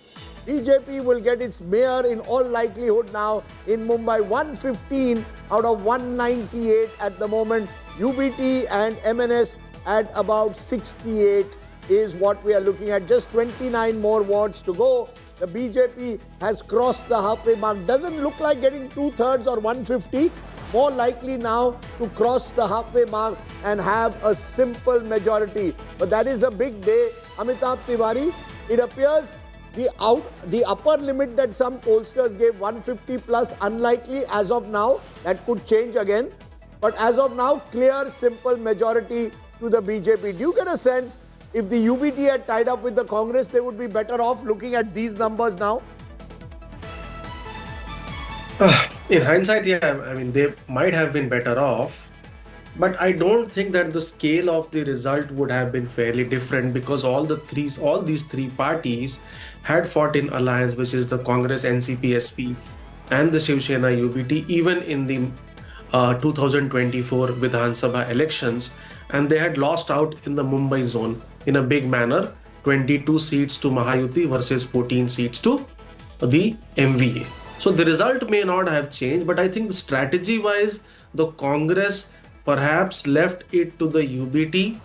BJP will get its mayor in all likelihood now in Mumbai. 115 out of 198 at the moment. UBT and MNS at about 68 is what we are looking at. Just 29 more wards to go. The BJP has crossed the halfway mark. Doesn't look like getting 2/3 or 150. More likely now to cross the halfway mark and have a simple majority. But that is a big day. Amitabh Tiwari, it appears the upper limit that some pollsters gave, 150 plus, unlikely as of now. That could change again. But as of now, clear, simple majority to the BJP. Do you get a sense if the UBT had tied up with the Congress, they would be better off looking at these numbers now? In hindsight, yeah, I mean, they might have been better off. But I don't think that the scale of the result would have been fairly different, because all these three parties had fought in alliance, which is the Congress, NCP, SP and the Shiv Sena UBT, even in the 2024 Vidhan Sabha elections, and they had lost out in the Mumbai zone in a big manner, 22 seats to Mahayuti versus 14 seats to the MVA. So the result may not have changed, but I think strategy-wise, the Congress perhaps left it to the UBT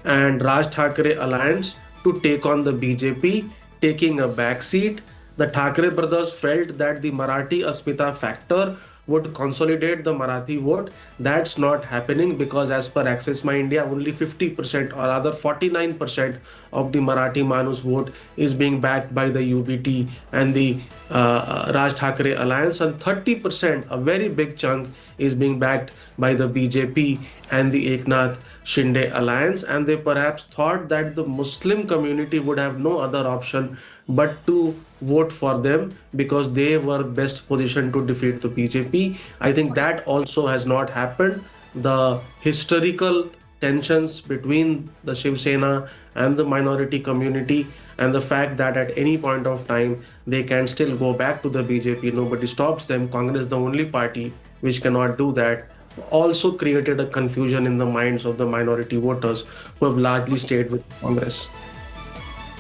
and Raj Thackeray alliance to take on the BJP, taking a back seat. The Thackeray brothers felt that the Marathi Asmita factor would consolidate the Marathi vote. That's not happening, because as per Access My India, only 50% or rather 49% of the Marathi Manus vote is being backed by the UBT and the Raj Thackeray alliance, and 30%, a very big chunk, is being backed by the BJP and the Eknath Shinde alliance. And they perhaps thought that the Muslim community would have no other option but to vote for them, because they were best positioned to defeat the BJP. I think that also has not happened. The historical tensions between the Shiv Sena and the minority community, and the fact that at any point of time they can still go back to the BJP. Nobody stops them. Congress is the only party which cannot do that. Also created a confusion in the minds of the minority voters who have largely stayed with Congress.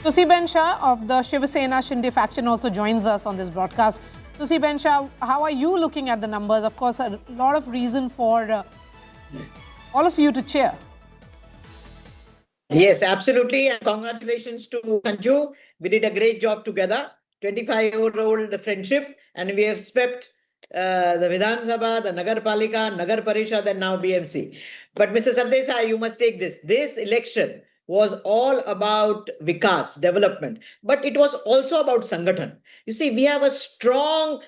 Susi Shah of the Shiv Sena Shinde faction also joins us on this broadcast. Susi Shah, how are you looking at the numbers? Of course, a lot of reason for all of you to cheer. Yes, absolutely. And congratulations to Sanju. We did a great job together. 25-year-old friendship. And we have swept the Vidhan Sabha, the Nagar Palika, Nagar Parishad, and now BMC. But Mr. Sardesai, you must take this. This election was all about Vikas, development. But it was also about Sangathan. You see, we have a strong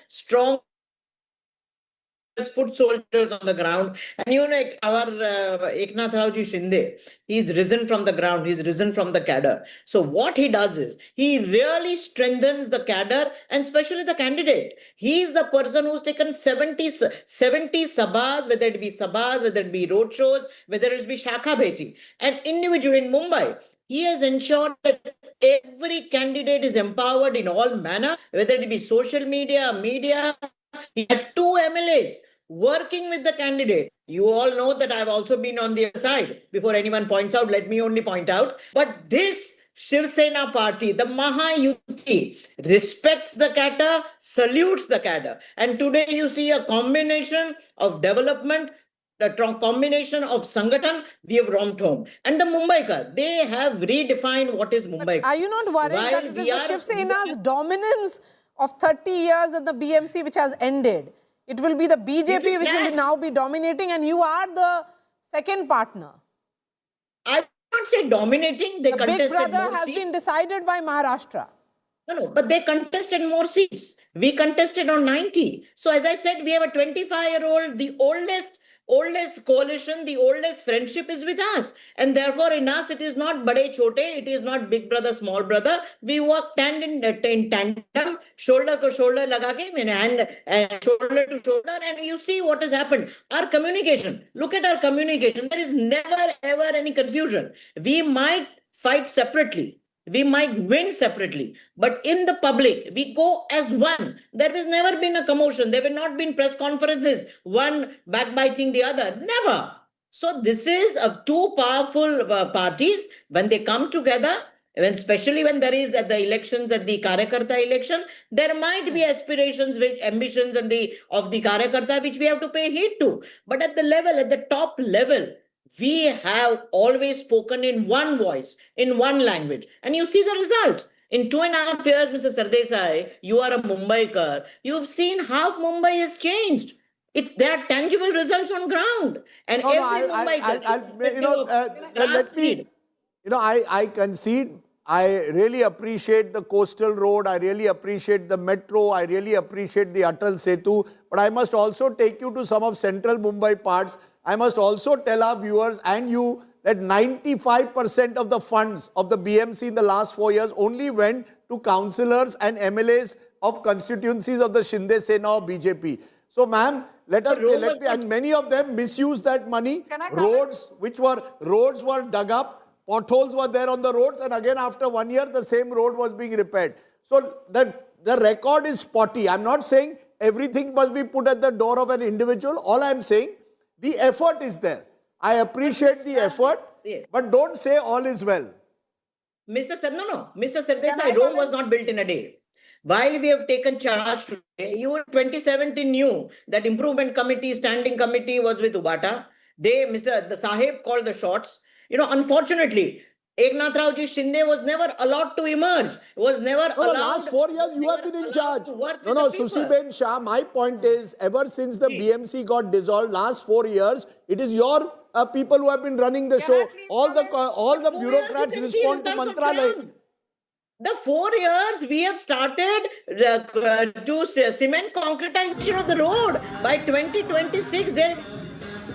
foot soldiers on the ground, and our Eknath Raoji Shinde, he's risen from the ground, he's risen from the cadre. So what he does is he really strengthens the cadre, and especially the candidate. He's the person who's taken 70 sabhas, whether it be sabhas, whether it be roadshows, whether it be Shakha Bheti, and individual in Mumbai. He has ensured that every candidate is empowered in all manner, whether it be social media. He had 2 MLAs working with the candidate. You all know that I've also been on the other side. Before anyone points out, let me only point out. But this Shiv Sena party, the Maha Yuti, respects the cadre, salutes the cadre. And today you see a combination of development, the combination of Sangathan, we have romped home. And the Mumbaikar, they have redefined what is Mumbai. Are you not worried that it is the Shiv Sena's dominance of 30 years in the BMC which has ended? It will be the BJP which will now be dominating, and you are the second partner. I can't say dominating. They the contested Big Brother more has seats. been decided by Maharashtra. No, but they contested more seats. We contested on 90. So as I said, we have a 25-year-old, the oldest coalition, the oldest friendship is with us. And therefore in us, it is not bade chote, it is not big brother, small brother. We work in tandem, shoulder to shoulder, and shoulder to shoulder. And you see what has happened. Our communication, look at our communication. There is never ever any confusion. We might fight separately. We might win separately, but in the public, we go as one. There has never been a commotion. There have not been press conferences, one backbiting the other. Never. So this is of 2 powerful parties. When they come together, especially when there is at the elections, at the Karyakarta election, there might be aspirations, ambitions of the Karyakarta, which we have to pay heed to. But at the top level, we have always spoken in one voice, in one language. And you see the result. In 2.5 years, Mr. Sardesai, you are a Mumbaikar. You've seen how Mumbai has changed. There are tangible results on ground. And I concede. I really appreciate the coastal road. I really appreciate the metro. I really appreciate the Atal Setu. But I must also take you to some of central Mumbai parts. I must also tell our viewers and you that 95% of the funds of the BMC in the last 4 years only went to councillors and MLAs of constituencies of the Shinde Sena or BJP. So, ma'am, and many of them misused that money. Roads were dug up, potholes were there on the roads, and again after 1 year, the same road was being repaired. So, the record is spotty. I'm not saying everything must be put at the door of an individual. All I'm saying, the effort is there. I appreciate the effort, but don't say all is well. Mr. Sardesai, Rome was not built in a day. While we have taken charge today, you in 2017 knew that improvement committee, standing committee was with Ubata. The Sahib called the shots. Unfortunately, Eknath Raoji Shinde was never allowed to emerge. Was never allowed. The last 4 years you have been in charge. Susi Shah, my point is, ever since the BMC got dissolved, last 4 years, it is your people who have been running the show. All the bureaucrats respond to Mantralaya. The 4 years we have started to cement concretization of the road. By 2026, there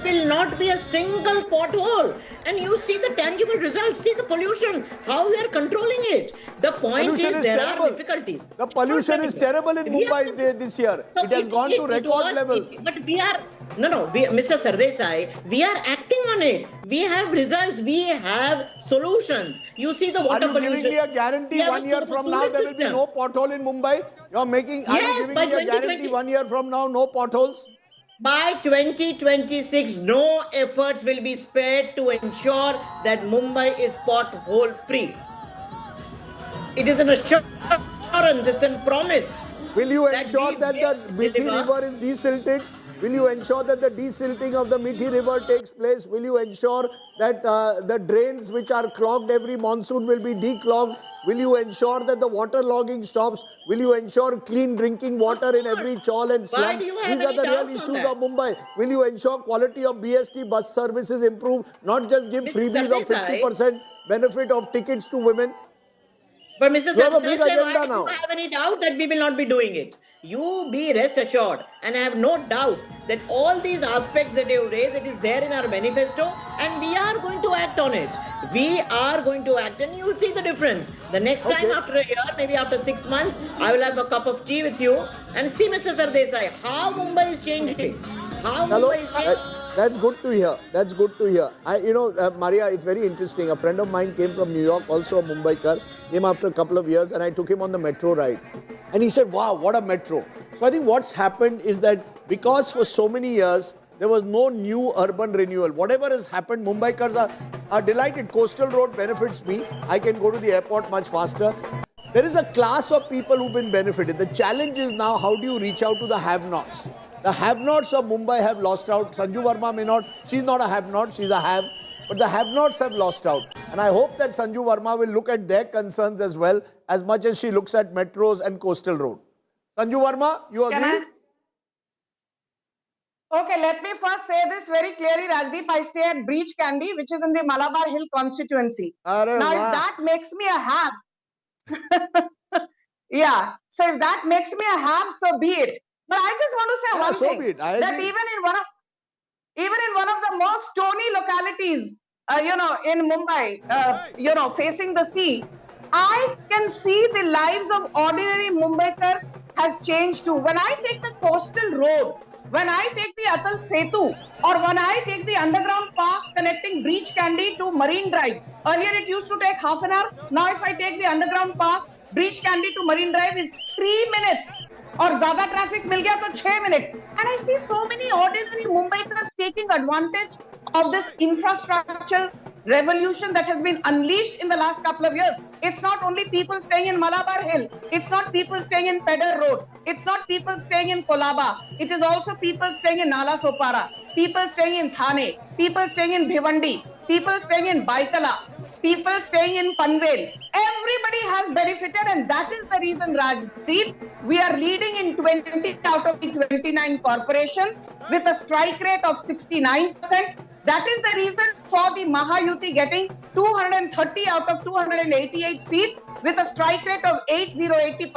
will not be a single pothole. And you see the tangible results. See the pollution, how we are controlling it. The point is there are difficulties. The pollution is terrible in Mumbai this year. It has gone to record levels. But we are, Mr. Sardesai, we are acting on it. We have results. We have solutions. You see the water pollution. Are you giving me a guarantee 1 year from now there will be no pothole in Mumbai? Are you giving me a guarantee 1 year from now, no potholes? By 2026, no efforts will be spared to ensure that Mumbai is pothole free. It is an assurance, it's a promise. Will you ensure that the Mithi River is desilted? Will you ensure that the desilting of the Mithi River takes place? Will you ensure that the drains which are clogged every monsoon will be declogged? Will you ensure that the water logging stops? Will you ensure clean drinking water in every chawl and slum? These are the real issues of Mumbai. Will you ensure quality of BST bus services improve? Not just give freebies of 50% benefit of tickets to women? But Mr. You have a big Sardesai, agenda I now. don't have any doubt that we will not be doing it. You be rest assured, and I have no doubt that all these aspects that you raised, it is there in our manifesto, and we are going to act on it. We are going to act, and you will see the difference. The next time after a year, maybe after 6 months, I will have a cup of tea with you and see, Mr. Sardesai, how Mumbai is changing. How Mumbai is changing. That's good to hear. That's good to hear. Maria, it's very interesting. A friend of mine came from New York, also a Mumbaikar, came after a couple of years, and I took him on the metro ride. And he said, wow, what a metro. So I think what's happened is that because for so many years, there was no new urban renewal. Whatever has happened, Mumbaikars are delighted. Coastal Road benefits me. I can go to the airport much faster. There is a class of people who've been benefited. The challenge is now, how do you reach out to the have-nots? The have-nots of Mumbai have lost out. Sanju Verma may not, she's not a have-not, she's a have. But the have-nots have lost out. And I hope that Sanju Verma will look at their concerns as well, as much as she looks at metros and coastal road. Sanju Verma, you agree? Okay, let me first say this very clearly, Rajdeep. I stay at Breach Candy, which is in the Malabar Hill constituency. Now, if that makes me a have, yeah, so if that makes me a have, so be it. But I just want to say one thing, that even in one of the most stony localities, in Mumbai, facing the sea, I can see the lives of ordinary Mumbaikars has changed too. When I take the coastal road, when I take the Atal Setu, or when I take the underground pass connecting Breach Candy to Marine Drive, earlier it used to take half an hour. Now if I take the underground pass, Breach Candy to Marine Drive is 3 minutes. और ज़्यादा traffic मिल गया तो 6 minute. And I see so many ordinary Mumbaikars taking advantage of this infrastructural revolution that has been unleashed in the last couple of years. It's not only people staying in Malabar Hill. It's not people staying in Pedder Road. It's not people staying in Kolaba. It is also people staying in Nala Sopara, people staying in Thane, people staying in Bhivandi, people staying in Baitala, people staying in Panvel. Everybody has benefited, and that is the reason, Rajdeep, we are leading in 20 out of the 29 corporations with a strike rate of 69%. That is the reason for the Maha Yuti getting 230 out of 288 seats with a strike rate of 80%.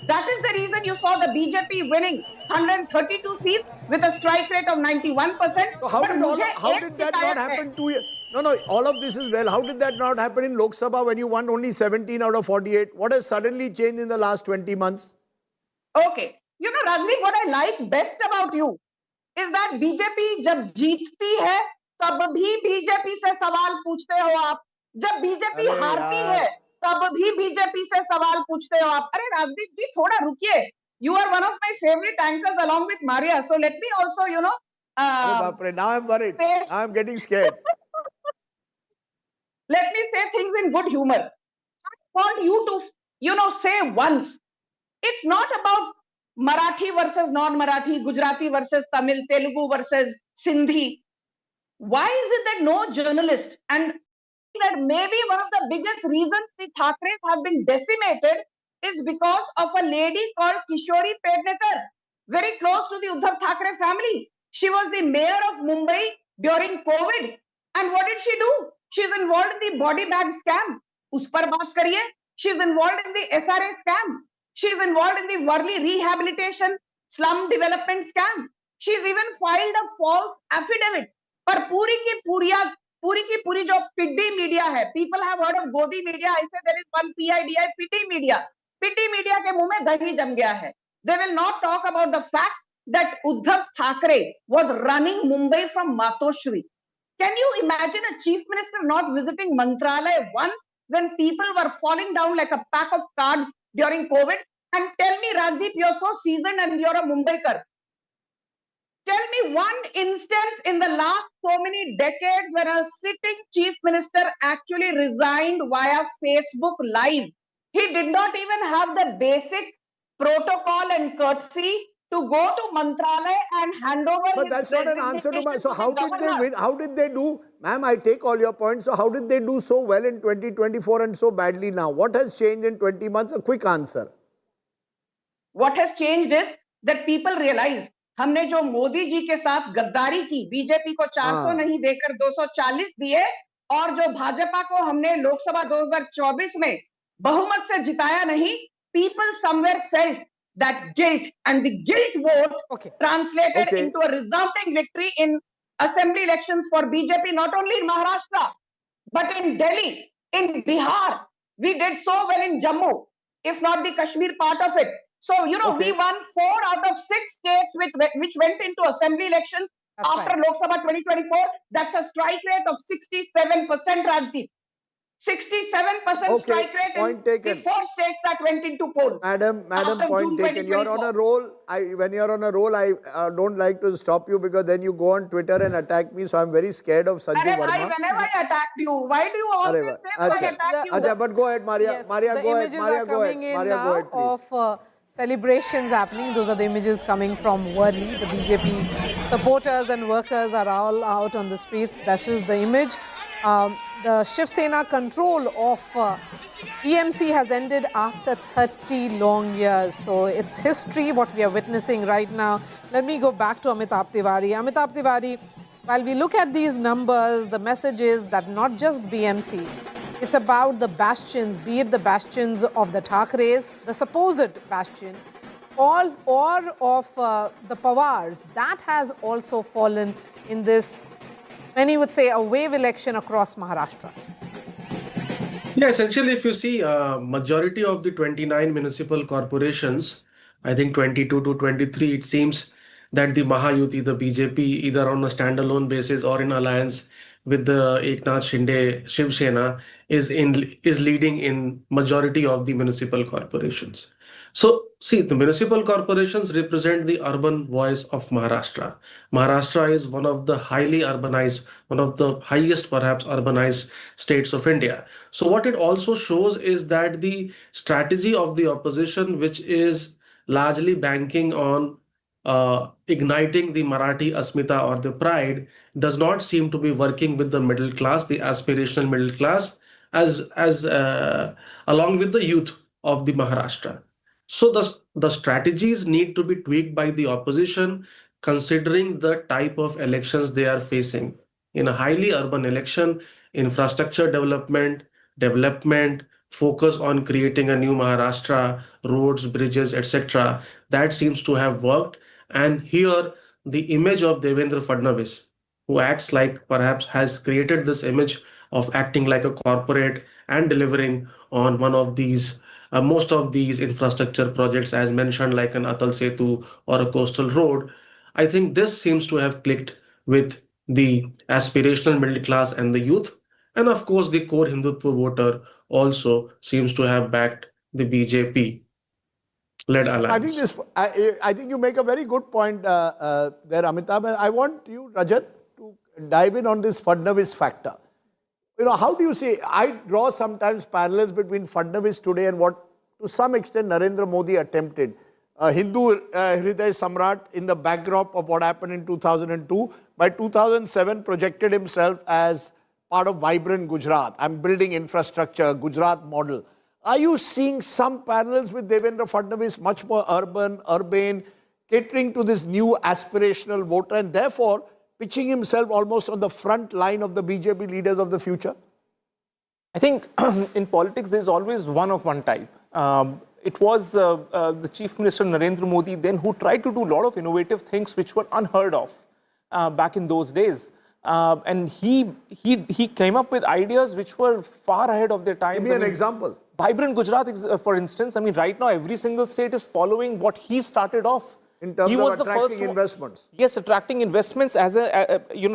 That is the reason you saw the BJP winning 132 seats with a strike rate of 91%. So how did that not happen 2 years? No, all of this is well. How did that not happen in Lok Sabha when you won only 17 out of 48? What has suddenly changed in the last 20 months? Okay. Rajdeep, what I like best about you is that BJP जब जीतती है तब भी BJP से सवाल पूछते हो आप. जब बीजेपी हारती है तब भी बीजेपी से सवाल पूछते हो आप. अरे राजदीप जी थोड़ा रुकिए. You are one of my favorite anchors along with Maria. So let me also, now I'm worried. I'm getting scared. Let me say things in good humor. I want you to, say once. It's not about Marathi versus non-Marathi, Gujarati versus Tamil, Telugu versus Sindhi. Why is it that no journalist, and that maybe one of the biggest reasons the Thackeray have been decimated is because of a lady called Kishori Pednekar, very close to the Uddhav Thackeray family. She was the mayor of Mumbai during COVID. And what did she do? She's involved in the body bag scam. Us par baat kariye. She's involved in the SRA scam. She's involved in the Worli rehabilitation slum development scam. She's even filed a false affidavit. पर पूरी की पूरी जो पिड्डी media है, people have heard of गोदी media. I say there is one PIDI, Piddi media. Piddi media के मुंह में दही जम गया है. They will not talk about the fact that Uddhav Thackeray was running Mumbai from Matoshri. Can you imagine a chief minister not visiting Mantralaya once when people were falling down like a pack of cards during COVID? And tell me, Rajdeep, you're so seasoned and you're a Mumbaikar. Tell me one instance in the last so many decades where a sitting chief minister actually resigned via Facebook Live. He did not even have the basic protocol and courtesy to go to Mantralaya and hand over But his that's not an answer to my... So the how did they governor. win? How did they do? Ma'am, I take all your points. So how did they do so well in 2024 and so badly now? What has changed in 20 months? A quick answer. What has changed is that people realized हमने जो मोदी जी के साथ गद्दारी की, BJP को 400 नहीं देकर 240 दिए, और जो भाजपा को हमने लोकसभा 2024 में बहुमत से जिताया नहीं, people somewhere felt that guilt, and the guilt vote translated into a resounding victory in assembly elections for BJP, not only in Maharashtra, but in Delhi, in Bihar. We did so well in Jammu, if not the Kashmir part of it. So, you know, we won 4 out of 6 states which went into assembly elections after Lok Sabha 2024. That's a strike rate of 67%, Rajdeep. 67% strike rate in the 4 states that went into poll. Madam, point taken. You're on a roll. When you're on a roll, I don't like to stop you because then you go on Twitter and attack me. So I'm very scared of Sanju Verma. Whenever I attacked you, why do you always say I attack you? Achha, but go ahead, Maria. Yes, Maria, the go ahead. images Maria, are go ahead. coming in Maria, now go ahead, please. of celebrations happening. Those are the images coming from Worli. The BJP supporters and workers are all out on the streets. This is the image. The Shiv Sena control of BMC has ended after 30 long years. So it's history what we are witnessing right now. Let me go back to Amitabh Tiwari. Amitabh Tiwari, while we look at these numbers, the message is that not just BMC, it's about the bastions, be it the bastions of the Thackerays, the supposed bastion, or of the Pawars. That has also fallen in this, many would say, a wave election across Maharashtra. Yeah, essentially, if you see, majority of the 29 municipal corporations, I think 22 to 23, it seems that the Maha Yuti, the BJP, either on a standalone basis or in alliance with the Eknath Shinde Shiv Sena, is leading in majority of the municipal corporations. So, see, the municipal corporations represent the urban voice of Maharashtra. Maharashtra is one of the highly urbanized, one of the highest perhaps urbanized states of India. So what it also shows is that the strategy of the opposition, which is largely banking on igniting the Marathi Asmita or the pride, does not seem to be working with the middle class, the aspirational middle class, as along with the youth of the Maharashtra. So the strategies need to be tweaked by the opposition, considering the type of elections they are facing. In a highly urban election, infrastructure development, focus on creating a new Maharashtra, roads, bridges, etc., that seems to have worked. And here, the image of Devendra Fadnavis, who acts like perhaps has created this image of acting like a corporate and delivering on one of these most of these infrastructure projects as mentioned, like an Atal Setu or a coastal road. I think this seems to have clicked with the aspirational middle class and the youth. And of course, the core Hindutva voter also seems to have backed the BJP-led alliance. I think you make a very good point there, Amitabh. And I want you, Rajat, to dive in on this Fadnavis factor. You know, how do you see, I draw sometimes parallels between Fadnavis today and what to some extent Narendra Modi attempted. Hindu Hriday Samrat in the backdrop of what happened in 2002. By 2007 projected himself as part of vibrant Gujarat. I'm building infrastructure, Gujarat model. Are you seeing some parallels with Devendra Fadnavis, much more urbane, catering to this new aspirational voter and therefore pitching himself almost on the front line of the BJP leaders of the future? I think in politics, there's always one of one type. It was the Chief Minister Narendra Modi then who tried to do a lot of innovative things which were unheard of back in those days. And he came up with ideas which were far ahead of their time. Give me an example. Vibrant Gujarat, for instance. I mean, right now, every single state is following what he started off. In terms of attracting investments. Yes, attracting investments as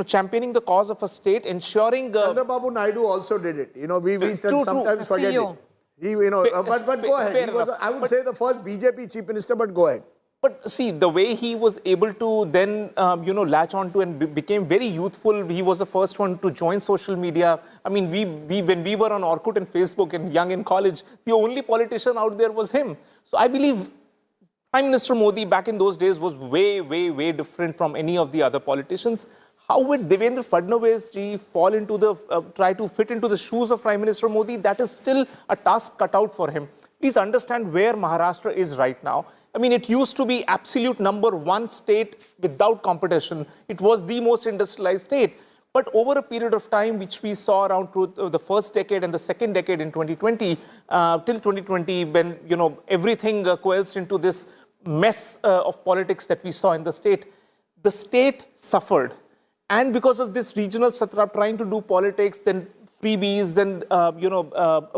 championing the cause of a state, ensuring. Chandrababu Naidu also did it. We sometimes forget it. But go ahead. He was, I would say, the first BJP chief minister. But go ahead. But see, the way he was able to then, latch on to and became very youthful. He was the first one to join social media. I mean, when we were on Orkut and Facebook and young in college, the only politician out there was him. So I believe Prime Minister Modi back in those days was way, way, way different from any of the other politicians. How would Devendra Fadnavis ji fall into try to fit into the shoes of Prime Minister Modi? That is still a task cut out for him. Please understand where Maharashtra is right now. I mean, it used to be absolute #1 state without competition. It was the most industrialized state. But over a period of time, which we saw around the first decade and the second decade in 2020, till 2020, when everything coalesced into this mess of politics that we saw in the state suffered. And because of this regional satrap trying to do politics, then freebies, then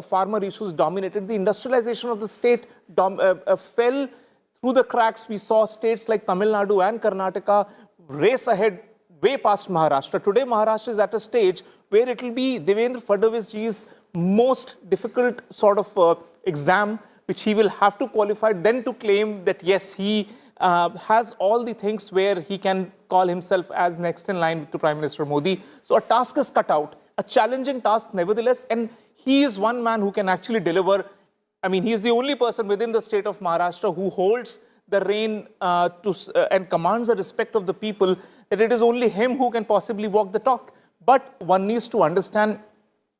farmer issues dominated. The industrialization of the state fell through the cracks. We saw states like Tamil Nadu and Karnataka race ahead way past Maharashtra. Today, Maharashtra is at a stage where it will be Devendra Fadnavis ji's most difficult sort of exam, which he will have to qualify, then to claim that yes, he has all the things where he can call himself as next in line to Prime Minister Modi. So a task is cut out, a challenging task nevertheless, and he is one man who can actually deliver. I mean, he is the only person within the state of Maharashtra who holds the reign and commands the respect of the people, that it is only him who can possibly walk the talk. But one needs to understand,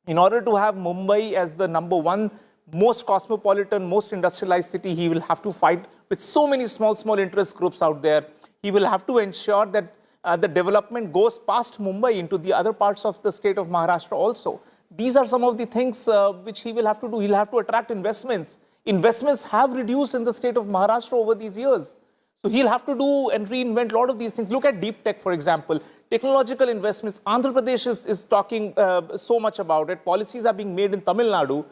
in order to have Mumbai as the #1 most cosmopolitan, most industrialized city, he will have to fight with so many small interest groups out there. He will have to ensure that the development goes past Mumbai into the other parts of the state of Maharashtra also. These are some of the things which he will have to do. He'll have to attract investments. Investments have reduced in the state of Maharashtra over these years. So he'll have to do and reinvent a lot of these things. Look at deep tech, for example. Technological investments. Andhra Pradesh is talking so much about it. Policies are being made in Tamil Nadu.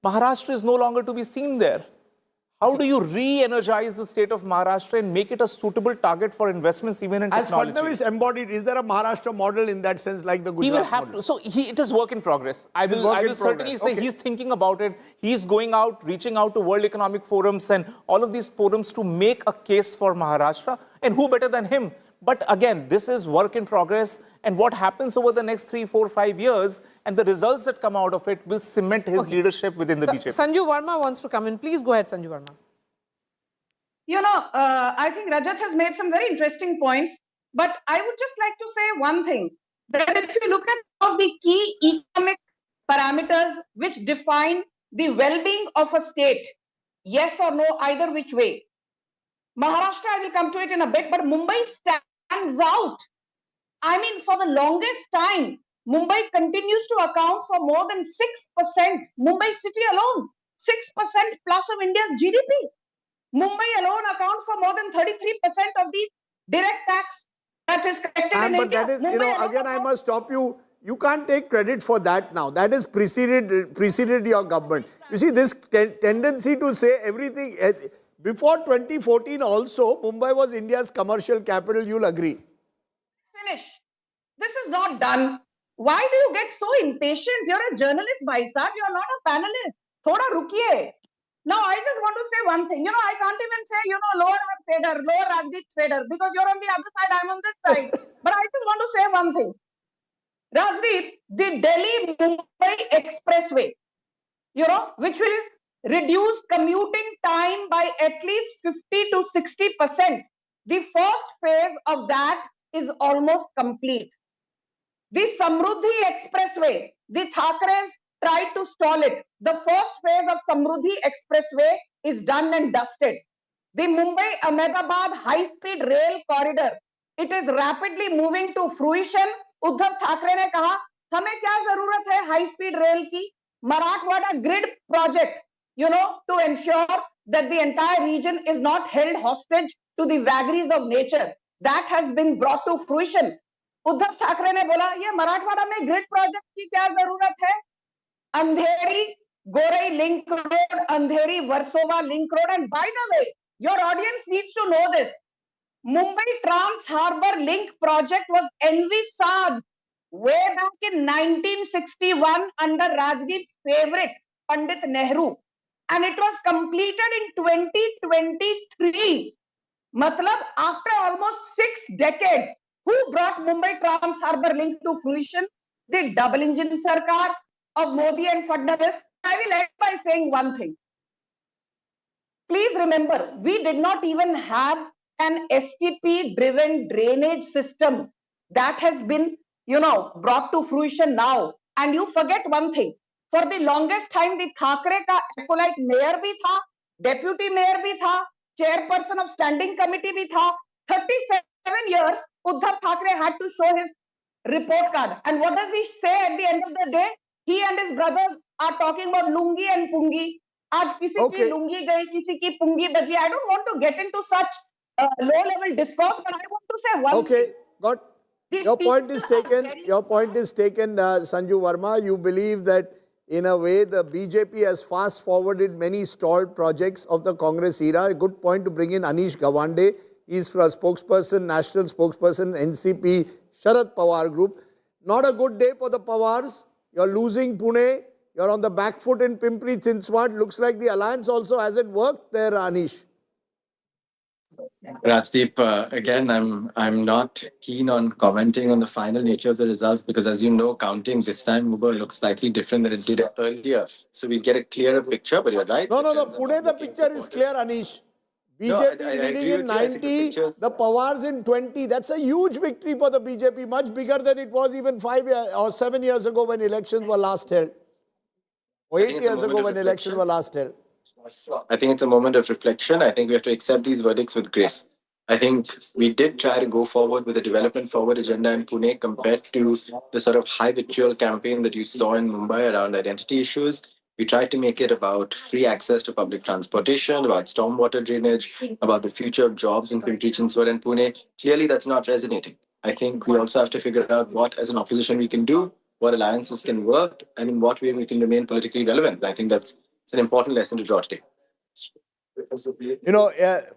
Maharashtra is no longer to be seen there. How do you re-energize the state of Maharashtra and make it a suitable target for investments even in technology? As Fadnavis embodied, is there a Maharashtra model in that sense like the Gujarat He will have model? to. So it is work in progress. I will certainly say he's thinking about it. He's going out, reaching out to World Economic Forums and all of these forums to make a case for Maharashtra. And who better than him? But again, this is work in progress. And what happens over the next 3, 4, 5 years and the results that come out of it will cement his leadership within the BJP. Sanju Verma wants to come in. Please go ahead, Sanju Verma. I think Rajat has made some very interesting points, but I would just like to say one thing, that if you look at all of the key economic parameters which define the well-being of a state, yes or no, either which way, Maharashtra, I will come to it in a bit, but Mumbai stands out. I mean, for the longest time, Mumbai continues to account for more than 6%, Mumbai city alone, 6% plus of India's GDP. Mumbai alone accounts for more than 33% of the direct tax that is collected in but India. that is, again, I must stop you. You can't take credit for that now. That is preceded your government. You see, this tendency to say everything, before 2014 also, Mumbai was India's commercial capital, you'll agree. Finish. This is not done. Why do you get so impatient? You're a journalist, bhai sahab. You're not a panelist. Thoda rukiye. Now, I just want to say one thing. I can't even say, lower Fader, lower Rajdeep Fader, because you're on the other side, I'm on this side. But I just want to say one thing. Rajdeep, the Delhi-Mumbai Expressway, which will reduce commuting time by at least 50 to 60%. The first phase of that is almost complete. The Samruddhi Expressway, the Thackerays tried to stall it. The first phase of Samruddhi Expressway is done and dusted. The Mumbai-Ahmedabad high-speed rail corridor, it is rapidly moving to fruition. Uddhav Thackeray ne kaha, hame kya zarurat hai high-speed rail ki? Marathwada grid project, to ensure that the entire region is not held hostage to the vagaries of nature. That has been brought to fruition. Uddhav Thackeray ne bola, ye Marathwada mein grid project ki kya zarurat hai? Andheri Gorai Link Road, Andheri Versova Link Road. And by the way, your audience needs to know this. Mumbai Trans Harbour Link project was envisaged way back in 1961 under Rajdeep's favorite, Pandit Nehru. And it was completed in 2023. Matlab, after almost 6 decades, who brought Mumbai Trans Harbour Link to fruition? The double engine Sarkar of Modi and Fadnavis. I will end by saying one thing. Please remember, we did not even have an STP-driven drainage system that has been, brought to fruition now. And you forget one thing. For the longest time, the Thackeray ka acolyte mayor bhi tha, deputy mayor bhi tha, chairperson of standing committee bhi tha. 37 years, Uddhav Thackeray had to show his report card. And what does he say at the end of the day? He and his brothers are talking about lungi and pungi. आज किसी की लुंगी गई, किसी की पुंगी बजी. I don't want to get into such low-level discourse, but I want to say one. Okay, got your point is taken. Your point is taken, Sanju Verma. You believe that in a way the BJP has fast-forwarded many stalled projects of the Congress era. A good point to bring in Anish Gawande. He's for a spokesperson, national spokesperson, NCP, Sharad Pawar group. Not a good day for the Pawars. You're losing Pune. You're on the back foot in Pimpri Chinchwad. Looks like the alliance also hasn't worked there, Anish. Rajdeep, again, I'm not keen on commenting on the final nature of the results because, as you know, counting this time Mumbai looks slightly different than it did earlier. So we get a clearer picture, but you're right. No. Pune, the picture is clear, Anish. BJP leading in 90, the Pawars in 20. That's a huge victory for the BJP, much bigger than it was even 5 or 7 years ago when elections were last held. Or 8 years ago when elections were last held. I think it's a moment of reflection. I think we have to accept these verdicts with grace. I think we did try to go forward with a development forward agenda in Pune compared to the sort of high vitriol campaign that you saw in Mumbai around identity issues. We tried to make it about free access to public transportation, about stormwater drainage, about the future of jobs in Pimpri Chinchwad and Pune. Clearly, that's not resonating. I think we also have to figure out what, as an opposition, we can do, what alliances can work, and in what way we can remain politically relevant. I think it's an important lesson to draw today.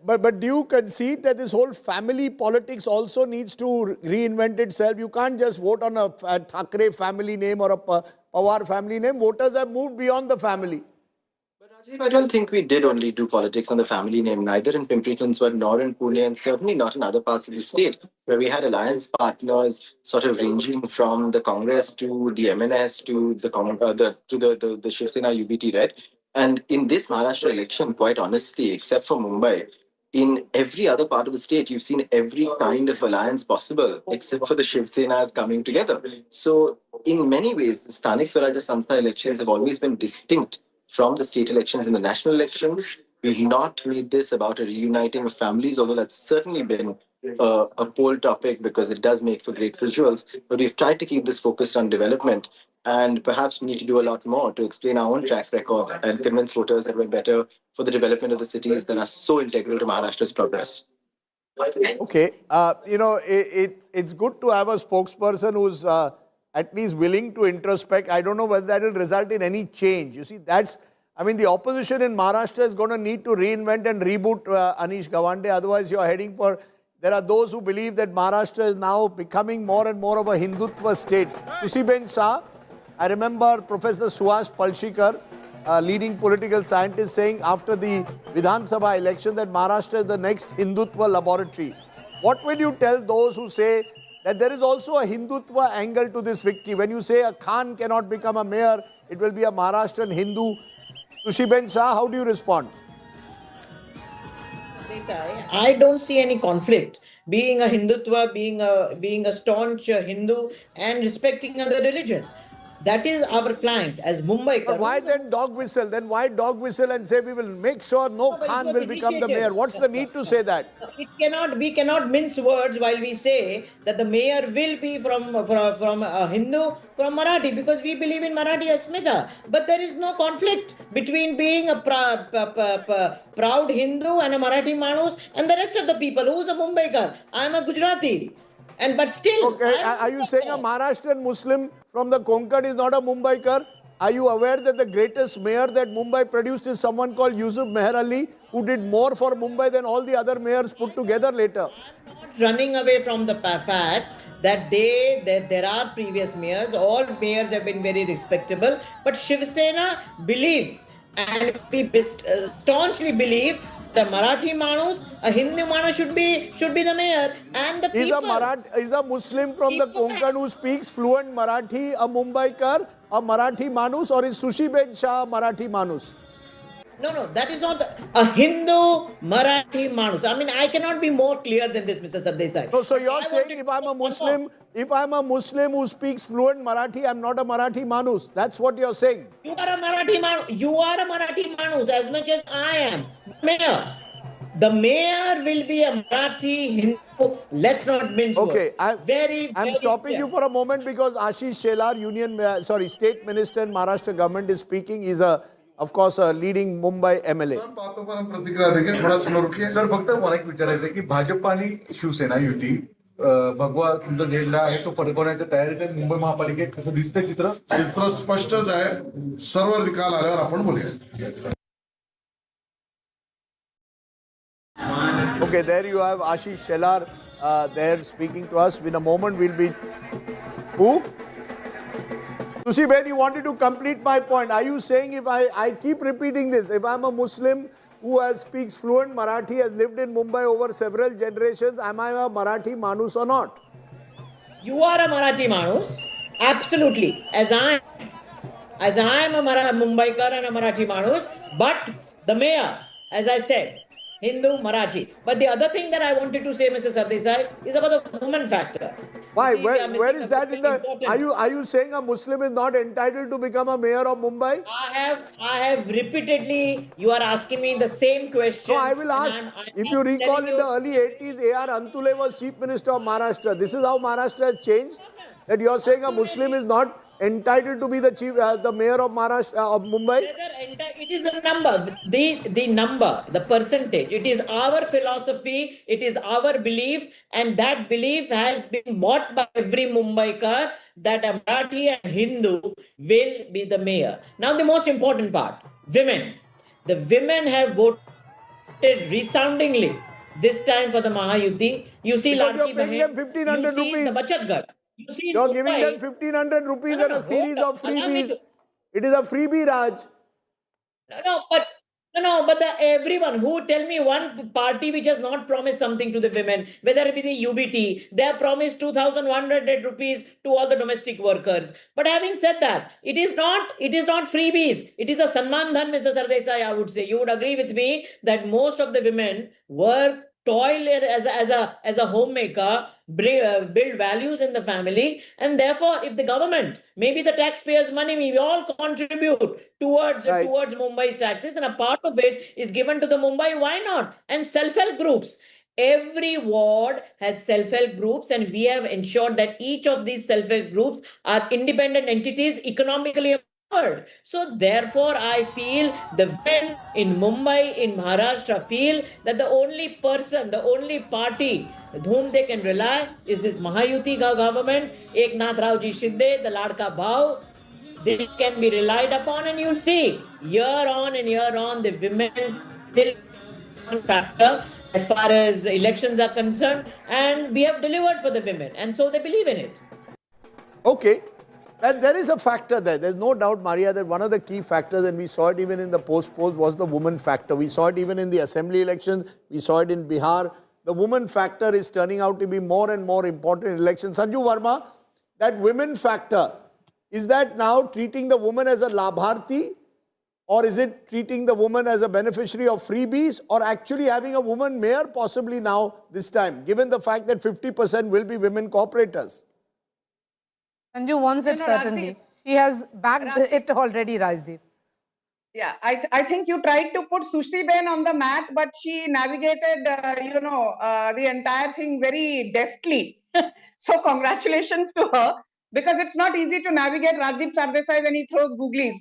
But do you concede that this whole family politics also needs to reinvent itself? You can't just vote on a Thackeray family name or a Pawar family name. Voters have moved beyond the family. I don't think we did only do politics on the family name, neither in Pimpri Chinchwad nor in Pune, and certainly not in other parts of the state, where we had alliance partners sort of ranging from the Congress to the MNS to the Shiv Sena UBT, right? And in this Maharashtra election, quite honestly, except for Mumbai, in every other part of the state, you've seen every kind of alliance possible, except for the Shiv Senas coming together. So in many ways, the Sthanik Swarajya Samstha elections have always been distinct from the state elections and the national elections. We've not made this about a reuniting of families, although that's certainly been a poll topic because it does make for great visuals. But we've tried to keep this focused on development, and perhaps we need to do a lot more to explain our own track record and convince voters that we're better for the development of the cities that are so integral to Maharashtra's progress. Okay, it's good to have a spokesperson who's at least willing to introspect. I don't know whether that will result in any change. You see, the opposition in Maharashtra is going to need to reinvent and reboot Anish Gawande. Otherwise, you're heading for... There are those who believe that Maharashtra is now becoming more and more of a Hindutva state. Susiben Shah, I remember Professor Suhas Palshikar, leading political scientist, saying after the Vidhan Sabha election that Maharashtra is the next Hindutva laboratory. What will you tell those who say that there is also a Hindutva angle to this victory? When you say a Khan cannot become a mayor, it will be a Maharashtrian Hindu. Susiben Shah, how do you respond? I don't see any conflict. Being a Hindutva, being a staunch Hindu and respecting other religion. That is our plank as Mumbai. But why then dog whistle? Then why dog whistle and say we will make sure no Khan will become the mayor? What's the need to say that? We cannot mince words while we say that the mayor will be from a Hindu, from Marathi, because we believe in Marathi Asmita. But there is no conflict between being a proud Hindu and a Marathi Manus and the rest of the people. Who's a Mumbaikar? I am a Gujarati. But still... Okay, are you saying a Maharashtrian Muslim from the Konkan is not a Mumbaikar? Are you aware that the greatest mayor that Mumbai produced is someone called Yusuf Meher Ali, who did more for Mumbai than all the other mayors put together later? Running away from the fact that there are previous mayors, all mayors have been very respectable, but Shiv Sena believes, and we staunchly believe, the Marathi Manus, a Hindu Manu should be the mayor, and the people. Is a Muslim from the Konkan who speaks fluent Marathi a Mumbaikar, a Marathi Manus, or is Sushiben Shah a Marathi Manus? No, that is not a Hindu Marathi Manus. I mean, I cannot be more clear than this, Mr. Sardesai. No, so you're saying if I'm a Muslim who speaks fluent Marathi, I'm not a Marathi Manus. That's what you're saying. You are a Marathi Manus. You are a Marathi Manus as much as I am. Mayor. The mayor will be a Marathi Hindu. Let's not mince words. Okay, I'm stopping you for a moment because Ashish Shelar, State Minister in Maharashtra government is speaking. He's of course a leading Mumbai MLA. Sir फक्त मला एक विचारायचं आहे की भाजप आणि शिवसेना युती भगवा तुमचा झेंडा आहे तो फडकवण्याच्या तयारीत आहे मुंबई महापालिकेत कसं दिसतंय चित्र स्पष्टच आहे सर्व निकाल आल्यावर आपण बोलूया. Okay, there you have Ashish Shelar there speaking to us. In a moment we'll be... Who? Sushi Ben, you wanted to complete my point. Are you saying, if I keep repeating this, if I'm a Muslim who speaks fluent Marathi, has lived in Mumbai over several generations, am I a Marathi Manus or not? You are a Marathi Manus, absolutely. As I am a Mumbaikar and a Marathi Manus, but the mayor, as I said, Hindu, Marathi. But the other thing that I wanted to say, Mr. Sardesai, is about the woman factor. Why? Where is that in the... Are you saying a Muslim is not entitled to become a mayor of Mumbai? I have repeatedly... You are asking me the same question. No, I will ask. If you recall, in the early 80s, A.R. Antule was Chief Minister of Maharashtra. This is how Maharashtra has changed? That you are saying a Muslim is not entitled to be the mayor of Maharashtra, of Mumbai? It is a number, the number, the percentage. It is our philosophy, it is our belief, and that belief has been bought by every Mumbaikar that a Marathi and Hindu will be the mayor. Now the most important part, women. The women have voted resoundingly this time for the Mahayuti. You see, because you're paying them 1,500 rupees. The Bachat Ghar. You're giving them 1,500 rupees and a series of freebies. It is a freebie, Raj. But everyone who tell me one party which has not promised something to the women, whether it be the UBT, they have promised 2,100 rupees to all the domestic workers. But having said that, it is not freebies. It is a Sanman Dhan, Mr. Sardesai, I would say. You would agree with me that most of the women work, toil as a homemaker, build values in the family, and therefore if the government, maybe the taxpayers' money, we all contribute towards Mumbai's taxes, and a part of it is given to the Mumbai, why not? And self-help groups. Every ward has self-help groups, and we have ensured that each of these self-help groups are independent entities, economically. So therefore, I feel the men in Mumbai, in Maharashtra, feel that the only person, the only party with whom they can rely is this Mahayuti government, Eknath Raoji Shinde, the Ladka Bhau. They can be relied upon, and you'll see year on and year on the women will factor as far as elections are concerned, and we have delivered for the women, and so they believe in it. Okay. And there is a factor there. There's no doubt, Maria, that one of the key factors, and we saw it even in the post-polls, was the woman factor. We saw it even in the assembly elections. We saw it in Bihar. The woman factor is turning out to be more and more important in elections. Sanju Verma, that women factor, is that now treating the woman as a labharti, or is it treating the woman as a beneficiary of freebies, or actually having a woman mayor possibly now this time, given the fact that 50% will be women corporators? Sanju wants it certainly. Rajdeep, She has backed it already, Rajdeep. Yeah, I think you tried to put Sushi Ben on the mat, but she navigated, the entire thing very deftly. So congratulations to her, because it's not easy to navigate Rajdeep Sardesai when he throws googlies.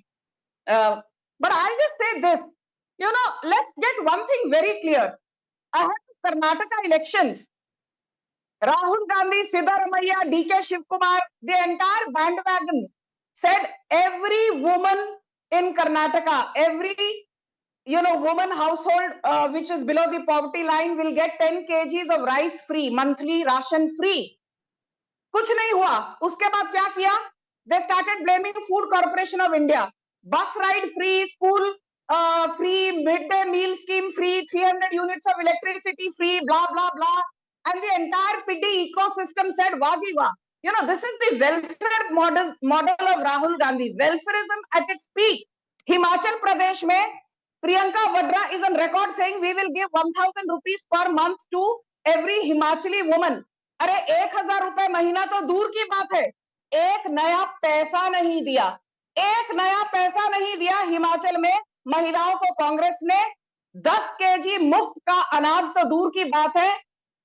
But I'll just say this, let's get one thing very clear. Ahead of Karnataka elections, Rahul Gandhi, Siddaramaiah, DK Shivkumar, the entire bandwagon said every woman in Karnataka, every woman household which is below the poverty line will get 10 kgs of rice free, monthly ration free. कुछ नहीं हुआ. उसके बाद क्या किया? They started blaming Food Corporation of India. Bus ride free, school free, midday meal scheme free, 300 units of electricity free, blah, blah, blah. And the entire PD ecosystem said, Waji wah. This is the welfare model of Rahul Gandhi. Welfareism at its peak. Himachal Pradesh mein, Priyanka Vadra is on record saying we will give 1,000 rupees per month to every Himachali woman. अरे 1,000 रुपए महीना तो दूर की बात है. एक नया पैसा नहीं दिया. एक नया पैसा नहीं दिया हिमाचल में महिलाओं को कांग्रेस ने. 10 केजी मुफ्त का अनाज तो दूर की बात है.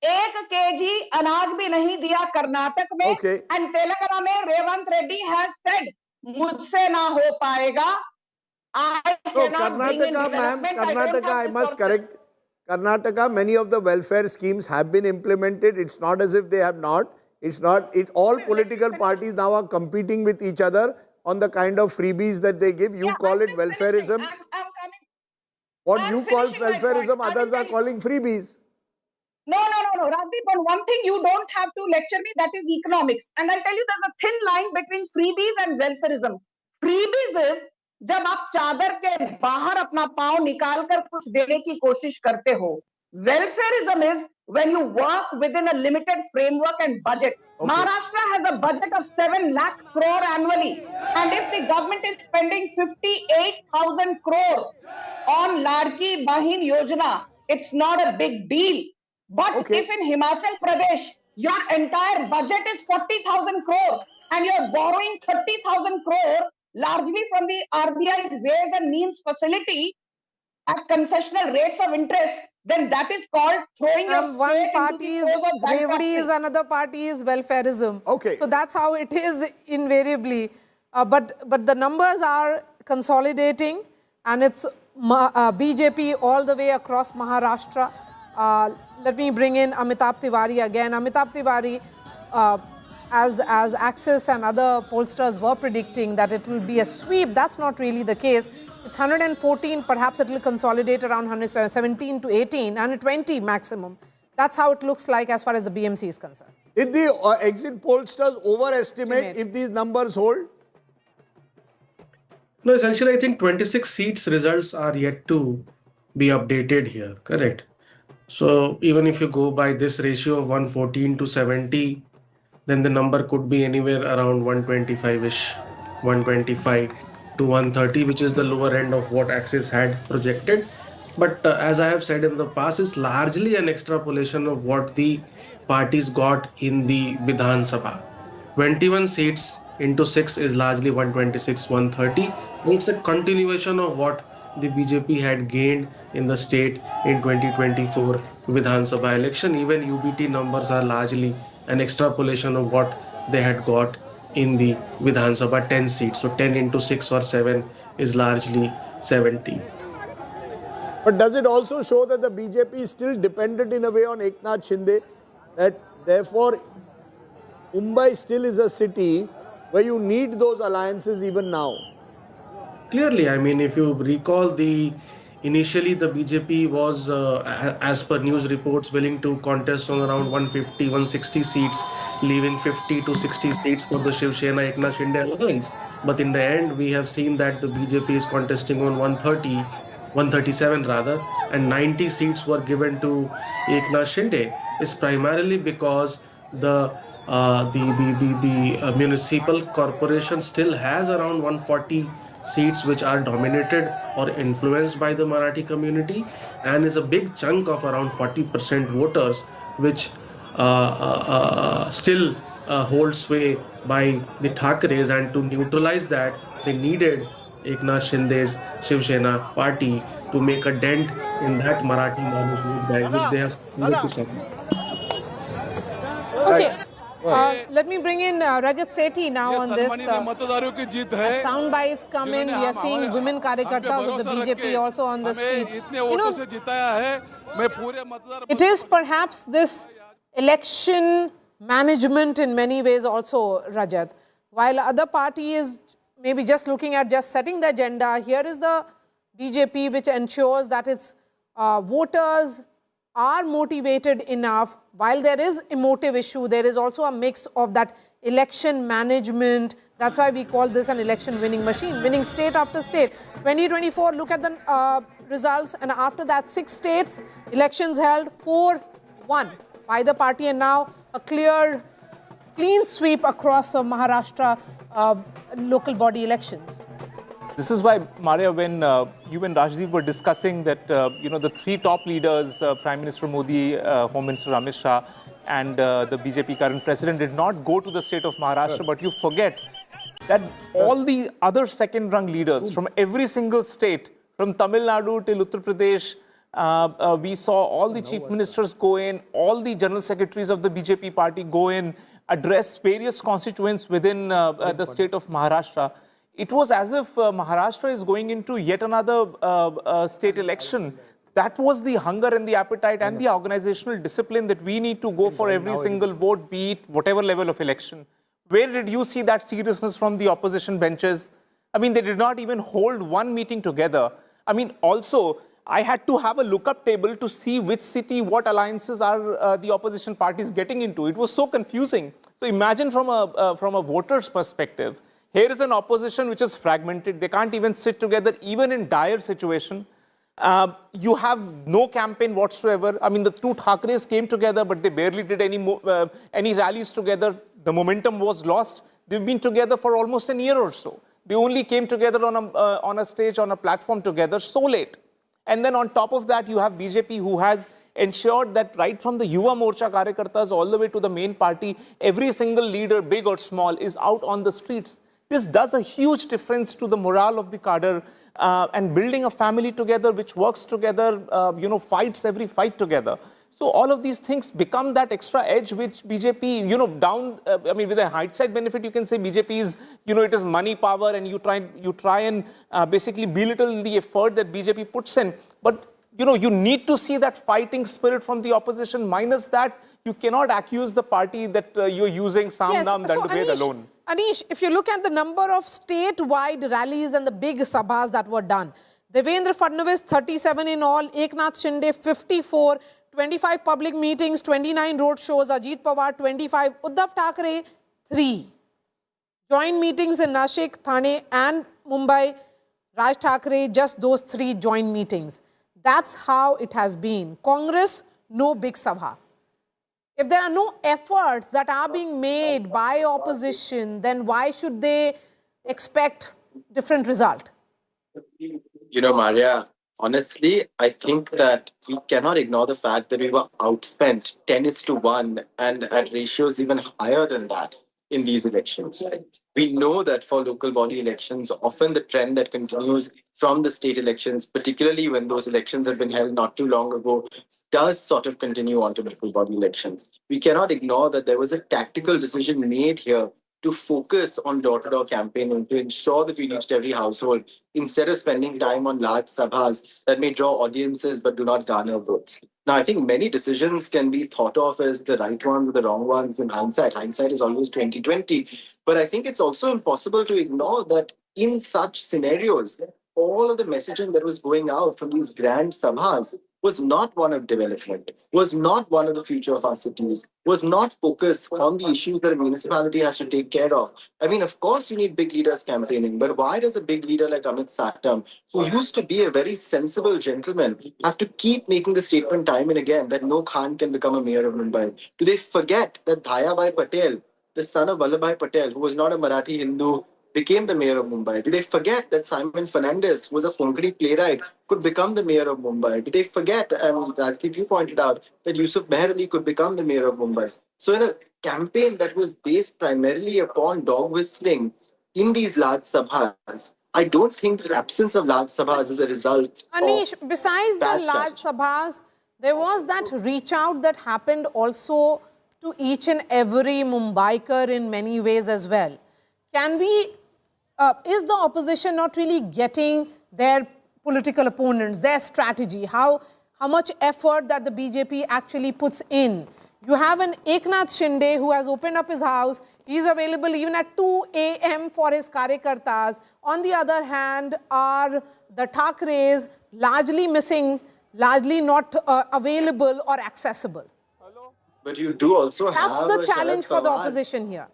1 केजी अनाज भी नहीं दिया कर्नाटक में. एंड तेलंगाना में रेवंत रेड्डी हैज सेड मुझसे ना हो पाएगा. Karnataka, ma'am, Karnataka, I must correct. Karnataka, many of the welfare schemes have been implemented. It's not as if they have not. It's not. All political parties now are competing with each other on the kind of freebies that they give. You call it welfareism. What you call welfareism, others are calling freebies. No. Rajdeep, on one thing you don't have to lecture me, that is economics. And I'll tell you there's a thin line between freebies and welfareism. Freebies is जब आप चादर के बाहर अपना पांव निकालकर कुछ देने की कोशिश करते हो. Welfareism is when you work within a limited framework and budget. Okay. Maharashtra has a budget of 7 lakh crore annually. And if the government is spending 58,000 crore on Ladki Bahin Yojana, it's not a big deal. But if in Himachal Pradesh, your entire budget is 40,000 crore and you're borrowing 30,000 crore largely from the RBI's Ways and Means facility at concessional rates of interest, then that is called throwing your one party's bravery is another party's welfareism. Okay. So that's how it is invariably. But the numbers are consolidating, and it's BJP all the way across Maharashtra. Let me bring in Amitabh Tiwari again. Amitabh Tiwari, as Axis and other pollsters were predicting that it will be a sweep, that's not really the case. It's 114, perhaps it will consolidate around 117 to 18, 120 maximum. That's how it looks like as far as the BMC is concerned. Did the exit pollsters overestimate if these numbers hold? No, essentially, I think 26 seats results are yet to be updated here, correct? So even if you go by this ratio of 114 to 70, then the number could be anywhere around 125-ish, 125 to 130, which is the lower end of what Axis had projected. But as I have said in the past, it's largely an extrapolation of what the parties got in the Vidhan Sabha. 21 seats into 6 is largely 126, 130. It's a continuation of what the BJP had gained in the state in 2024 Vidhan Sabha election. Even UBT numbers are largely an extrapolation of what they had got in the Vidhan Sabha 10 seats. So 10 into 6 or 7 is largely 70. But does it also show that the BJP is still dependent in a way on Eknath Shinde, that therefore Mumbai still is a city where you need those alliances even now? Clearly, I mean, if you recall, initially the BJP was, as per news reports, willing to contest on around 150, 160 seats, leaving 50 to 60 seats for the Shiv Sena Eknath Shinde alliance. But in the end, we have seen that the BJP is contesting on 137 rather, and 90 seats were given to Eknath Shinde. Is primarily because the municipal corporation still has around 140 seats which are dominated or influenced by the Marathi community, and is a big chunk of around 40% voters which still hold sway by the Thackerays, and to neutralize that they needed Eknath Shinde's Shiv Sena party to make a dent in that Marathi minus vote bank which they have succeeded to suppress. Okay. Let me bring in Rajat Sethi now on this. Sound bites come in. We are seeing women karyakartas of the BJP also on the street. You know, it is perhaps this election management in many ways also, Rajat. While other parties maybe just looking at just setting the agenda, here is the BJP which ensures that its voters are motivated enough. While there is emotive issue, there is also a mix of that election management. That's why we call this an election winning machine, winning state after state. 2024, look at the results, and after that 6 states, elections held 4-1 by the party, and now a clean sweep across Maharashtra local body elections. This is why, Maria, when you and Rajdeep were discussing that, the 3 top leaders, Prime Minister Modi, Home Minister Amit Shah, and the BJP current president did not go to the state of Maharashtra, but you forget that all the other second-rung leaders from every single state, from Tamil Nadu till Uttar Pradesh, we saw all the chief ministers go in, all the general secretaries of the BJP party go in, address various constituents within the state of Maharashtra. It was as if Maharashtra is going into yet another state election. That was the hunger and the appetite and the organizational discipline that we need to go for every single vote, be it whatever level of election. Where did you see that seriousness from the opposition benches? I mean, they did not even hold one meeting together. I mean, also, I had to have a look-up table to see which city, what alliances are the opposition parties getting into. It was so confusing. So imagine from a voter's perspective, here is an opposition which is fragmented. They can't even sit together, even in dire situation. You have no campaign whatsoever. I mean, the 2 Thackerays came together, but they barely did any rallies together. The momentum was lost. They've been together for almost a year or so. They only came together on a stage, on a platform together so late. And then on top of that, you have BJP, who has ensured that right from the Yuva Morcha Karyakartas all the way to the main party, every single leader, big or small, is out on the streets. This does a huge difference to the morale of the cadre and building a family together which works together, fights every fight together. So all of these things become that extra edge which BJP, with a hindsight benefit, you can say BJP is, it is money, power, and you try and basically belittle the effort that BJP puts in. But, you need to see that fighting spirit from the opposition. Minus that, you cannot accuse the party that you're using Sam-Nam Dandabhed alone. Anish, if you look at the number of statewide rallies and the big sabhas that were done, Devendra Fadnavis, 37 in all, Eknath Shinde, 54, 25 public meetings, 29 road shows, Ajit Pawar, 25, Uddhav Thackeray, 3. Joint meetings in Nashik, Thane and Mumbai, Raj Thackeray, just those 3 joint meetings. That's how it has been. Congress, no big sabha. If there are no efforts that are being made by opposition, then why should they expect different result? Maria, honestly, I think that we cannot ignore the fact that we were outspent 10:1 and at ratios even higher than that in these elections. We know that for local body elections, often the trend that continues from the state elections, particularly when those elections have been held not too long ago, does sort of continue on to local body elections. We cannot ignore that there was a tactical decision made here to focus on door-to-door campaigning to ensure that we reached every household instead of spending time on large sabhas that may draw audiences but do not garner votes. Now, I think many decisions can be thought of as the right ones or the wrong ones in hindsight. Hindsight is always 20/20. But I think it's also impossible to ignore that in such scenarios, all of the messaging that was going out from these grand sabhas was not one of development, was not one of the future of our cities, was not focused on the issues that a municipality has to take care of. I mean, of course, you need big leaders campaigning, but why does a big leader like Amit Sakhtam, who used to be a very sensible gentleman, have to keep making the statement time and again that no Khan can become a mayor of Mumbai? Do they forget that Dayabai Patel, the son of Vallabhbhai Patel, who was not a Marathi Hindu, became the mayor of Mumbai? Do they forget that Simon Fernandez, who was a Konkani playwright, could become the mayor of Mumbai? Do they forget, and Rajdeep, you pointed out, that Yusuf Meher Ali could become the mayor of Mumbai? So in a campaign that was based primarily upon dog whistling in these large sabhas, I don't think the absence of large sabhas is a result Anish, of besides the large sabhas, there was that reach out that happened also to each and every Mumbaiker in many ways as well. Can we, is the opposition not really getting their political opponents, their strategy, how much effort that the BJP actually puts in You have an Eknath Shinde who has opened up his house. He's available even at 2 a.m. for his Karyakartas. On the other hand, are the Thackerays largely missing, largely not available or accessible. But you do also That's have the a challenge Sharad for the Pawar. opposition here.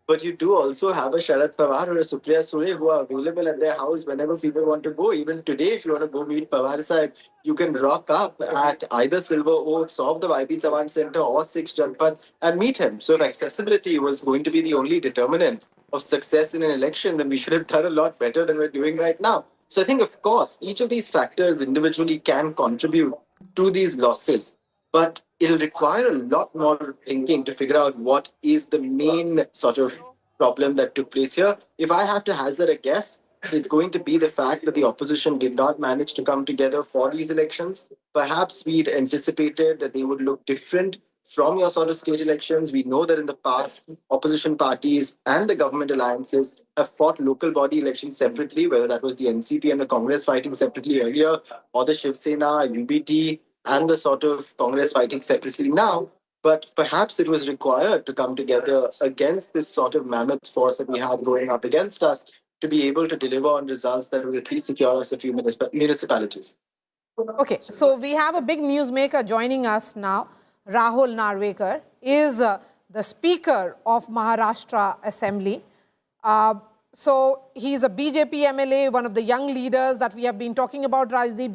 But you do also have a Sharad Pawar or a Supriya Sule who are available at their house whenever people want to go. Even today, if you want to go meet Pawar side, you can rock up at either Silver Oaks or the YB Chavan Center or 6 Janpath and meet him. So if accessibility was going to be the only determinant of success in an election, then we should have done a lot better than we're doing right now. So I think, of course, each of these factors individually can contribute to these losses. But it'll require a lot more thinking to figure out what is the main sort of problem that took place here. If I have to hazard a guess, it's going to be the fact that the opposition did not manage to come together for these elections. Perhaps we'd anticipated that they would look different from your sort of state elections. We know that in the past, opposition parties and the government alliances have fought local body elections separately, whether that was the NCP and the Congress fighting separately earlier, or the Shiv Sena, UBT, and the sort of Congress fighting separately now. But perhaps it was required to come together against this sort of mammoth force that we have going up against us to be able to deliver on results that would at least secure us a few municipalities. Okay, so we have a big newsmaker joining us now. Rahul Narvekar is the Speaker of Maharashtra Assembly. So he's a BJP MLA, one of the young leaders that we have been talking about, Rajdeep,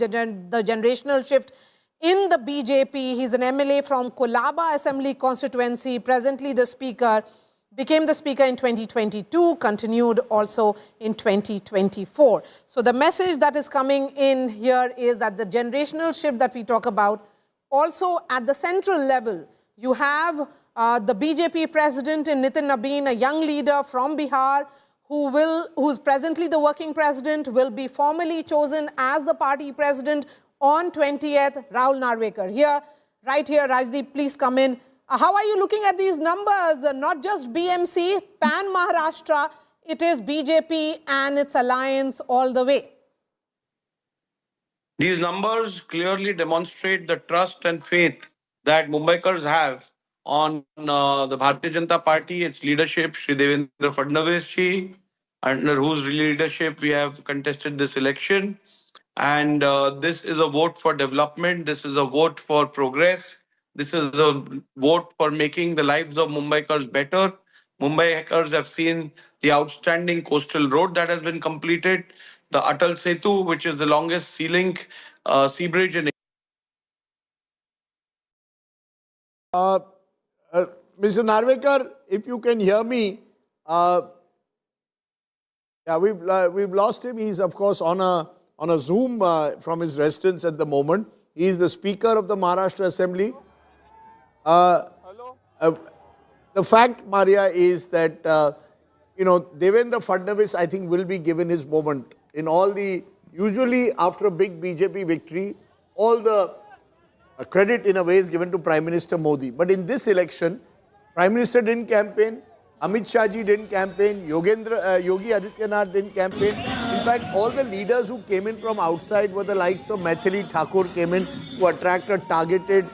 the generational shift in the BJP. He's an MLA from Kolaba Assembly constituency, presently the Speaker, became the Speaker in 2022, continued also in 2024. So the message that is coming in here is that the generational shift that we talk about, also at the central level, you have the BJP president in Nitin Nabin, a young leader from Bihar, who's presently the working president, will be formally chosen as the party president on 20th. Rahul Narvekar here, right here. Rajdeep, please come in. How are you looking at these numbers? Not just BMC, pan Maharashtra, it is BJP and its alliance all the way. These numbers clearly demonstrate the trust and faith that Mumbaikars have on the Bharatiya Janata Party, its leadership, Shri Devendra Fadnavis ji, under whose leadership we have contested this election. And this is a vote for development. This is a vote for progress. This is a vote for making the lives of Mumbaikars better. Mumbaikars have seen the outstanding coastal road that has been completed, the Atal Setu, which is the longest sea link, sea bridge in Mr. Narvekar, if you can hear me, yeah, we've lost him. He's of course on a Zoom from his residence at the moment. He is the Speaker of the Maharashtra Assembly. The fact, Maria, is that Devendra Fadnavis, I think, will be given his moment. In all the, usually after a big BJP victory, all the credit in a way is given to Prime Minister Modi. But in this election, Prime Minister didn't campaign, Amit Shah ji didn't campaign, Yogi Adityanath didn't campaign. In fact, all the leaders who came in from outside were the likes of Maithili Thakur came in, who attracted a targeted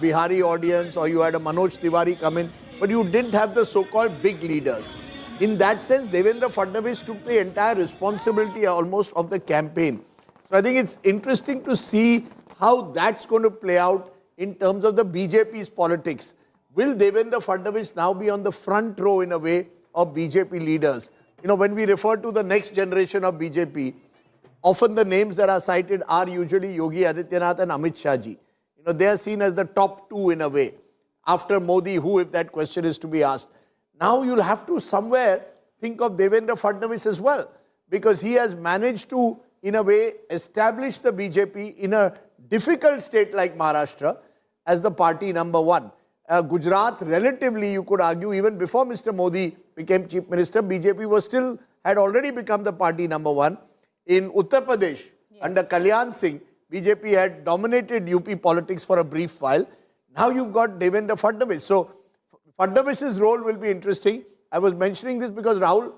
Bihari audience, or you had a Manoj Tiwari come in, but you didn't have the so-called big leaders. In that sense, Devendra Fadnavis took the entire responsibility almost of the campaign. So I think it's interesting to see how that's going to play out in terms of the BJP's politics. Will Devendra Fadnavis now be on the front row in a way of BJP leaders? When we refer to the next generation of BJP, often the names that are cited are usually Yogi Adityanath and Amit Shah ji. They are seen as the top two in a way. After Modi, who, if that question is to be asked? Now you'll have to somewhere think of Devendra Fadnavis as well, because he has managed to, in a way, establish the BJP in a difficult state like Maharashtra as the party number one. Gujarat, relatively, you could argue, even before Mr. Modi became Chief Minister, BJP had already become the party number one. In Uttar Pradesh, under Kalyan Singh, BJP had dominated UP politics for a brief while. Now you've got Devendra Fadnavis. So Fadnavis's role will be interesting. I was mentioning this because Rahul...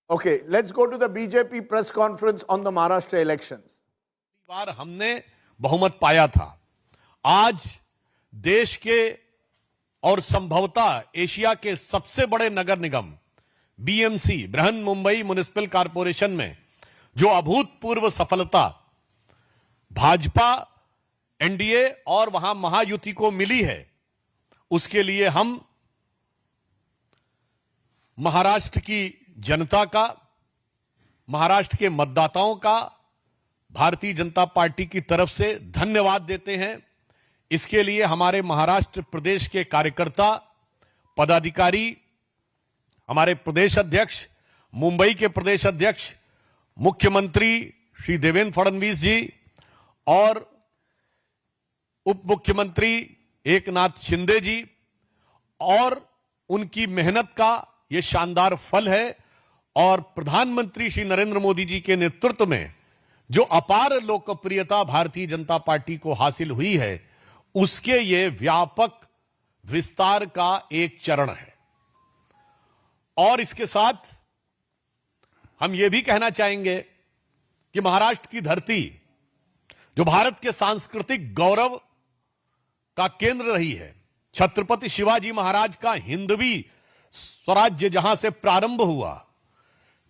Okay, let's go to the BJP press conference on the Maharashtra elections. बार हमने बहुमत पाया था. आज देश के और संभवतः Asia के सबसे बड़े नगर निगम BMC, Brihan Mumbai municipal corporation में जो अभूतपूर्व सफलता भाजपा, एनडीए और वहां महायुति को मिली है, उसके लिए हम महाराष्ट्र की जनता का, महाराष्ट्र के मतदाताओं का भारतीय जनता पार्टी की तरफ से धन्यवाद देते हैं। इसके लिए हमारे महाराष्ट्र प्रदेश के कार्यकर्ता, पदाधिकारी, हमारे प्रदेश अध्यक्ष, मुंबई के प्रदेश अध्यक्ष, मुख्यमंत्री श्री देवेंद्र फडणवीस जी और उप मुख्यमंत्री एकनाथ शिंदे जी और उनकी मेहनत का ये शानदार फल है। और प्रधानमंत्री श्री नरेंद्र मोदी जी के नेतृत्व में जो अपार लोकप्रियता भारतीय जनता पार्टी को हासिल हुई है, उसके ये व्यापक विस्तार का एक चरण है। और इसके साथ हम ये भी कहना चाहेंगे कि महाराष्ट्र की धरती, जो भारत के सांस्कृतिक गौरव का केंद्र रही है, छत्रपति शिवाजी महाराज का हिंदवी स्वराज्य जहां से प्रारंभ हुआ,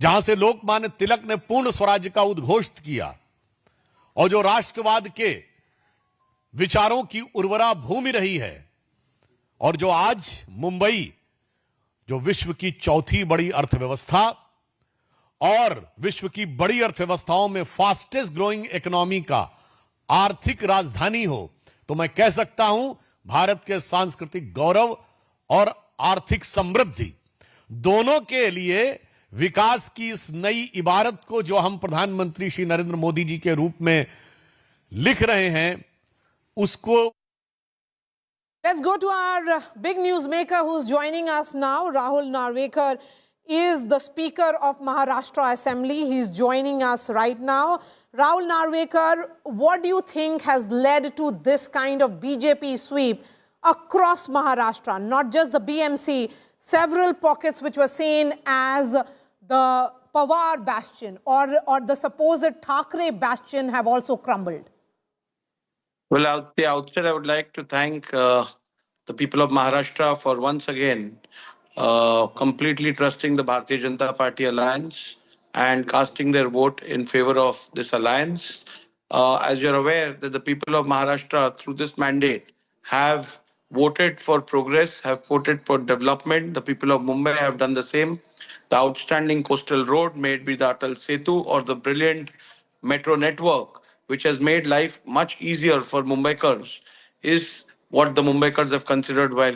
जहां से लोकमान्य तिलक ने पूर्ण स्वराज्य का उद्घोष किया और जो राष्ट्रवाद के विचारों की उर्वरा भूमि रही है, और जो आज मुंबई, जो विश्व की चौथी बड़ी अर्थव्यवस्था और विश्व की बड़ी अर्थव्यवस्थाओं में फास्टेस्ट ग्रोइंग इकोनॉमी का आर्थिक राजधानी हो, तो मैं कह सकता हूं भारत के सांस्कृतिक गौरव और आर्थिक समृद्धि दोनों के लिए विकास की इस नई इबारत को जो हम प्रधानमंत्री श्री नरेंद्र मोदी जी के रूप में लिख रहे हैं, उसको Let's go to our big newsmaker who's joining us now. Rahul Narvekar is the Speaker of Maharashtra Assembly. He's joining us right now. Rahul Narvekar, what do you think has led to this kind of BJP sweep across Maharashtra? Not just the BMC, several pockets which were seen as the Pawar bastion or the supposed Thackeray bastion have also crumbled. Well, at the outset, I would like to thank the people of Maharashtra for once again completely trusting the Bharatiya Janata Party alliance and casting their vote in favor of this alliance. As you're aware, that the people of Maharashtra through this mandate have voted for progress, have voted for development. The people of Mumbai have done the same. The outstanding coastal road made by the Atal Setu or the brilliant metro network, which has made life much easier for Mumbaikars, is what the Mumbaikars have considered while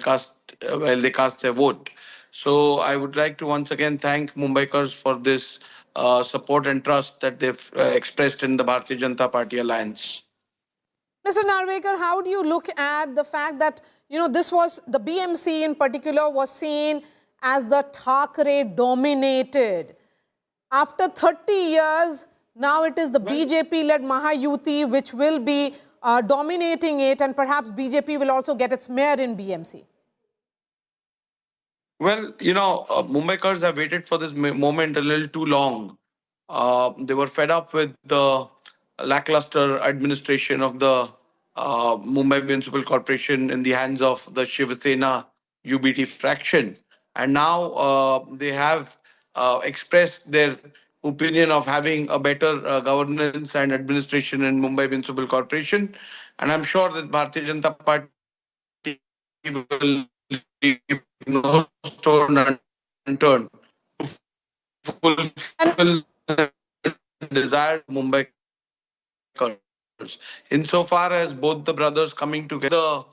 they cast their vote. So I would like to once again thank Mumbaikars for this support and trust that they've expressed in the Bharatiya Janata Party alliance. Mr. Narvekar, how do you look at the fact that, this was, the BMC in particular was seen as the Thackeray dominated. After 30 years, now it is the BJP-led Mahayuti which will be dominating it, and perhaps BJP will also get its mayor in BMC. Well, Mumbaikars have waited for this moment a little too long. They were fed up with the lackluster administration of the Mumbai Municipal Corporation in the hands of the Shiv Sena UBT fraction. And now they have expressed their opinion of having a better governance and administration in Mumbai Municipal Corporation. And I'm sure that Bharatiya Janata Party will leave no stone unturned to fulfill the desire of Mumbai. Insofar as both the brothers coming together,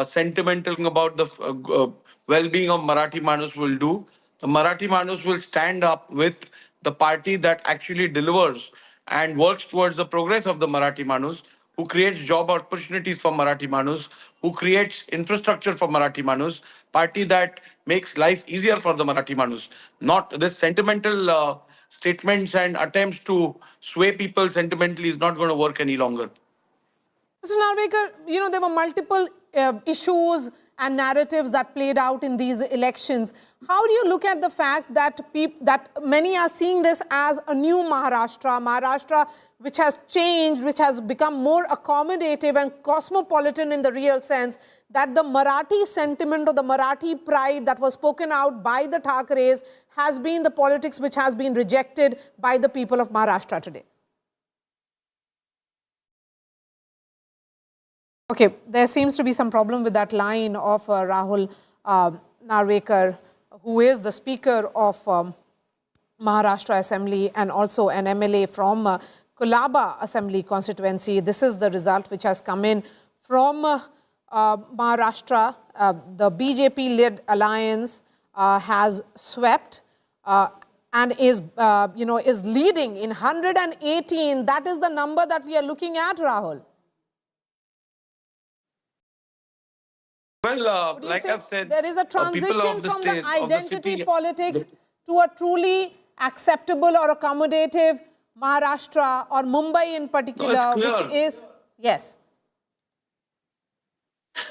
sentimental about the well-being of Marathi Manus will do, the Marathi Manus will stand up with the party that actually delivers and works towards the progress of the Marathi Manus, who creates job opportunities for Marathi Manus, who creates infrastructure for Marathi Manus, party that makes life easier for the Marathi Manus. Not this sentimental statements and attempts to sway people sentimentally is not going to work any longer. Mr. Narvekar, there were multiple issues and narratives that played out in these elections. How do you look at the fact that many are seeing this as a new Maharashtra which has changed, which has become more accommodative and cosmopolitan in the real sense? that the Marathi sentiment or the Marathi pride that was spoken out by the Thackerays has been the politics which has been rejected by the people of Maharashtra today? Okay, there seems to be some problem with that line of Rahul Narvekar, who is the Speaker of Maharashtra Assembly and also an MLA from Kolaba Assembly constituency. This is the result which has come in from Maharashtra. The BJP-led alliance has swept and is, is leading in 118. That is the number that we are looking at, Rahul. Well, like I've said, there is a transition from the identity city, politics to a truly acceptable or accommodative Maharashtra or Mumbai in particular, which is, yes.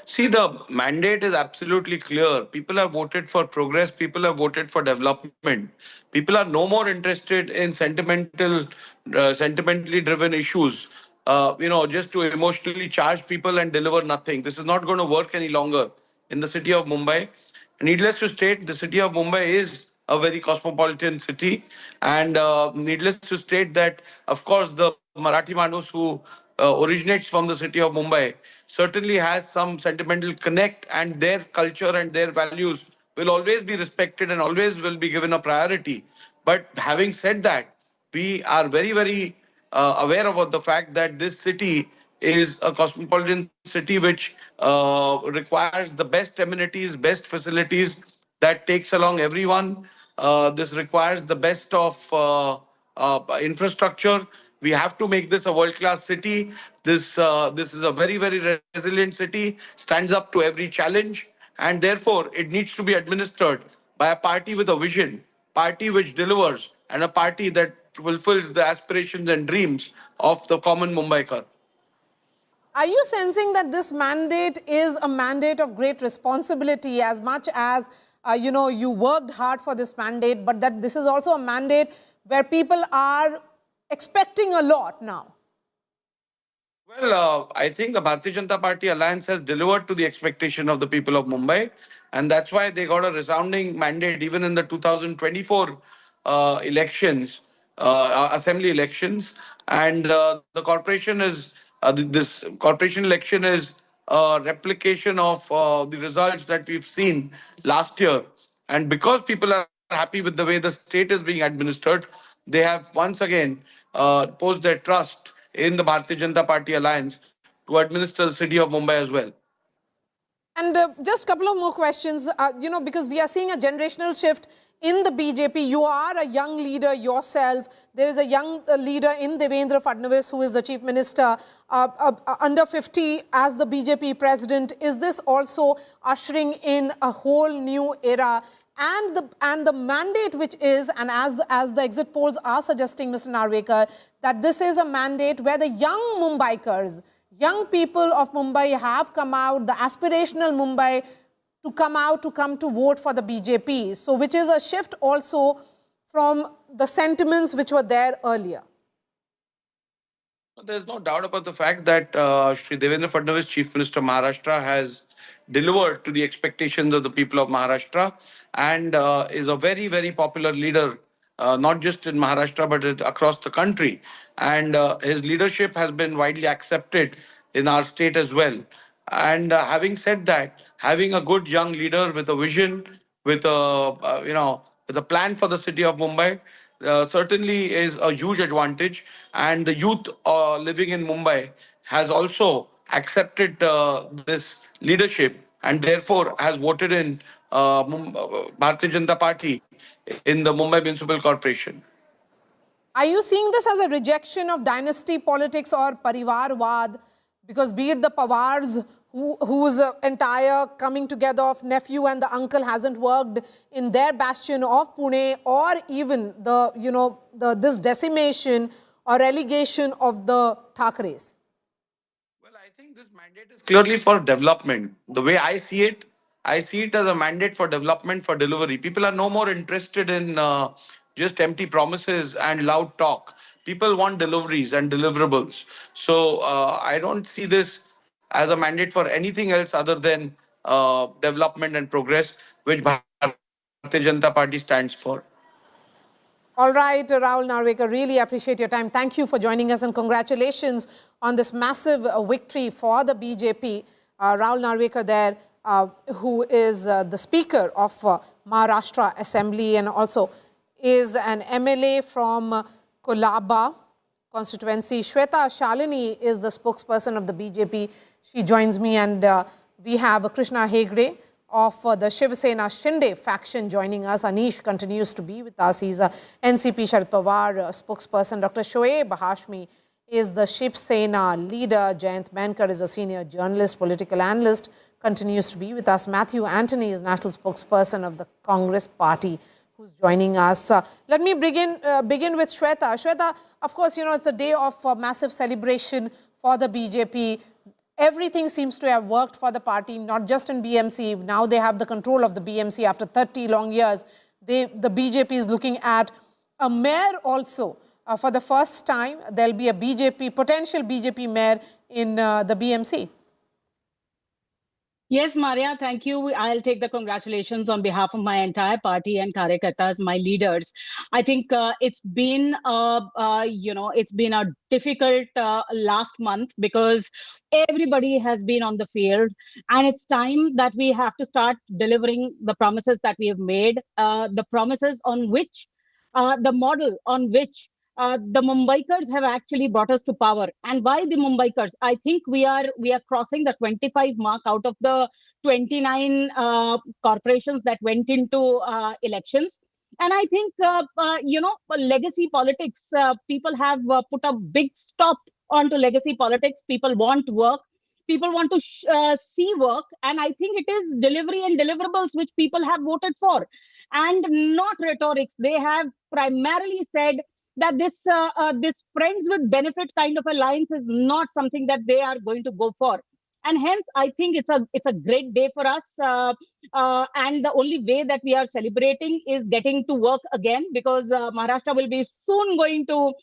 See, the mandate is absolutely clear. People have voted for progress. People have voted for development. People are no more interested in sentimentally driven issues. Just to emotionally charge people and deliver nothing. This is not going to work any longer in the city of Mumbai. Needless to state, the city of Mumbai is a very cosmopolitan city, and needless to state that, of course, the Marathi Manus who originates from the city of Mumbai certainly has some sentimental connect, and their culture and their values will always be respected and always will be given a priority. But having said that, we are very, very aware about the fact that this city is a cosmopolitan city which requires the best amenities, best facilities that takes along everyone. This requires the best of infrastructure. We have to make this a world-class city. This is a very, very resilient city, stands up to every challenge, and therefore it needs to be administered by a party with a vision, party which delivers, and a party that fulfills the aspirations and dreams of the common Mumbaikar. Are you sensing that this mandate is a mandate of great responsibility, as much as, you worked hard for this mandate, but that this is also a mandate where people are expecting a lot now? Well, I think the Bharatiya Janata Party alliance has delivered to the expectation of the people of Mumbai, and that's why they got a resounding mandate even in the 2024 elections, assembly elections. And the corporation is this corporation election is a replication of the results that we've seen last year. And because people are happy with the way the state is being administered, they have once again posed their trust in the Bharatiya Janata Party alliance to administer the city of Mumbai as well. And just a couple of more questions, because we are seeing a generational shift in the BJP. You are a young leader yourself. There is a young leader in Devendra Fadnavis, who is the chief minister, under 50 as the BJP president. Is this also ushering in a whole new era? And the mandate which is, and as the exit polls are suggesting, Mr. Narvekar, that this is a mandate where the young Mumbaikars, young people of Mumbai have come out, the aspirational Mumbai, to come to vote for the BJP. So which is a shift also from the sentiments which were there earlier. There's no doubt about the fact that Shri Devendra Fadnavis, Chief Minister of Maharashtra, has delivered to the expectations of the people of Maharashtra, and is a very, very popular leader, not just in Maharashtra, but across the country. And his leadership has been widely accepted in our state as well. And having said that, having a good young leader with a vision, with a plan for the city of Mumbai, certainly is a huge advantage. And the youth living in Mumbai has also accepted this leadership, and therefore has voted in Bharatiya Janata Party in the Mumbai Municipal Corporation. Are you seeing this as a rejection of dynasty politics or parivarwad? Because be it the Pawars, whose entire coming together of nephew and the uncle hasn't worked in their bastion of Pune, or even this decimation or relegation of the Thackerays? Well, I think this mandate is clearly for development. The way I see it as a mandate for development, for delivery. People are no more interested in just empty promises and loud talk. People want deliveries and deliverables. So I don't see this as a mandate for anything else other than development and progress, which Bharatiya Janata Party stands for. All right, Rahul Narvekar, really appreciate your time. Thank you for joining us and congratulations on this massive victory for the BJP. Rahul Narvekar there, who is the Speaker of Maharashtra Assembly and also is an MLA from Kolaba constituency. Shweta Shalini is the spokesperson of the BJP. She joins me, and we have Krishna Hegde of the Shiv Sena Shinde faction joining us. Anish continues to be with us. He's a NCP Sharad Pawar spokesperson. Dr. Shoaib Hashmi is the Shiv Sena leader. Jayant Mankar is a senior journalist, political analyst, continues to be with us. Matthew Antony is national spokesperson of the Congress party, who's joining us. Let me begin with Shweta. Shweta, of course, you know, it's a day of massive celebration for the BJP. Everything seems to have worked for the party, not just in BMC. Now they have the control of the BMC after 30 long years. The BJP is looking at a mayor also. For the first time, there'll be a potential BJP mayor in the BMC. Yes, Maria, thank you. I'll take the congratulations on behalf of my entire party and Karyakartas, my leaders. I think it's been, it's been a difficult last month because everybody has been on the field, and it's time that we have to start delivering the promises that we have made, the promises on which, the model on which the Mumbaikars have actually brought us to power. And why the Mumbaikars? I think we are crossing the 25 mark out of the 29 corporations that went into elections. And I think, legacy politics, people have put a big stop onto legacy politics. People want work. People want to see work. And I think it is delivery and deliverables which people have voted for, and not rhetorics. They have primarily said that this friends with benefit kind of alliance is not something that they are going to go for. And hence, I think it's a great day for us. And the only way that we are celebrating is getting to work again, because Maharashtra will be soon going to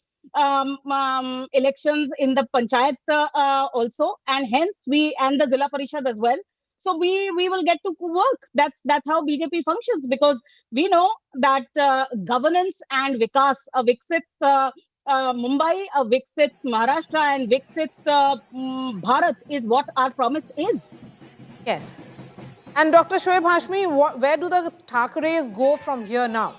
elections in the panchayat also, and hence and the Zilla Parishad as well. So we will get to work. That's how BJP functions, because we know that governance and vikas, a Viksit Mumbai, a Viksit Maharashtra, and Viksit Bharat is what our promise is. Yes. And Dr. Shoaib Hashmi, where do the Thackeраys go from here now?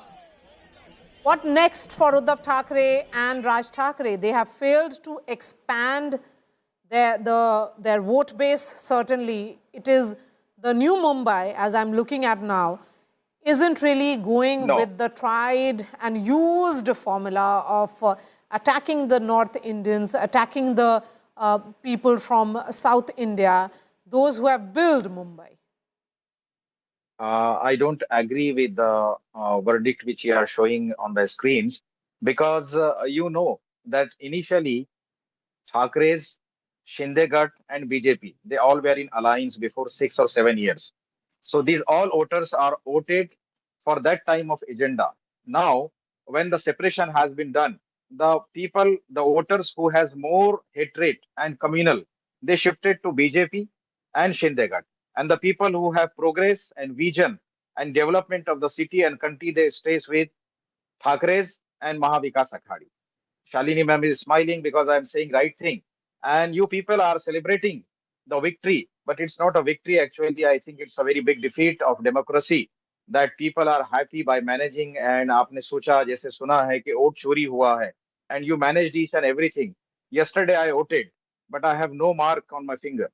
What next for Uddhav Thackray and Raj Thackray? They have failed to expand their vote base. Certainly, it is the new Mumbai, as I'm looking at now, isn't really going with the tried and used formula of attacking the North Indians, attacking the people from South India, those who have built Mumbai. I don't agree with the verdict which you are showing on the screens, because you know that initially Thackerays, Shindegat and BJP, they all were in alliance before 6 or 7 years. So these all voters are voted for that time of agenda. Now, when the separation has been done, the people, the voters who has more hatred and communal, they shifted to BJP and Shindegat. And the people who have progress and vision and development of the city and country, they stays with Thackerays and Maha Vikas Aghadi. Shalini ma'am is smiling because I am saying right thing. And you people are celebrating the victory, but it's not a victory. Actually, I think it's a very big defeat of democracy, that people are happy by managing. And आपने सोचा, जैसे सुना है कि vote चोरी हुआ है, and you managed each and everything. Yesterday I voted, but I have no mark on my finger.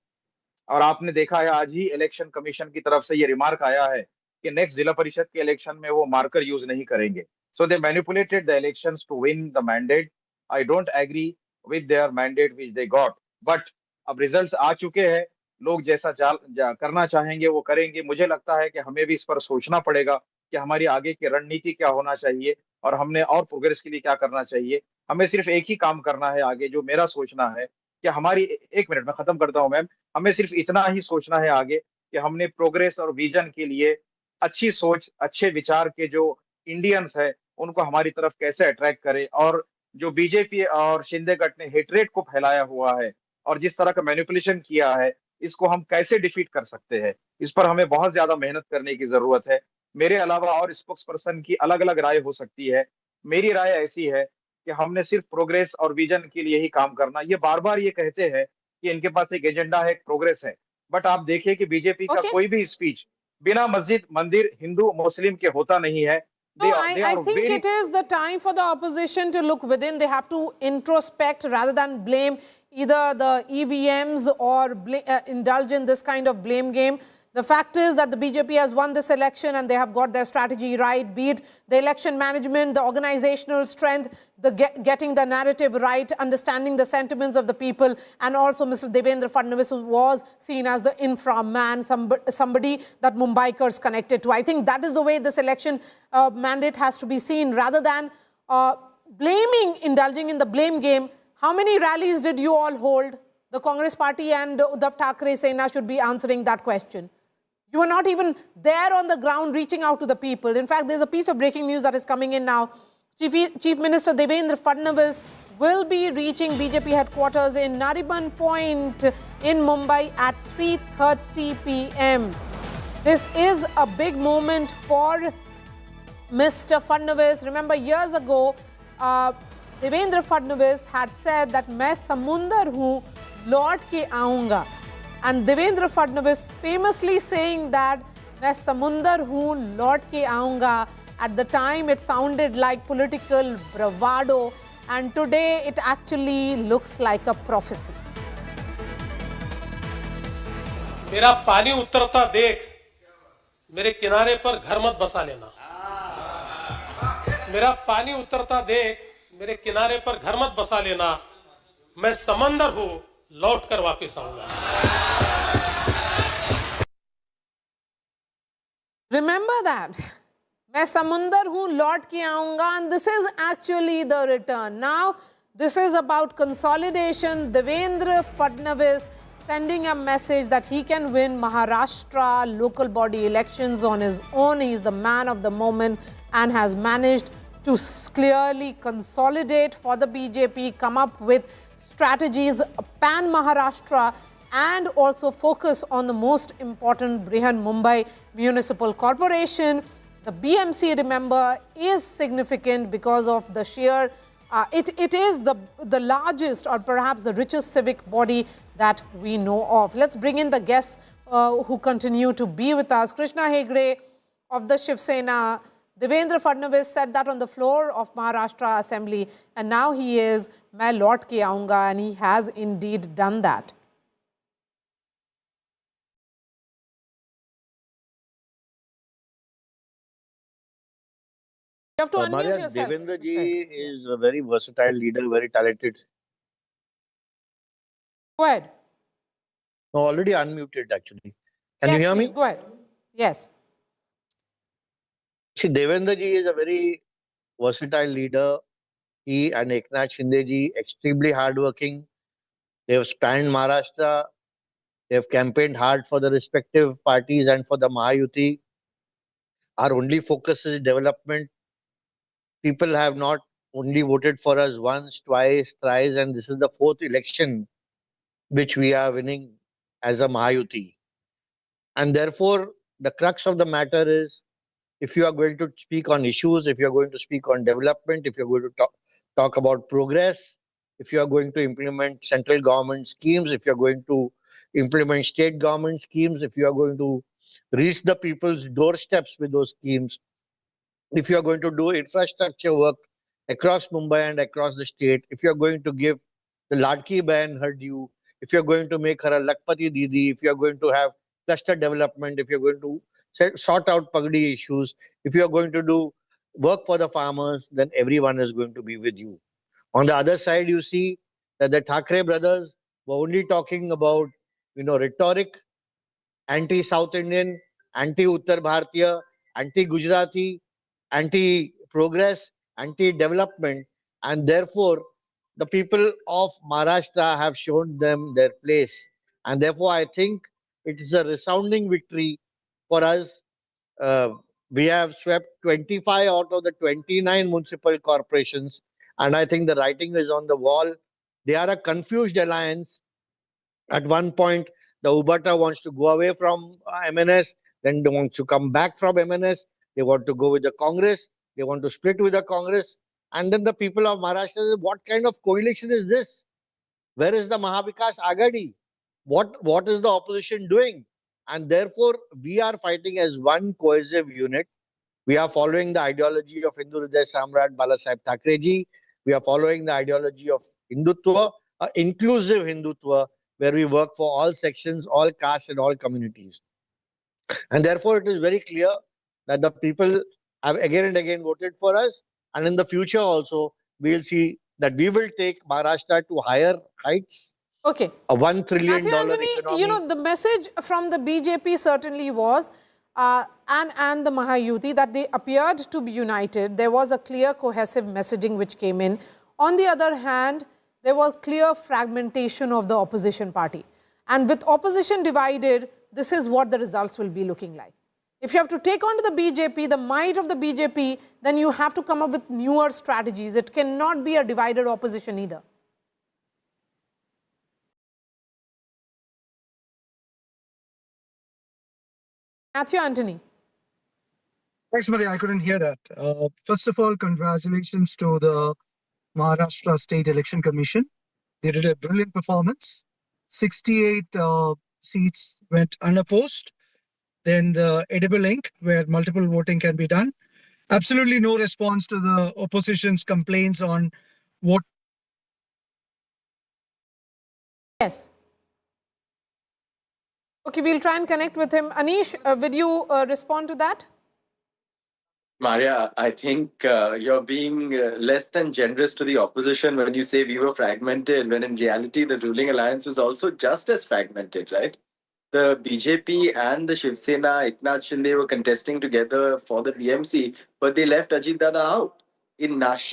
और आपने देखा है आज ही इलेक्शन कमीशन की तरफ से ये रिमार्क आया है कि नेक्स्ट जिला परिषद के इलेक्शन में वो मार्कर यूज नहीं करेंगे. So they manipulated the elections to win the mandate. I don't agree with their mandate which they got. But अब रिजल्ट्स आ चुके हैं, लोग जैसा करना चाहेंगे वो करेंगे. मुझे लगता है कि हमें भी इस पर सोचना पड़ेगा कि हमारी आगे की रणनीति क्या होना चाहिए और हमने और प्रोग्रेस के लिए क्या करना चाहिए. हमें सिर्फ एक ही काम करना है आगे, जो मेरा सोचना है कि हमारी, एक मिनट में खत्म करता हूं मैम, हमें सिर्फ इतना ही सोचना है आगे कि हमने प्रोग्रेस और विजन के लिए अच्छी सोच, अच्छे विचार के जो इंडियंस है उनको हमारी तरफ कैसे अट्रैक्ट करें. और जो बीजेपी और शिंदे गट ने हेटरेट को फैलाया हुआ है और जिस तरह का मैनिपुलेशन किया है, इसको हम कैसे डिफीट कर सकते हैं, इस पर हमें बहुत ज्यादा मेहनत करने की जरूरत है। मेरे अलावा और स्पोक्स पर्सन की अलग अलग राय हो सकती है। मेरी राय ऐसी है कि हमने सिर्फ प्रोग्रेस और विजन के लिए ही काम करना। ये बार बार ये कहते हैं कि इनके पास एक एजेंडा है, एक प्रोग्रेस है, बट आप देखिए कि बीजेपी का कोई भी स्पीच बिना मस्जिद, मंदिर, हिंदू मुस्लिम के होता नहीं है। No, I think it is the time for the opposition to look within. They have to introspect rather than blame either the EVMs or indulge in this kind of blame game. The fact is that the BJP has won this election and they have got their strategy right, be it the election management, the organizational strength, the getting the narrative right, understanding the sentiments of the people, and also Mr. Devendra Fadnavis was seen as the infra man, somebody that Mumbaikars connected to. I think that is the way this election mandate has to be seen, rather than blaming, indulging in the blame game. How many rallies did you all hold? The Congress party and Uddhav Thackeray Sena should be answering that question. You are not even there on the ground reaching out to the people. In fact, there's a piece of breaking news that is coming in now. Chief Minister Devendra Fadnavis will be reaching BJP headquarters in Nariman Point in Mumbai at 3:30 p.m. This is a big moment for Mr. Fadnavis. Remember, years ago, Devendra Fadnavis had said that मैं समुंदर हूँ, लौट के आऊँगा. And Devendra Fadnavis famously saying that मैं समुंदर हूँ, लौट के आऊँगा. At the time, it sounded like political bravado, and today it actually looks like a prophecy. मेरा पानी उतरता देख मेरे किनारे पर घर मत बसा लेना. मेरा पानी उतरता देख मेरे किनारे पर घर मत बसा लेना. मैं समंदर हूँ, लौट कर वापस आऊंगा. Remember that. मैं समुंदर हूँ, लौट के आऊँगा, and this is actually the return. Now, this is about consolidation. Devendra Fadnavis sending a message that he can win Maharashtra local body elections on his own. He is the man of the moment and has managed to clearly consolidate for the BJP, come up with strategies, pan Maharashtra, and also focus on the most important Brihan Mumbai Municipal Corporation. The BMC, remember, is significant because of the sheer, it is the largest or perhaps the richest civic body that we know of. Let's bring in the guests who continue to be with us. Krishna Hegde of the Shiv Sena. Devendra Fadnavis said that on the floor of Maharashtra Assembly, and now he is, "Main lौट के आऊँगा," and he has indeed done that. You have to unmute yourself. Devendra ji is a very versatile leader, very talented. Go ahead. No, already unmuted actually. Can Yes, you hear please, me? go ahead. Yes. See, Devendra ji is a very versatile leader. He and Eknath Shinde ji, extremely hardworking. They have spanned Maharashtra. They have campaigned hard for the respective parties and for the Maha Yuti. Our only focus is development. People have not only voted for us once, twice, thrice, and this is the fourth election which we are winning as a Maha Yuti. And therefore, the crux of the matter is, if you are going to speak on issues, if you are going to speak on development, if you are going to talk about progress, if you are going to implement central government schemes, if you are going to implement state government schemes, if you are going to reach the people's doorsteps with those schemes, if you are going to do infrastructure work across Mumbai and across the state, if you are going to give the Ladki Bahan her due, if you are going to make her a Lakpati Didi, if you are going to have cluster development, if you are going to sort out Pagdi issues, if you are going to do work for the farmers, then everyone is going to be with you. On the other side, you see that the Thackeray brothers were only talking about, rhetoric, anti-South Indian, anti-Uttar Bharatiya, anti-Gujarati, anti-progress, anti-development, and therefore the people of Maharashtra have shown them their place. And therefore, I think it is a resounding victory for us. We have swept 25 out of the 29 municipal corporations, and I think the writing is on the wall. They are a confused alliance. At one point, The Ubata wants to go away from MNS, then they want to come back from MNS. They want to go with the Congress. They want to split with the Congress. And then the people of Maharashtra say, what kind of coalition is this? Where is the Mahavikas Agadi? What is the opposition doing? And therefore, we are fighting as one cohesive unit. We are following the ideology of Hindu Hriday Samrat Balasaheb Thackeray. We are following the ideology of Hindutva, inclusive Hindutva, where we work for all sections, all castes and all communities. And therefore, it is very clear that the people have again and again voted for us. And in the future also, we will see that we will take Maharashtra to higher heights. Okay. A $1 trillion Anthony, economy. you know, the message from the BJP certainly was, and the Mahayuti, that they appeared to be united. There was a clear cohesive messaging which came in. On the other hand, there was clear fragmentation of the opposition party. And with opposition divided, this is what the results will be looking like. If you have to take on to the BJP, the might of the BJP, then you have to come up with newer strategies. It cannot be a divided opposition either. Matthew Anthony. Thanks, Maria. I couldn't hear that. First of all, congratulations to the Maharashtra State Election Commission. They did a brilliant performance. 68 seats went unopposed. Then the edible ink, where multiple voting can be done. Absolutely no response to the opposition's complaints on vote. Yes. Okay, we'll try and connect with him. Anish, will you respond to that? Maria, I think you're being less than generous to the opposition when you say we were fragmented, when in reality the ruling alliance was also just as fragmented, right? The BJP and the Shiv Sena, Eknath Shinde were contesting together for the BMC, but they left Ajit Dada out. In Nashik,